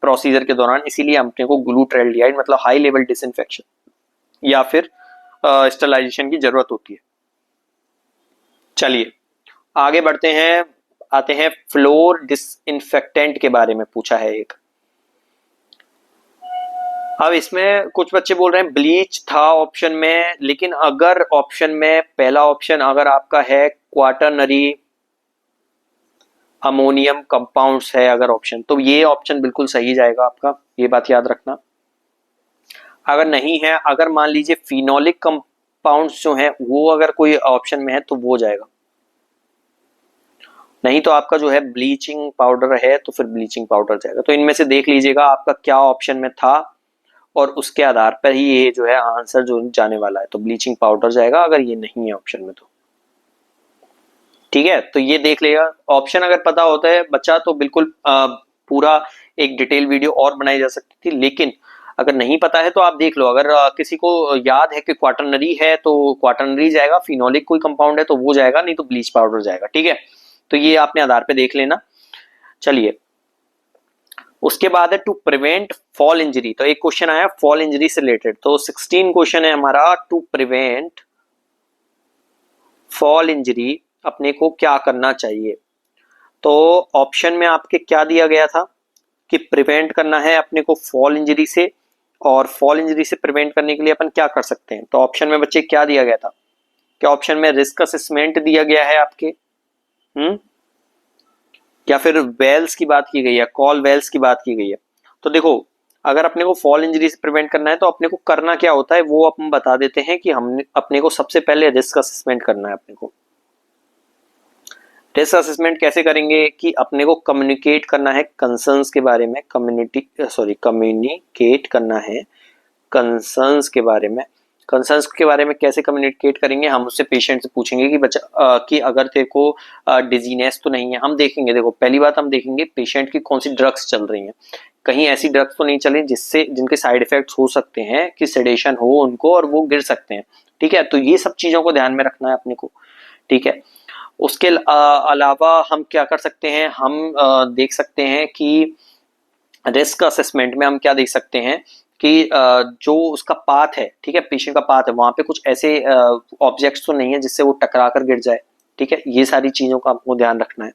प्रोसीजर के दौरान इसीलिए अपने को ग्लूट्राल्डिहाइड मतलब हाई लेवल डिसइंफेक्शन या फिर स्टरलाइजेशन की जरूरत होती है। चलिए आगे बढ़ते हैं, आते हैं फ्लोर डिसइंफेक्टेंट के बारे में पूछा है एक। अब इसमें कुछ बच्चे बोल रहे हैं ब्लीच था ऑप्शन में, लेकिन अगर ऑप्शन में पहला ऑप्शन अगर आपका है क्वाटरनरी अमोनियम कंपाउंड्स है अगर ऑप्शन, तो ये ऑप्शन बिल्कुल सही जाएगा आपका, ये बात याद रखना। अगर नहीं है, अगर मान लीजिए फिनोलिक कंपाउंड्स जो हैं वो अगर कोई ऑप्शन में है तो वो जाएगा, नहीं तो आपका जो है ब्लीचिंग पाउडर है तो फिर ब्लीचिंग पाउडर जाएगा। तो इनमें से देख लीजिएगा आपका क्या ऑप्शन में था और उसके आधार पर ही ये जो है आंसर जो जाने वाला है। तो ब्लीचिंग पाउडर जाएगा अगर ये नहीं है ऑप्शन में तो, ठीक है। तो ये देख लेगा, ऑप्शन अगर पता होता है बच्चा तो बिल्कुल पूरा एक डिटेल वीडियो और बनाई जा सकती थी, लेकिन अगर नहीं पता है तो आप देख लो। अगर किसी को याद है कि क्वाटरनरी है तो क्वाटरनरी जाएगा, फिनोलिक कोई कंपाउंड है तो वो जाएगा, नहीं तो ब्लीच पाउडर जाएगा, ठीक है। तो ये आपने आधार पे देख लेना। चलिए उसके बाद है टू प्रिवेंट फॉल इंजरी, तो एक क्वेश्चन आया फॉल इंजरी से रिलेटेड। तो 16 क्वेश्चन है हमारा, टू प्रिवेंट फॉल इंजरी अपने को क्या करना चाहिए। तो ऑप्शन में आपके क्या दिया गया था कि प्रिवेंट करना है अपने को फॉल इंजरी से, और फॉल इंजरी से प्रिवेंट करने के लिए अपन क्या कर सकते हैं। तो ऑप्शन में बच्चे क्या दिया गया था, क्या ऑप्शन में रिस्क असेसमेंट दिया गया है आपके, या फिर वेल्स की बात की गई है, कॉल वेल्स की बात की गई है। तो देखो अगर अपने को फॉल इंजरी से प्रिवेंट करना है तो अपने को करना क्या होता है वो अपन बता देते हैं कि हमने अपने को सबसे पहले रिस्क असेसमेंट करना है। अपने को रिस्क असेसमेंट कैसे करेंगे कि अपने को कम्युनिकेट करना है कंसर्न्स के बारे में, कम्युनिकेट करना है कंसर्न्स के बारे में कैसे कम्युनिकेट करेंगे, हम उससे पेशेंट से पूछेंगे कि बच्चा कि अगर तेरे को डिजीनेस तो नहीं है। हम देखेंगे, देखो पहली बात हम देखेंगे पेशेंट की कौन सी ड्रग्स चल रही हैं, कहीं ऐसी ड्रग्स तो नहीं चली जिससे जिनके साइड इफेक्ट्स हो सकते हैं कि सेडेशन हो उनको और वो गिर सकते हैं, ठीक है। तो ये सब चीजों को ध्यान में रखना है अपने को, ठीक है। उसके अलावा हम क्या कर सकते हैं, हम देख सकते हैं कि रिस्क असेसमेंट में हम क्या देख सकते हैं कि जो उसका पाथ है, ठीक है, पेशेंट का पाथ है, वहां पे कुछ ऐसे ऑब्जेक्ट्स तो नहीं है जिससे वो टकरा कर गिर जाए, ठीक है। ये सारी चीजों का आपको ध्यान रखना है।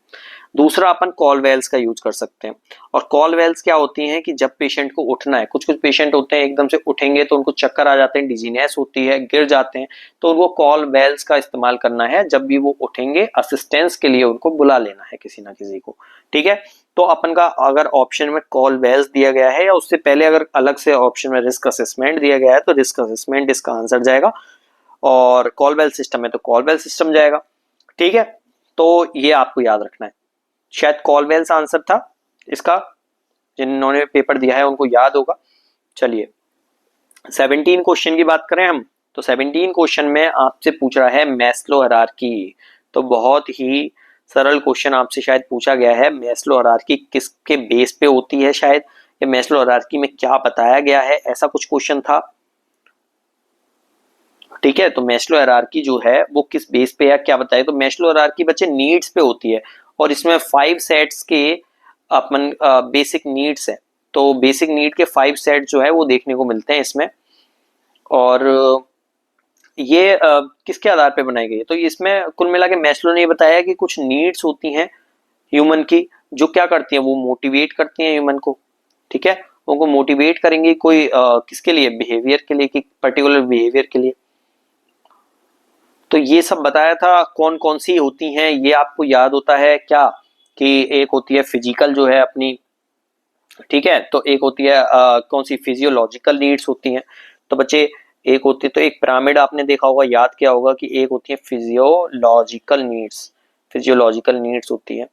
दूसरा अपन कॉल वेल्स का यूज कर सकते हैं, और कॉल वेल्स क्या होती हैं कि जब पेशेंट को उठना है, कुछ कुछ पेशेंट होते हैं एकदम से उठेंगे तो उनको चक्कर आ जाते हैं, डिजीनेस होती है, गिर जाते हैं, तो उनको कॉल वेल्स का इस्तेमाल करना है। जब भी वो उठेंगे असिस्टेंस के लिए उनको बुला लेना है किसी ना किसी को, ठीक है। तो अपन का अगर ऑप्शन में कॉल वेल्स दिया गया है या उससे पहले अगर अलग से ऑप्शन में रिस्क असेसमेंट दिया गया है तो रिस्क असेसमेंट इसका आंसर जाएगा, और कॉल वेल सिस्टम है तो कॉल वेल सिस्टम जाएगा, ठीक है। तो ये आपको याद रखना है। शायद कॉल वेल्स आंसर था इसका, जिन्होंने पेपर दिया है उनको याद होगा। चलिए 17 क्वेश्चन की बात करें हम, तो 17 क्वेश्चन में आपसे पूछ रहा है मैस्लो हायरार्की। तो बहुत ही सरल क्वेश्चन आपसे शायद पूछा गया है, मैस्लो हायरार्की किसके बेस पे होती है, शायद या मैस्लो हायरार्की में क्या बताया गया है, ऐसा कुछ क्वेश्चन था, ठीक है। तो मैस्लो हायरार्की जो है वो किस बेस पे या क्या बताया, तो मैस्लो हायरार्की बच्चे नीड्स पे होती है, और इसमें 5 सेट्स के अपन बेसिक नीड्स है। तो बेसिक नीड के 5 सेट जो है वो देखने को मिलते हैं इसमें, और ये किसके आधार पे बनाई गई है, तो इसमें कुल मिला के मैस्लो ने बताया कि कुछ नीड्स होती हैं ह्यूमन की जो क्या करती हैं, वो मोटिवेट करती हैं ह्यूमन को, ठीक है। उनको मोटिवेट करेंगे कोई किसके लिए, बिहेवियर के लिए, कि पर्टिकुलर बिहेवियर के लिए। तो ये सब बताया था कौन कौन सी होती हैं, ये आपको याद होता है क्या, कि एक होती है फिजिकल जो है अपनी, ठीक है, तो एक होती है कौन सी फिजियोलॉजिकल नीड्स होती हैं। तो बच्चे एक होती है, तो एक पिरामिड आपने देखा होगा, याद किया होगा कि एक होती है फिजियोलॉजिकल नीड्स होती है।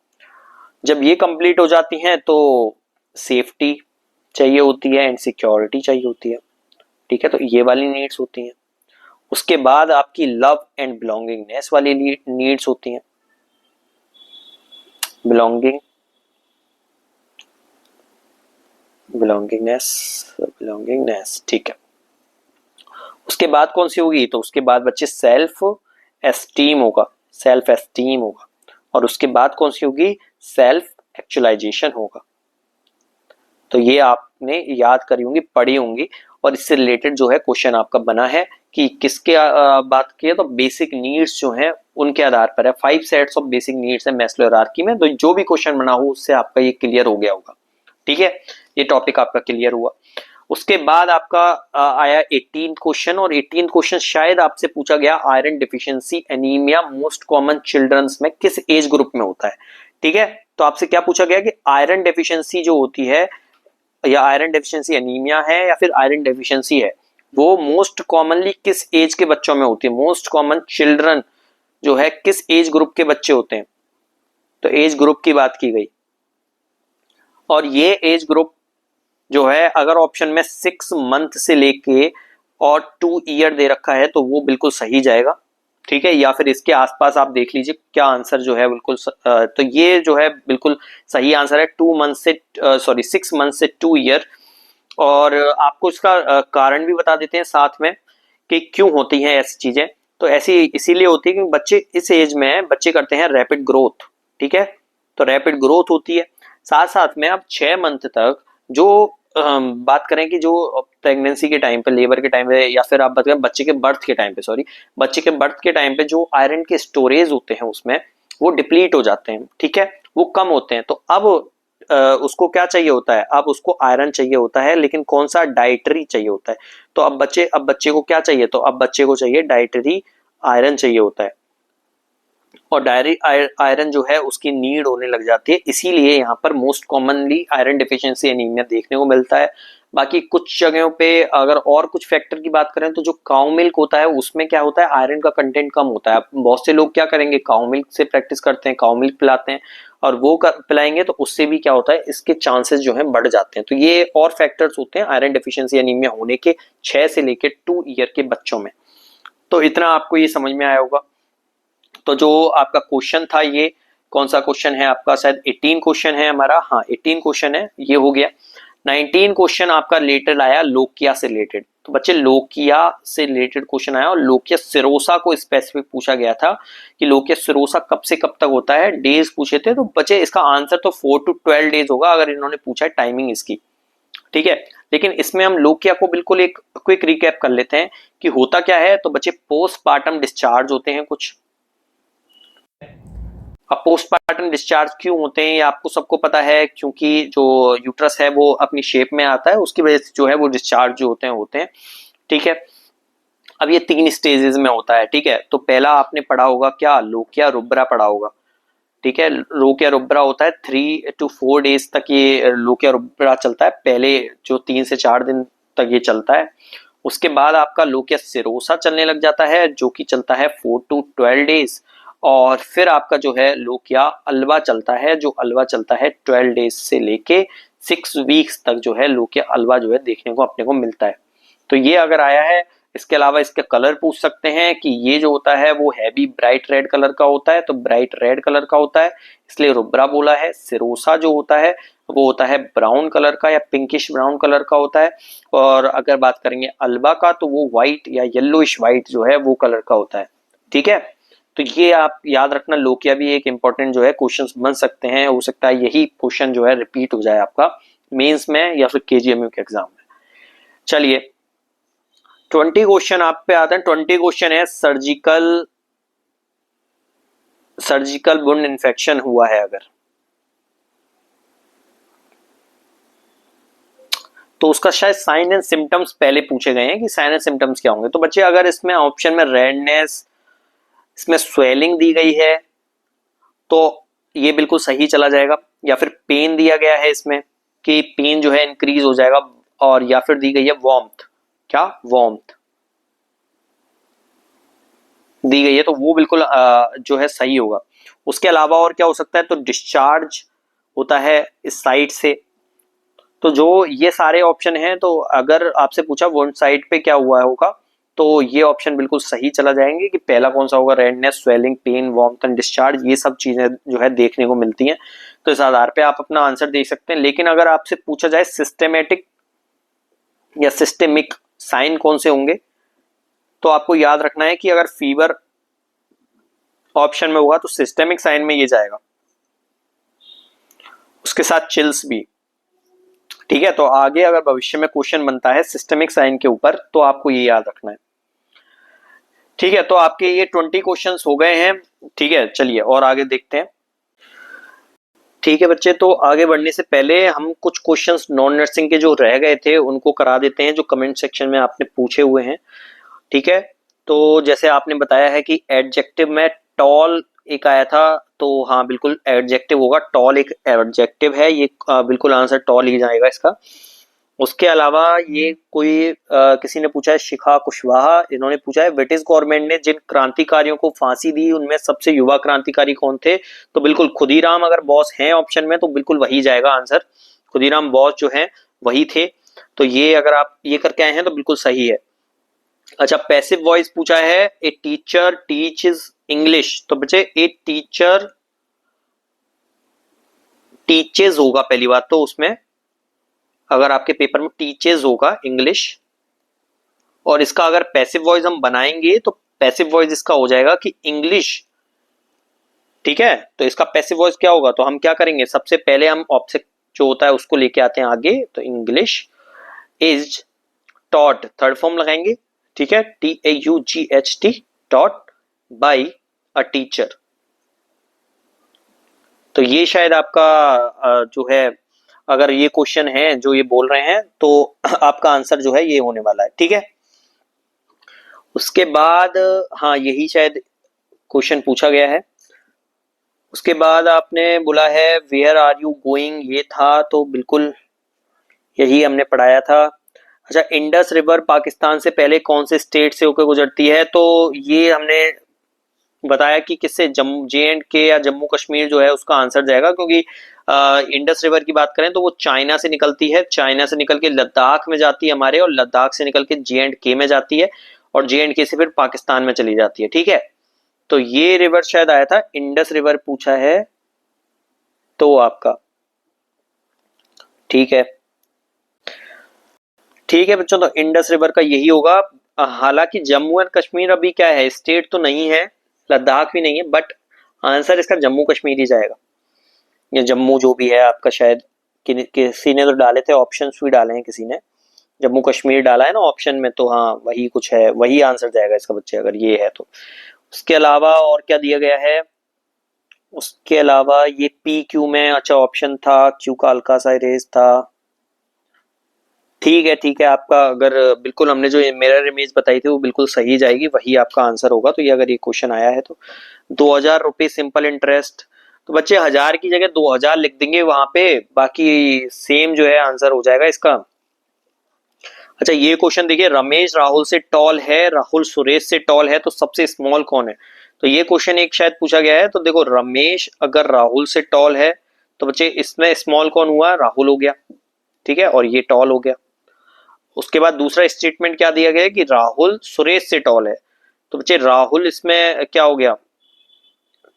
जब ये कंप्लीट हो जाती हैं तो सेफ्टी चाहिए होती है एंड सिक्योरिटी चाहिए होती है, ठीक है। तो ये वाली नीड्स होती हैं। उसके बाद आपकी लव एंड बिलोंगिंगनेस वाली नीड्स होती हैं, बिलोंगिंगनेस, ठीक है। उसके बाद कौन सी होगी, तो उसके बाद बच्चे सेल्फ एस्टीम होगा, सेल्फ एस्टीम होगा, और उसके बाद कौन सी होगी, सेल्फ एक्चुअलाइजेशन होगा। तो ये आपने याद करी होंगी, पढ़ी होंगी, और इससे रिलेटेड जो है क्वेश्चन आपका बना है कि किसके बात की है, तो बेसिक नीड्स जो है उनके आधार पर है। 5 सेट्स ऑफ बेसिक नीड्स है मैस्लो हायरार्की में, तो जो भी क्वेश्चन बना हो उससे आपका ये क्लियर हो गया होगा। ठीक है, ये टॉपिक आपका क्लियर हुआ। उसके बाद आपका आया 18 क्वेश्चन, और 18 क्वेश्चन शायद आपसे पूछा गया iron deficiency anaemia most common childrens में किस एज ग्रुप में होता है। ठीक है, तो आपसे क्या पूछा गया कि आयरन डेफिशिएंसी जो होती है, या आयरन डेफिशिएंसी एनीमिया है या फिर आयरन डेफिशिएंसी है, वो मोस्ट कॉमनली किस एज के बच्चों में होती है, मोस्ट कॉमन चिल्ड्रन जो है किस एज ग्रुप के बच्चे होते हैं। तो एज ग्रुप की बात की गई, और ये एज ग्रुप जो है अगर ऑप्शन में 6 मंथ से लेके और 2 ईयर दे रखा है तो वो बिल्कुल सही जाएगा। ठीक है, या फिर इसके आसपास आप देख लीजिए क्या आंसर जो है बिल्कुल तो ये जो है बिल्कुल सही आंसर है, 2 मंथ से 6 मंथ से 2 ईयर। और आपको इसका कारण भी बता देते हैं साथ में कि क्यों होती हैं ऐसी चीजें। तो ऐसी इसीलिए होती है क्योंकि बच्चे इस एज में बच्चे करते हैं रैपिड ग्रोथ। ठीक है, तो रैपिड ग्रोथ होती है, साथ साथ में आप 6 मंथ तक जो बात करें कि जो प्रेगनेंसी के टाइम पे, लेबर के टाइम पे, या फिर आप बात करें बच्चे के बर्थ के टाइम पे, सॉरी बच्चे के बर्थ के टाइम पे जो आयरन के स्टोरेज होते हैं उसमें वो डिप्लीट हो जाते हैं। ठीक है, वो कम होते हैं, तो अब उसको क्या चाहिए होता है, अब उसको आयरन चाहिए होता है, लेकिन कौन सा, डाइटरी चाहिए होता है। तो अब बच्चे को क्या चाहिए, तो अब बच्चे को चाहिए डाइटरी आयरन चाहिए होता है, और डायरी आयरन जो है उसकी नीड होने लग जाती है, इसीलिए यहाँ पर most commonly iron deficiency anaemia देखने को मिलता है। बाकी कुछ जगहों पे अगर और कुछ फैक्टर की बात करें तो जो काउ मिल्क होता है उसमें क्या होता है, आयरन का कंटेंट कम होता है। बहुत से लोग क्या करेंगे, काउ मिल्क से प्रैक्टिस करते हैं, काउ मिल्क पिलाते हैं, और वो पिलाएंगे तो उससे भी क्या होता है, इसके चांसेस जो है बढ़ जाते हैं। तो ये और फैक्टर्स होते हैं आयरन डिफिशियंसी एनीमिया होने के 6 से लेकर 2 ईयर के बच्चों में। तो इतना आपको ये समझ में आया होगा। तो जो आपका क्वेश्चन था, ये कौन सा क्वेश्चन है आपका, शायद 18 क्वेश्चन है हमारा, हाँ 18 क्वेश्चन है, ये हो गया। 19 क्वेश्चन आपका रिलेटेड आया लोकिया से रिलेटेड। तो बच्चे लोकिया से रिलेटेड क्वेश्चन आया, और लोकिया सिरोसा को स्पेसिफिक पूछा गया था कि लोकिया सिरोसा कब से कब तक होता है, डेज पूछे थे। तो बच्चे इसका आंसर तो 4 to 12 डेज होगा अगर इन्होंने पूछा है टाइमिंग इसकी। ठीक है, लेकिन इसमें हम लोकिया को बिल्कुल एक क्विक रिकैप कर लेते हैं कि होता क्या है। तो बच्चे पोस्टपार्टम डिस्चार्ज होते हैं कुछ। अब पोस्टपार्टम डिस्चार्ज क्यों होते हैं ये आपको सबको पता है, क्योंकि जो यूट्रस है वो अपनी शेप में आता है, उसकी वजह से जो है वो डिस्चार्ज जो होते हैं। ठीक है, अब ये 3 स्टेजेस में होता है। ठीक है, तो पहला आपने पढ़ा होगा क्या, लोकिया रुब्रा पढ़ा होगा। ठीक है, लोकिया रुब्रा होता है 3 to 4 डेज तक ये लोकिया रुब्रा चलता है, पहले जो 3 से 4 दिन तक ये चलता है। उसके बाद आपका लोकिया सिरोसा चलने लग जाता है जो कि चलता है 4 to 12 डेज, और फिर आपका जो है लोकिया अल्वा चलता है, जो अल्वा चलता है 12 डेज से लेके 6 वीक्स तक जो है लोकिया अल्वा जो है देखने को अपने को मिलता है। तो ये अगर आया है, इसके अलावा इसका कलर पूछ सकते हैं कि ये जो होता है वो हैवी ब्राइट रेड कलर का होता है, तो ब्राइट रेड कलर का होता है इसलिए रुब्रा बोला है। सिरोसा जो होता है वो होता है ब्राउन कलर का या पिंकिश ब्राउन कलर का होता है, और अगर बात करेंगे अल्बा का तो वो व्हाइट या येलोइश व्हाइट जो है वो कलर का होता है। ठीक है, तो ये आप याद रखना, लोकिया भी एक इंपॉर्टेंट जो है क्वेश्चन बन सकते हैं, हो सकता है यही क्वेश्चन जो है रिपीट हो जाए आपका मेंस में या फिर केजीएमयू के एग्जाम में। चलिए 20 क्वेश्चन आप पे आते हैं। 20 क्वेश्चन है सर्जिकल वुंड इन्फेक्शन हुआ है अगर, तो उसका शायद साइन एंड सिम्टम्स पहले पूछे गए हैं कि साइन एंड सिम्टम्स क्या होंगे। तो बच्चे अगर इसमें ऑप्शन में रेडनेस, इसमें स्वेलिंग दी गई है तो ये बिल्कुल सही चला जाएगा, या फिर पेन दिया गया है इसमें कि पेन जो है इंक्रीज हो जाएगा, और या फिर दी गई है वार्मथ, क्या वार्मथ दी गई है तो वो बिल्कुल जो है सही होगा। उसके अलावा और क्या हो सकता है, तो डिस्चार्ज होता है इस साइड से। तो जो ये सारे ऑप्शन हैं, तो अगर आपसे पूछा वुंड साइड पे क्या हुआ होगा तो ये ऑप्शन बिल्कुल सही चला जाएंगे कि पहला कौन सा होगा, redness, swelling, pain, warmth and discharge, ये सब चीजें जो है देखने को मिलती हैं। तो इस आधार पे आप अपना आंसर देख सकते हैं। लेकिन अगर आपसे पूछा जाए सिस्टेमेटिक या सिस्टेमिक साइन कौन से होंगे, तो आपको याद रखना है कि अगर फीवर ऑप्शन में होगा तो सिस्टेमिक साइन में ये जाएगा, उसके साथ चिल्स भी। ठीक है, तो आगे अगर भविष्य में क्वेश्चन बनता है सिस्टेमिक साइन के ऊपर तो आपको ये याद रखना है। ठीक है, तो आपके ये 20 क्वेश्चंस हो गए हैं। ठीक है, चलिए और आगे देखते हैं। ठीक है बच्चे, तो आगे बढ़ने से पहले हम कुछ क्वेश्चंस नॉन नर्सिंग के जो रह गए थे उनको करा देते हैं, जो कमेंट सेक्शन में आपने पूछे हुए हैं। ठीक है, तो जैसे आपने बताया है कि एडजेक्टिव में टॉल एक आया था, तो हाँ बिल्कुल एडजेक्टिव होगा, टॉल एक एडजेक्टिव है, ये बिल्कुल आंसर टॉल ही जाएगा इसका। उसके अलावा ये कोई किसी ने पूछा है, शिखा कुशवाहा, इन्होंने पूछा है ब्रिटिश गवर्नमेंट ने जिन क्रांतिकारियों को फांसी दी उनमें सबसे युवा क्रांतिकारी कौन थे? तो बिल्कुल खुदीराम अगर बोस हैं ऑप्शन में तो बिल्कुल वही जाएगा आंसर, खुदीराम बोस जो है वही थे। तो ये अगर आप ये करके आए हैं तो बिल्कुल सही है। अच्छा, पैसिव वॉइस पूछा है, ए टीचर टीचेस इंग्लिश, तो बच्चे ए टीचर टीचेस होगा पहली बात तो, उसमें अगर आपके पेपर में टीचेस होगा इंग्लिश, और इसका अगर पैसिव वॉइस हम बनाएंगे तो पैसिव वॉइस इसका हो जाएगा कि इंग्लिश। ठीक है, तो इसका पैसिव वॉइस क्या होगा, तो हम क्या करेंगे, सबसे पहले हम ऑब्जेक्ट जो होता है उसको लेके आते हैं आगे, तो English is taught, third form लगाएंगे। ठीक है, TAUGHT, taught by a teacher. तो ये शायद आपका जो है, अगर ये क्वेश्चन है जो ये बोल रहे हैं तो आपका आंसर जो है ये होने वाला है। ठीक है, उसके बाद हाँ यही शायद क्वेश्चन पूछा गया है। उसके बाद आपने बोला है वेयर आर यू गोइंग, ये था तो बिल्कुल यही हमने पढ़ाया था। अच्छा, इंडस रिवर पाकिस्तान से पहले कौन से स्टेट से होकर गुजरती है, तो ये हमने बताया कि किससे, जम्मू JNK या जम्मू कश्मीर जो है उसका आंसर जाएगा, क्योंकि इंडस रिवर की बात करें तो वो चाइना से निकलती है, चाइना से निकल के लद्दाख में जाती है हमारे, और लद्दाख से निकल के JNK में जाती है, और JNK से फिर पाकिस्तान में चली जाती है। ठीक है, तो ये रिवर शायद आया था, इंडस रिवर पूछा है तो आपका। ठीक है, ठीक है बच्चों, तो इंडस रिवर का यही होगा। हालांकि जम्मू एंड कश्मीर अभी क्या है, स्टेट तो नहीं है, लद्दाख भी नहीं है, बट आंसर इसका जम्मू कश्मीर ही जाएगा। ये जम्मू जो भी है आपका, शायद किसी ने तो डाले थे, ऑप्शंस भी डाले हैं किसी ने, जम्मू कश्मीर डाला है ना ऑप्शन में, तो हाँ वही कुछ है, वही आंसर जाएगा इसका बच्चे अगर ये है तो। उसके अलावा और क्या दिया गया है, उसके अलावा ये PQ में अच्छा ऑप्शन था, क्यू का हल्का सा इरेज था। ठीक है, ठीक है, आपका अगर बिल्कुल हमने जो मिरर इमेज बताई थी वो बिल्कुल सही जाएगी, वही आपका आंसर होगा। तो ये अगर ये क्वेश्चन आया है तो 2000 रुपये सिंपल इंटरेस्ट, तो बच्चे 1000 की जगह 2000 लिख देंगे वहां पे, बाकी सेम जो है आंसर हो जाएगा इसका। अच्छा, ये क्वेश्चन देखिए, रमेश राहुल से टॉल है, राहुल सुरेश से टॉल है, तो सबसे स्मॉल कौन है? तो ये क्वेश्चन एक शायद पूछा गया है, तो देखो रमेश अगर राहुल से टॉल है तो बच्चे इसमें स्मॉल कौन हुआ, राहुल हो गया। ठीक है, और ये टॉल हो गया। उसके बाद दूसरा स्टेटमेंट क्या दिया गया है कि राहुल सुरेश से टॉल है, तो बच्चे राहुल इसमें क्या हो गया,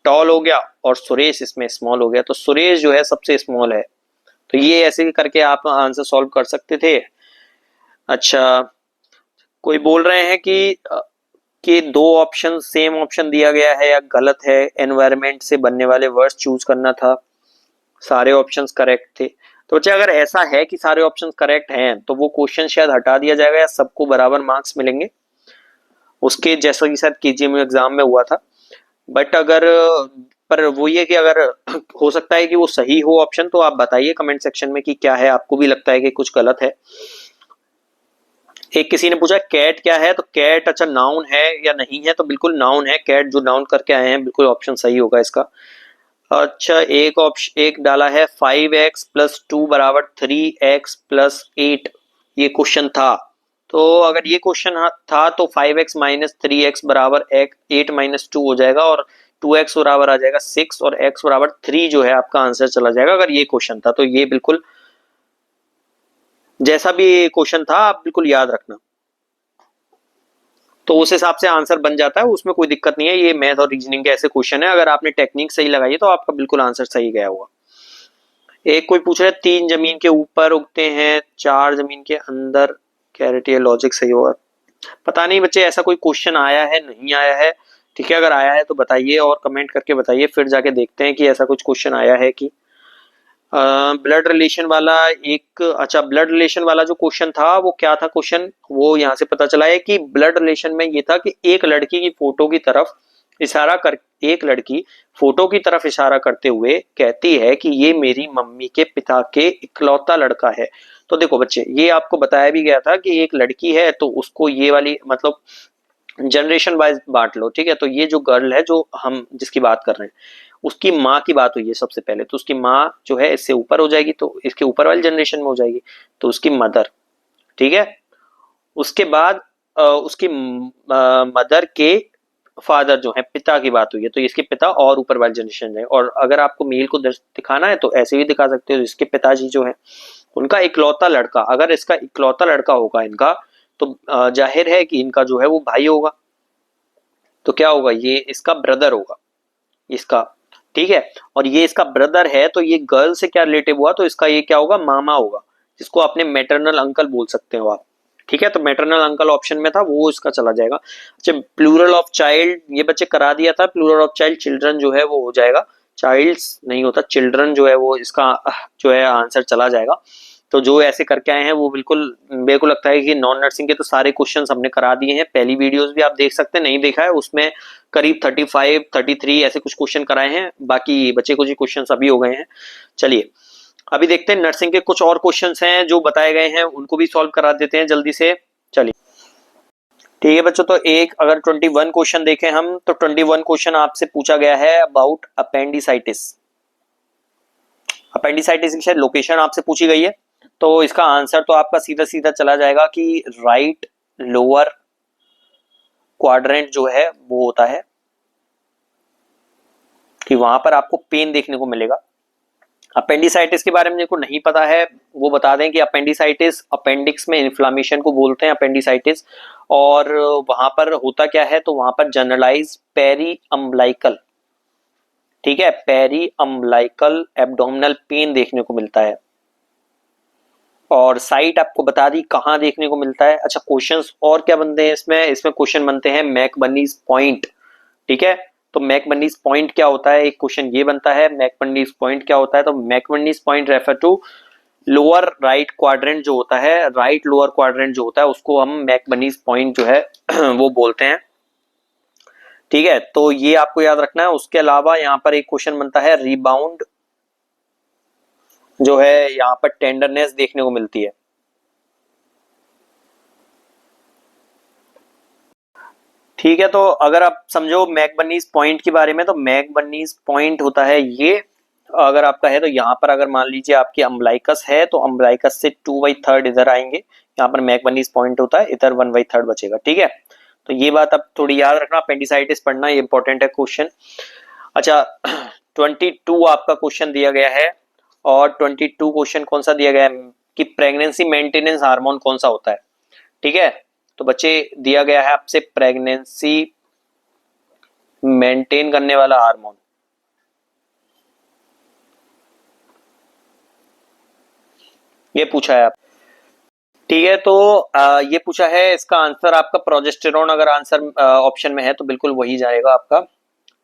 टॉल हो गया, और सुरेश इसमें स्मॉल हो गया, तो सुरेश जो है सबसे स्मॉल है। तो ये ऐसे करके आप आंसर सॉल्व कर सकते थे। अच्छा, कोई बोल रहे हैं कि दो ऑप्शन सेम ऑप्शन दिया गया है या गलत है, एनवायरमेंट से बनने वाले वर्ड्स चूज करना था, सारे ऑप्शंस करेक्ट थे। तो बच्चे अगर ऐसा है कि सारे ऑप्शंस करेक्ट हैं तो वो क्वेश्चन शायद हटा दिया जाएगा या सबको बराबर मार्क्स मिलेंगे, उसके जैसा कि शायद KGMU एग्जाम में हुआ था। बट अगर पर वो ये कि अगर हो सकता है कि वो सही हो ऑप्शन, तो आप बताइए कमेंट सेक्शन में कि क्या है, आपको भी लगता है कि कुछ गलत है। एक किसी ने पूछा कैट क्या है, तो कैट अच्छा नाउन है या नहीं है, तो बिल्कुल नाउन है, कैट जो नाउन करके आए हैं बिल्कुल ऑप्शन सही होगा इसका। अच्छा, एक ऑप्शन एक डाला है 5x + 2 = 3x + 8, ये क्वेश्चन था, तो अगर ये क्वेश्चन था तो 5x - 3x = 8 - 2 हो जाएगा, और 2x बराबर आ जाएगा 6 और x बराबर 3 जो है आपका आंसर चला जाएगा अगर ये क्वेश्चन था। तो ये बिल्कुल जैसा भी क्वेश्चन था आप बिल्कुल याद रखना, तो उस हिसाब से आंसर बन जाता है, उसमें कोई दिक्कत नहीं है। ये मैथ और रीजनिंग के ऐसे क्वेश्चन है, अगर आपने टेक्निक सही लगाई तो आपका बिल्कुल आंसर सही गया होगा। एक कोई पूछ रहा है 3 जमीन के ऊपर उगते हैं, 4 जमीन के अंदर, क्लैरिटी लॉजिक सही होगा। पता नहीं बच्चे ऐसा कोई क्वेश्चन आया है नहीं आया है, ठीक है, अगर आया है तो बताइए और कमेंट करके बताइए, फिर जाके देखते हैं कि ऐसा कुछ क्वेश्चन आया है कि ब्लड रिलेशन वाला एक, अच्छा ब्लड रिलेशन वाला जो क्वेश्चन था वो क्या था क्वेश्चन, वो यहाँ से पता चला है कि ब्लड रिलेशन में ये था कि एक लड़की की फोटो की तरफ इशारा कर, एक लड़की फोटो की तरफ इशारा करते हुए कहती है कि ये मेरी मम्मी के पिता के इकलौता लड़का है। तो देखो बच्चे, ये आपको बताया भी गया था कि एक लड़की है तो उसको ये वाली मतलब जनरेशन वाइज बांट लो, ठीक है। तो ये जो गर्ल है जो हम जिसकी बात कर रहे हैं उसकी माँ की बात हुई है सबसे पहले, तो उसकी माँ जो है इससे ऊपर हो जाएगी, तो इसके ऊपर वाली जनरेशन में हो जाएगी, तो उसकी मदर, ठीक है। उसके बाद उसकी मदर के फादर जो है पिता की बात हुई है, तो इसके पिता और ऊपर वाली जनरेशन है। और अगर आपको मेल को दिखाना है तो ऐसे भी दिखा सकते हो, इसके पिताजी जो है उनका इकलौता लड़का, अगर इसका इकलौता लड़का होगा इनका, तो जाहिर है कि इनका जो है वो भाई होगा, तो क्या होगा, ये इसका ब्रदर होगा इसका, ठीक है। और ये इसका ब्रदर है तो ये गर्ल से क्या रिलेटिव हुआ, तो इसका ये क्या होगा, मामा होगा, जिसको आपने मैटरनल अंकल बोल सकते हो आप, ठीक है। तो मैटरनल अंकल ऑप्शन में था, वो इसका चला जाएगा। अच्छा प्लूरल ऑफ चाइल्ड ये बच्चे करा दिया था, प्लूरल ऑफ चाइल्ड चिल्ड्रन जो है वो हो जाएगा, चाइल्ड्स नहीं होता, चिल्ड्रन जो है वो इसका जो है आंसर चला जाएगा। तो जो ऐसे करके आए हैं वो बिल्कुल मेरे को लगता है कि नॉन नर्सिंग के तो सारे क्वेश्चंस हमने करा दिए हैं, पहली वीडियोस भी आप देख सकते हैं, नहीं देखा है उसमें करीब 35 33 ऐसे कुछ क्वेश्चन कराए हैं, बाकी बचे कुछ क्वेश्चन अभी हो गए हैं। चलिए अभी देखते हैं नर्सिंग के कुछ और क्वेश्चंस हैं जो बताए गए हैं, उनको भी सॉल्व करा देते हैं जल्दी से। चलिए ठीक है बच्चों, तो एक अगर 21 क्वेश्चन देखें हम, तो 21 क्वेश्चन आपसे पूछा गया है अबाउट अपेंडिसाइटिस। अपेंडिसाइटिस की शायद लोकेशन आपसे पूछी गई है, तो इसका आंसर तो आपका सीधा सीधा चला जाएगा कि राइट लोअर क्वाड्रेंट जो है वो होता है, कि वहां पर आपको पेन देखने को मिलेगा। अपेंडिसाइटिस के बारे में जिनको नहीं पता है वो बता दें कि अपेंडिसाइटिस अपेंडिक्स में इन्फ्लामेशन को बोलते हैं अपेंडिसाइटिस, और वहां पर होता क्या है, तो वहां पर जनरलाइज पेरी अम्बलाइकल, ठीक है, पेरी अम्बलाइकल एब्डोमिनल पेन देखने को मिलता है। और साइट आपको बता दी कहां देखने को मिलता है। अच्छा क्वेश्चंस और क्या बनते हैं इसमें, इसमें क्वेश्चन बनते हैं मैकबर्नीज पॉइंट, ठीक है। तो मैकबर्नीज पॉइंट क्या होता है, एक क्वेश्चन ये बनता है मैकबर्नीज पॉइंट क्या होता है, तो McBurney's point refer to lower right quadrant जो होता है, राइट लोअर क्वाड्रेंट जो होता है उसको हम मैकबर्नीज पॉइंट जो है वो बोलते हैं, ठीक है। तो ये आपको याद रखना है। उसके अलावा यहाँ पर एक क्वेश्चन बनता है रिबाउंड जो है, यहाँ पर टेंडरनेस देखने को मिलती है, ठीक है। तो अगर आप समझो मैकबर्नीज पॉइंट के बारे में, तो मैकबर्नीज पॉइंट होता है ये, अगर आपका है तो यहाँ पर अगर मान लीजिए आपकी अम्बलाइकस है तो अम्बलाइकस से 2/3 इधर आएंगे, यहाँ पर मैकबर्नीज पॉइंट होता है, इधर 1/3 बचेगा, ठीक है। तो ये बात अब थोड़ी याद रखना, अपेंडिसाइटिस पढ़ना ये इंपॉर्टेंट है क्वेश्चन। अच्छा 22 आपका क्वेश्चन दिया गया है, और 22 क्वेश्चन कौन सा दिया गया है कि प्रेगनेंसी मेंटेनेंस हार्मोन कौन सा होता है, ठीक है। तो बच्चे दिया गया है आपसे प्रेगनेंसी मेंटेन करने वाला हार्मोन, ये पूछा है आप, ठीक है। तो ये पूछा है, इसका आंसर आपका प्रोजेस्टेरोन अगर आंसर ऑप्शन में है तो बिल्कुल वही जाएगा आपका,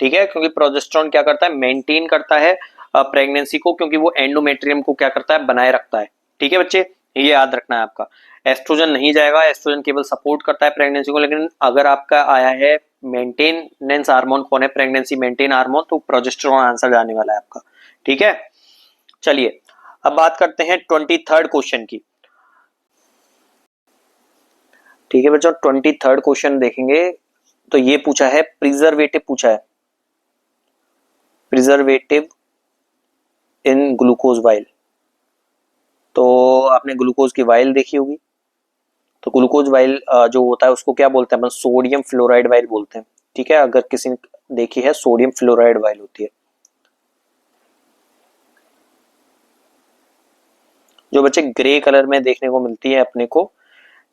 ठीक है, क्योंकि प्रोजेस्टेरोन क्या करता है, मेंटेन करता है प्रेगनेंसी को, क्योंकि वो एंडोमेट्रियम को क्या करता है, बनाए रखता है, ठीक है बच्चे, ये याद रखना है आपका। एस्ट्रोजन नहीं जाएगा, एस्ट्रोजन केवल सपोर्ट करता है प्रेगनेंसी को, लेकिन अगर आपका आया है मेंटेनेंस हार्मोन कौन है, प्रेगनेंसी मेंटेन हार्मोन, तो प्रोजेस्टेरोन आंसर जाने वाला है आपका, ठीक है। चलिए अब बात करते हैं 23rd क्वेश्चन की, ठीक है बच्चों। 23rd क्वेश्चन देखेंगे तो ये पूछा है प्रिजर्वेटिव पूछा है, प्रिजर्वेटिव इन ग्लूकोज वाइल। तो आपने ग्लूकोज की वाइल देखी होगी, तो ग्लूकोज वाइल जो होता है उसको क्या बोलते हैं, सोडियम फ्लोराइड वाइल बोलते हैं, ठीक है। अगर किसी ने देखी है सोडियम फ्लोराइड वाइल होती है, जो बच्चे ग्रे कलर में देखने को मिलती है अपने को,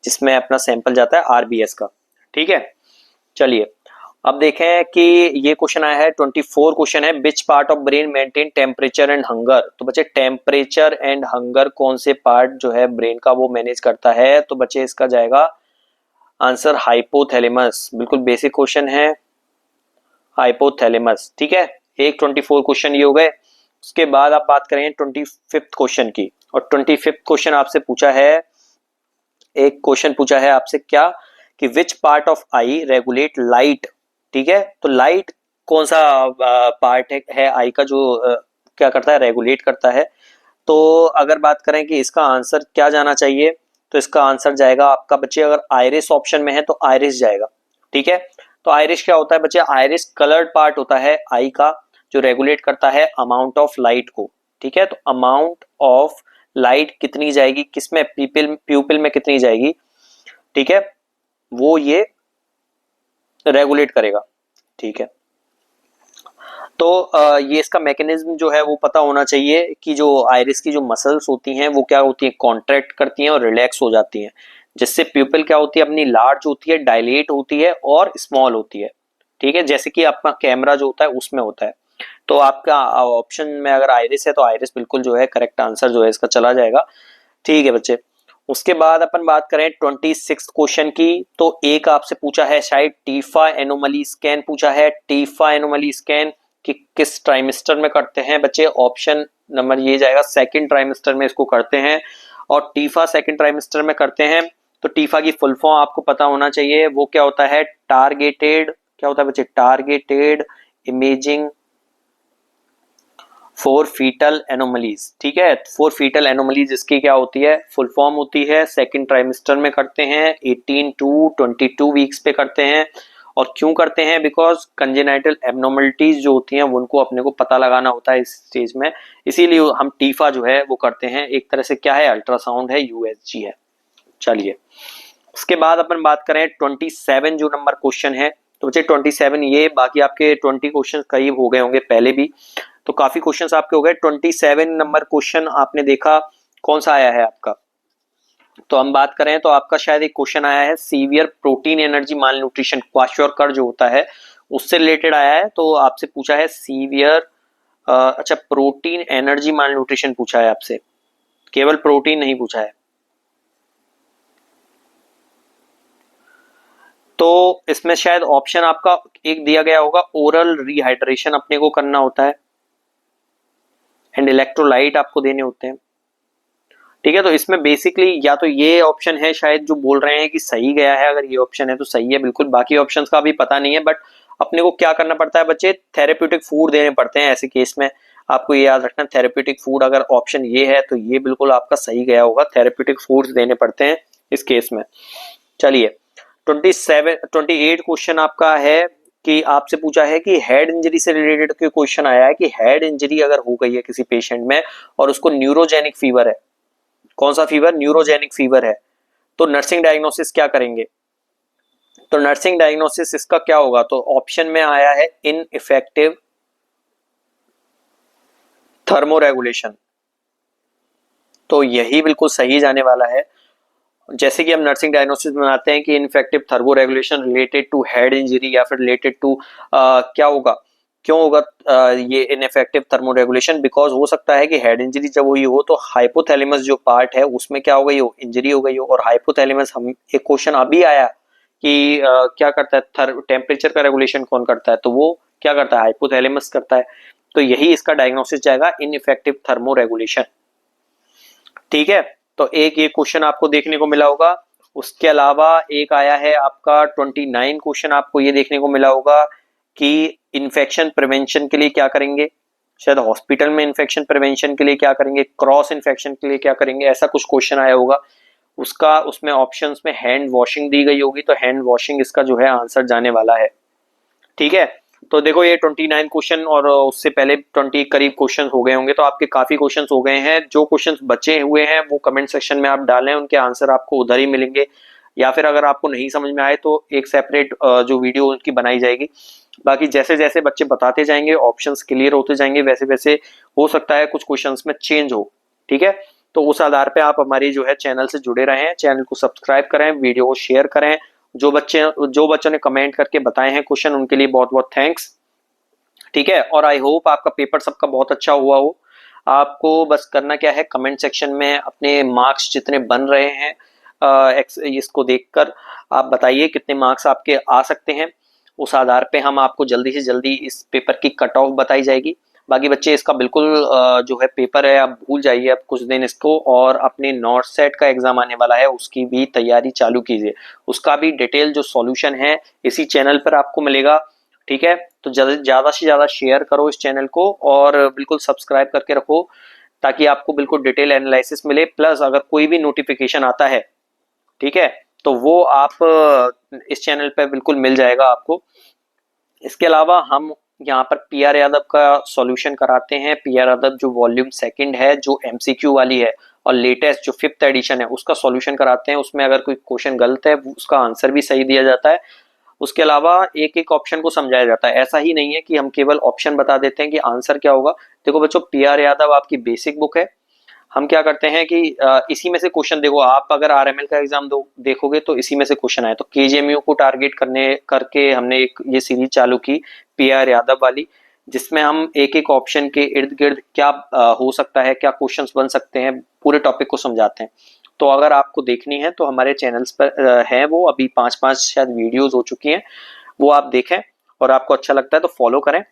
जिसमें अपना सैंपल जाता है आरबीएस का, ठीक है। चलिए अब देखें कि ये क्वेश्चन आया है 24 क्वेश्चन है, which part of brain maintain temperature and hunger. तो बच्चे टेम्परेचर एंड हंगर कौन से पार्ट जो है ब्रेन का वो मैनेज करता है, तो बच्चे इसका जाएगा आंसर हाइपोथैलेमस, बिल्कुल बेसिक क्वेश्चन है, हाइपोथैलेमस। ठीक है, एक 24 क्वेश्चन ये हो गए। उसके बाद आप बात करें 25th क्वेश्चन की, और 25th क्वेश्चन आपसे पूछा है, एक क्वेश्चन पूछा है आपसे क्या, कि which part of I regulate light. ठीक है, तो लाइट कौन सा पार्ट है आई का जो क्या करता है, रेगुलेट करता है। तो अगर बात करें कि इसका आंसर क्या जाना चाहिए, तो इसका आंसर जाएगा आपका बच्चे, अगर आयरिस ऑप्शन में है तो आयरिस जाएगा। ठीक है, तो आयरिस क्या होता है बच्चे, आयरिस कलर्ड पार्ट होता है आई का, जो रेगुलेट करता है अमाउंट ऑफ लाइट को। ठीक है, तो अमाउंट ऑफ लाइट कितनी जाएगी किसमें, प्यूपिल में कितनी जाएगी, ठीक है, वो ये रेगुलेट करेगा। ठीक है, तो ये इसका मैकेनिज्म जो है वो पता होना चाहिए, कि जो आइरिस की जो मसल्स होती हैं वो क्या होती हैं, कॉन्ट्रैक्ट करती हैं और रिलैक्स हो जाती हैं, जिससे प्यूपिल क्या होती है, अपनी लार्ज होती है, डायलेट होती है और स्मॉल होती है। ठीक है, जैसे कि आपका कैमरा जो होता है उसमें होता है। तो आपका ऑप्शन में अगर आइरिस है तो आइरिस बिल्कुल जो है करेक्ट आंसर जो है इसका चला जाएगा। ठीक है बच्चे, उसके बाद अपन बात करें 26 क्वेश्चन की, तो एक आपसे पूछा है शायद टीफा एनोमली स्कैन पूछा है, टीफा एनोमली स्कैन कि किस ट्राइमेस्टर में करते हैं बच्चे, ऑप्शन नंबर ये जाएगा सेकंड ट्राइमेस्टर में इसको करते हैं, और टीफा सेकंड ट्राइमेस्टर में करते हैं। तो टीफा की फुल फॉर्म आपको पता होना चाहिए, वो क्या होता है, टारगेटेड, क्या होता है बच्चे, targeted imaging for fetal anomalies. ठीक है, फॉर फीटल एनोमलीज इसकी क्या होती है, फुल फॉर्म होती है, सेकंड ट्राइमेस्टर में करते हैं, 18 टू 22 वीक्स पे करते हैं। और क्यों करते हैं, बिकॉज कंजेनाइटल एबनॉर्मलिटीज जो होती हैं उनको अपने को पता लगाना होता है इस स्टेज में, इसीलिए हम टीफा जो है वो करते हैं। एक तरह से क्या है, अल्ट्रासाउंड है, यूएसजी है। चलिए, उसके बाद अपन बात करें 27 जो नंबर क्वेश्चन है, तो बच्चे 27 ये, बाकी आपके 20 क्वेश्चन करीब हो गए होंगे पहले भी, तो काफी क्वेश्चंस आपके हो गए। 27 नंबर क्वेश्चन आपने देखा कौन सा आया है आपका, तो हम बात करें तो आपका शायद एक क्वेश्चन आया है सीवियर प्रोटीन एनर्जी माल न्यूट्रिशन, क्वाशोरकर जो होता है उससे रिलेटेड आया है। तो आपसे पूछा है सीवियर अच्छा प्रोटीन एनर्जी माल न्यूट्रिशन पूछा है आपसे, केवल प्रोटीन नहीं पूछा है। तो इसमें शायद ऑप्शन आपका एक दिया गया होगा, ओरल रिहाइड्रेशन अपने को करना होता है, एंड इलेक्ट्रोलाइट आपको देने होते हैं। ठीक है, तो इसमें बेसिकली या तो ये ऑप्शन है शायद जो बोल रहे हैं कि सही गया है, अगर ये ऑप्शन है तो सही है बिल्कुल, बाकी ऑप्शंस का भी पता नहीं है। बट अपने को क्या करना पड़ता है बच्चे, थेरेप्यूटिक फूड देने पड़ते हैं ऐसे केस में, आपको ये याद रखना, थेरेप्यूटिक फूड अगर ऑप्शन ये है तो ये बिल्कुल आपका सही गया होगा, थेरेप्यूटिक फूड्स देने पड़ते हैं इस केस में। चलिए 28 क्वेश्चन आपका है, कि आपसे पूछा है कि हेड इंजरी से रिलेटेड क्वेश्चन आया है, कि हेड इंजरी अगर हो गई है किसी पेशेंट में और उसको न्यूरोजेनिक फीवर है, कौन सा फीवर, न्यूरोजेनिक फीवर है, तो नर्सिंग डायग्नोसिस क्या करेंगे। तो नर्सिंग डायग्नोसिस इसका क्या होगा, तो ऑप्शन में आया है इनइफेक्टिव थर्मोरेगुलेशन, तो यही बिल्कुल सही जाने वाला है। जैसे कि हम नर्सिंग डायग्नोसिस बनाते हैं कि infective thermoregulation related to head injury, या फिर रिलेटेड टू क्या होगा, क्यों होगा ये इनफेक्टिव थर्मो रेगुलेशन, बिकॉज हो सकता है कि हेड इंजरी जब हुई हो तो हाइपोथैलेमस जो पार्ट है उसमें क्या हो गई हो, इंजरी हो गई हो, और हाइपोथैलेमस हम एक क्वेश्चन अभी आया कि क्या करता है, टेम्परेचर का रेगुलेशन कौन करता है, तो वो क्या करता है, हाइपोथैलेमस करता है। तो यही इसका डायग्नोसिस जाएगा, इनइफेक्टिव थर्मो रेगुलेशन। ठीक है, तो एक ये क्वेश्चन आपको देखने को मिला होगा। उसके अलावा एक आया है आपका 29 क्वेश्चन, आपको ये देखने को मिला होगा कि इन्फेक्शन प्रिवेंशन के लिए क्या करेंगे, शायद हॉस्पिटल में इन्फेक्शन प्रिवेंशन के लिए क्या करेंगे, क्रॉस इन्फेक्शन के लिए क्या करेंगे, ऐसा कुछ क्वेश्चन आया होगा। उसका उसमें ऑप्शंस में हैंड वॉशिंग दी गई होगी, तो हैंड वॉशिंग इसका जो है आंसर जाने वाला है। ठीक है, तो देखो ये 29 क्वेश्चन और उससे पहले 20 करीब क्वेश्चन हो गए होंगे, तो आपके काफी क्वेश्चन हो गए हैं। जो क्वेश्चन बचे हुए हैं वो कमेंट सेक्शन में आप डालें, उनके आंसर आपको उधर ही मिलेंगे, या फिर अगर आपको नहीं समझ में आए तो एक सेपरेट जो वीडियो उनकी बनाई जाएगी। बाकी जैसे जैसे बच्चे बताते जाएंगे, ऑप्शंस क्लियर होते जाएंगे, वैसे वैसे हो सकता है कुछ क्वेश्चंस में चेंज हो। ठीक है, तो उस आधार पे आप हमारी जो है चैनल से जुड़े रहें, चैनल को सब्सक्राइब करें, वीडियो को शेयर करें। जो बच्चों ने कमेंट करके बताए हैं क्वेश्चन, उनके लिए बहुत बहुत थैंक्स। ठीक है, और आई होप आपका पेपर सबका बहुत अच्छा हुआ हो। आपको बस करना क्या है, कमेंट सेक्शन में अपने मार्क्स जितने बन रहे हैं इसको देखकर आप बताइए कितने मार्क्स आपके आ सकते हैं। उस आधार पे हम आपको जल्दी से जल्दी इस पेपर की कट ऑफ बताई जाएगी। बाकी बच्चे इसका बिल्कुल जो है पेपर है आप भूल जाइए अब कुछ दिन इसको, और अपने नॉर्थ सेट का एग्जाम आने वाला है उसकी भी तैयारी चालू कीजिए। उसका भी डिटेल जो सॉल्यूशन है इसी चैनल पर आपको मिलेगा। ठीक है, तो ज्यादा से ज्यादा शेयर करो इस चैनल को और बिल्कुल सब्सक्राइब करके रखो ताकि आपको बिल्कुल डिटेल एनालिसिस मिले। प्लस अगर कोई भी नोटिफिकेशन आता है, ठीक है, तो वो आप इस चैनल पे बिल्कुल मिल जाएगा आपको। इसके अलावा हम यहाँ पर पी आर यादव का सॉल्यूशन कराते हैं। पी आर यादव जो वॉल्यूम सेकंड है, जो एमसीक्यू वाली है, और लेटेस्ट जो 5th एडिशन है उसका सॉल्यूशन कराते हैं। उसमें अगर कोई क्वेश्चन गलत है उसका आंसर भी सही दिया जाता है। उसके अलावा एक एक ऑप्शन को समझाया जाता है। ऐसा ही नहीं है कि हम केवल ऑप्शन बता देते हैं कि आंसर क्या होगा। देखो बच्चों, पी आर यादव आपकी बेसिक बुक है। हम क्या करते हैं कि इसी में से क्वेश्चन, देखो आप अगर आरएमएल का एग्जाम देखोगे तो इसी में से क्वेश्चन आए। तो केजीएमयू को टारगेट करने करके हमने एक ये सीरीज चालू की पी आर यादव वाली, जिसमें हम एक एक ऑप्शन के इर्द गिर्द क्या हो सकता है, क्या क्वेश्चंस बन सकते हैं, पूरे टॉपिक को समझाते हैं। तो अगर आपको देखनी है तो हमारे चैनल्स पर है, वो अभी 5-5 शायद वीडियोस हो चुकी हैं, वो आप देखें और आपको अच्छा लगता है तो फॉलो करें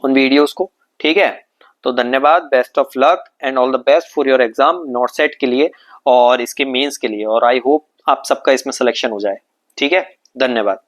उन वीडियोस को। ठीक है, तो धन्यवाद, best of luck and all the best for your exam north set के लिए और इसके मेंस के लिए, और आई होप आप सबका इसमें सिलेक्शन हो जाए। ठीक है, धन्यवाद।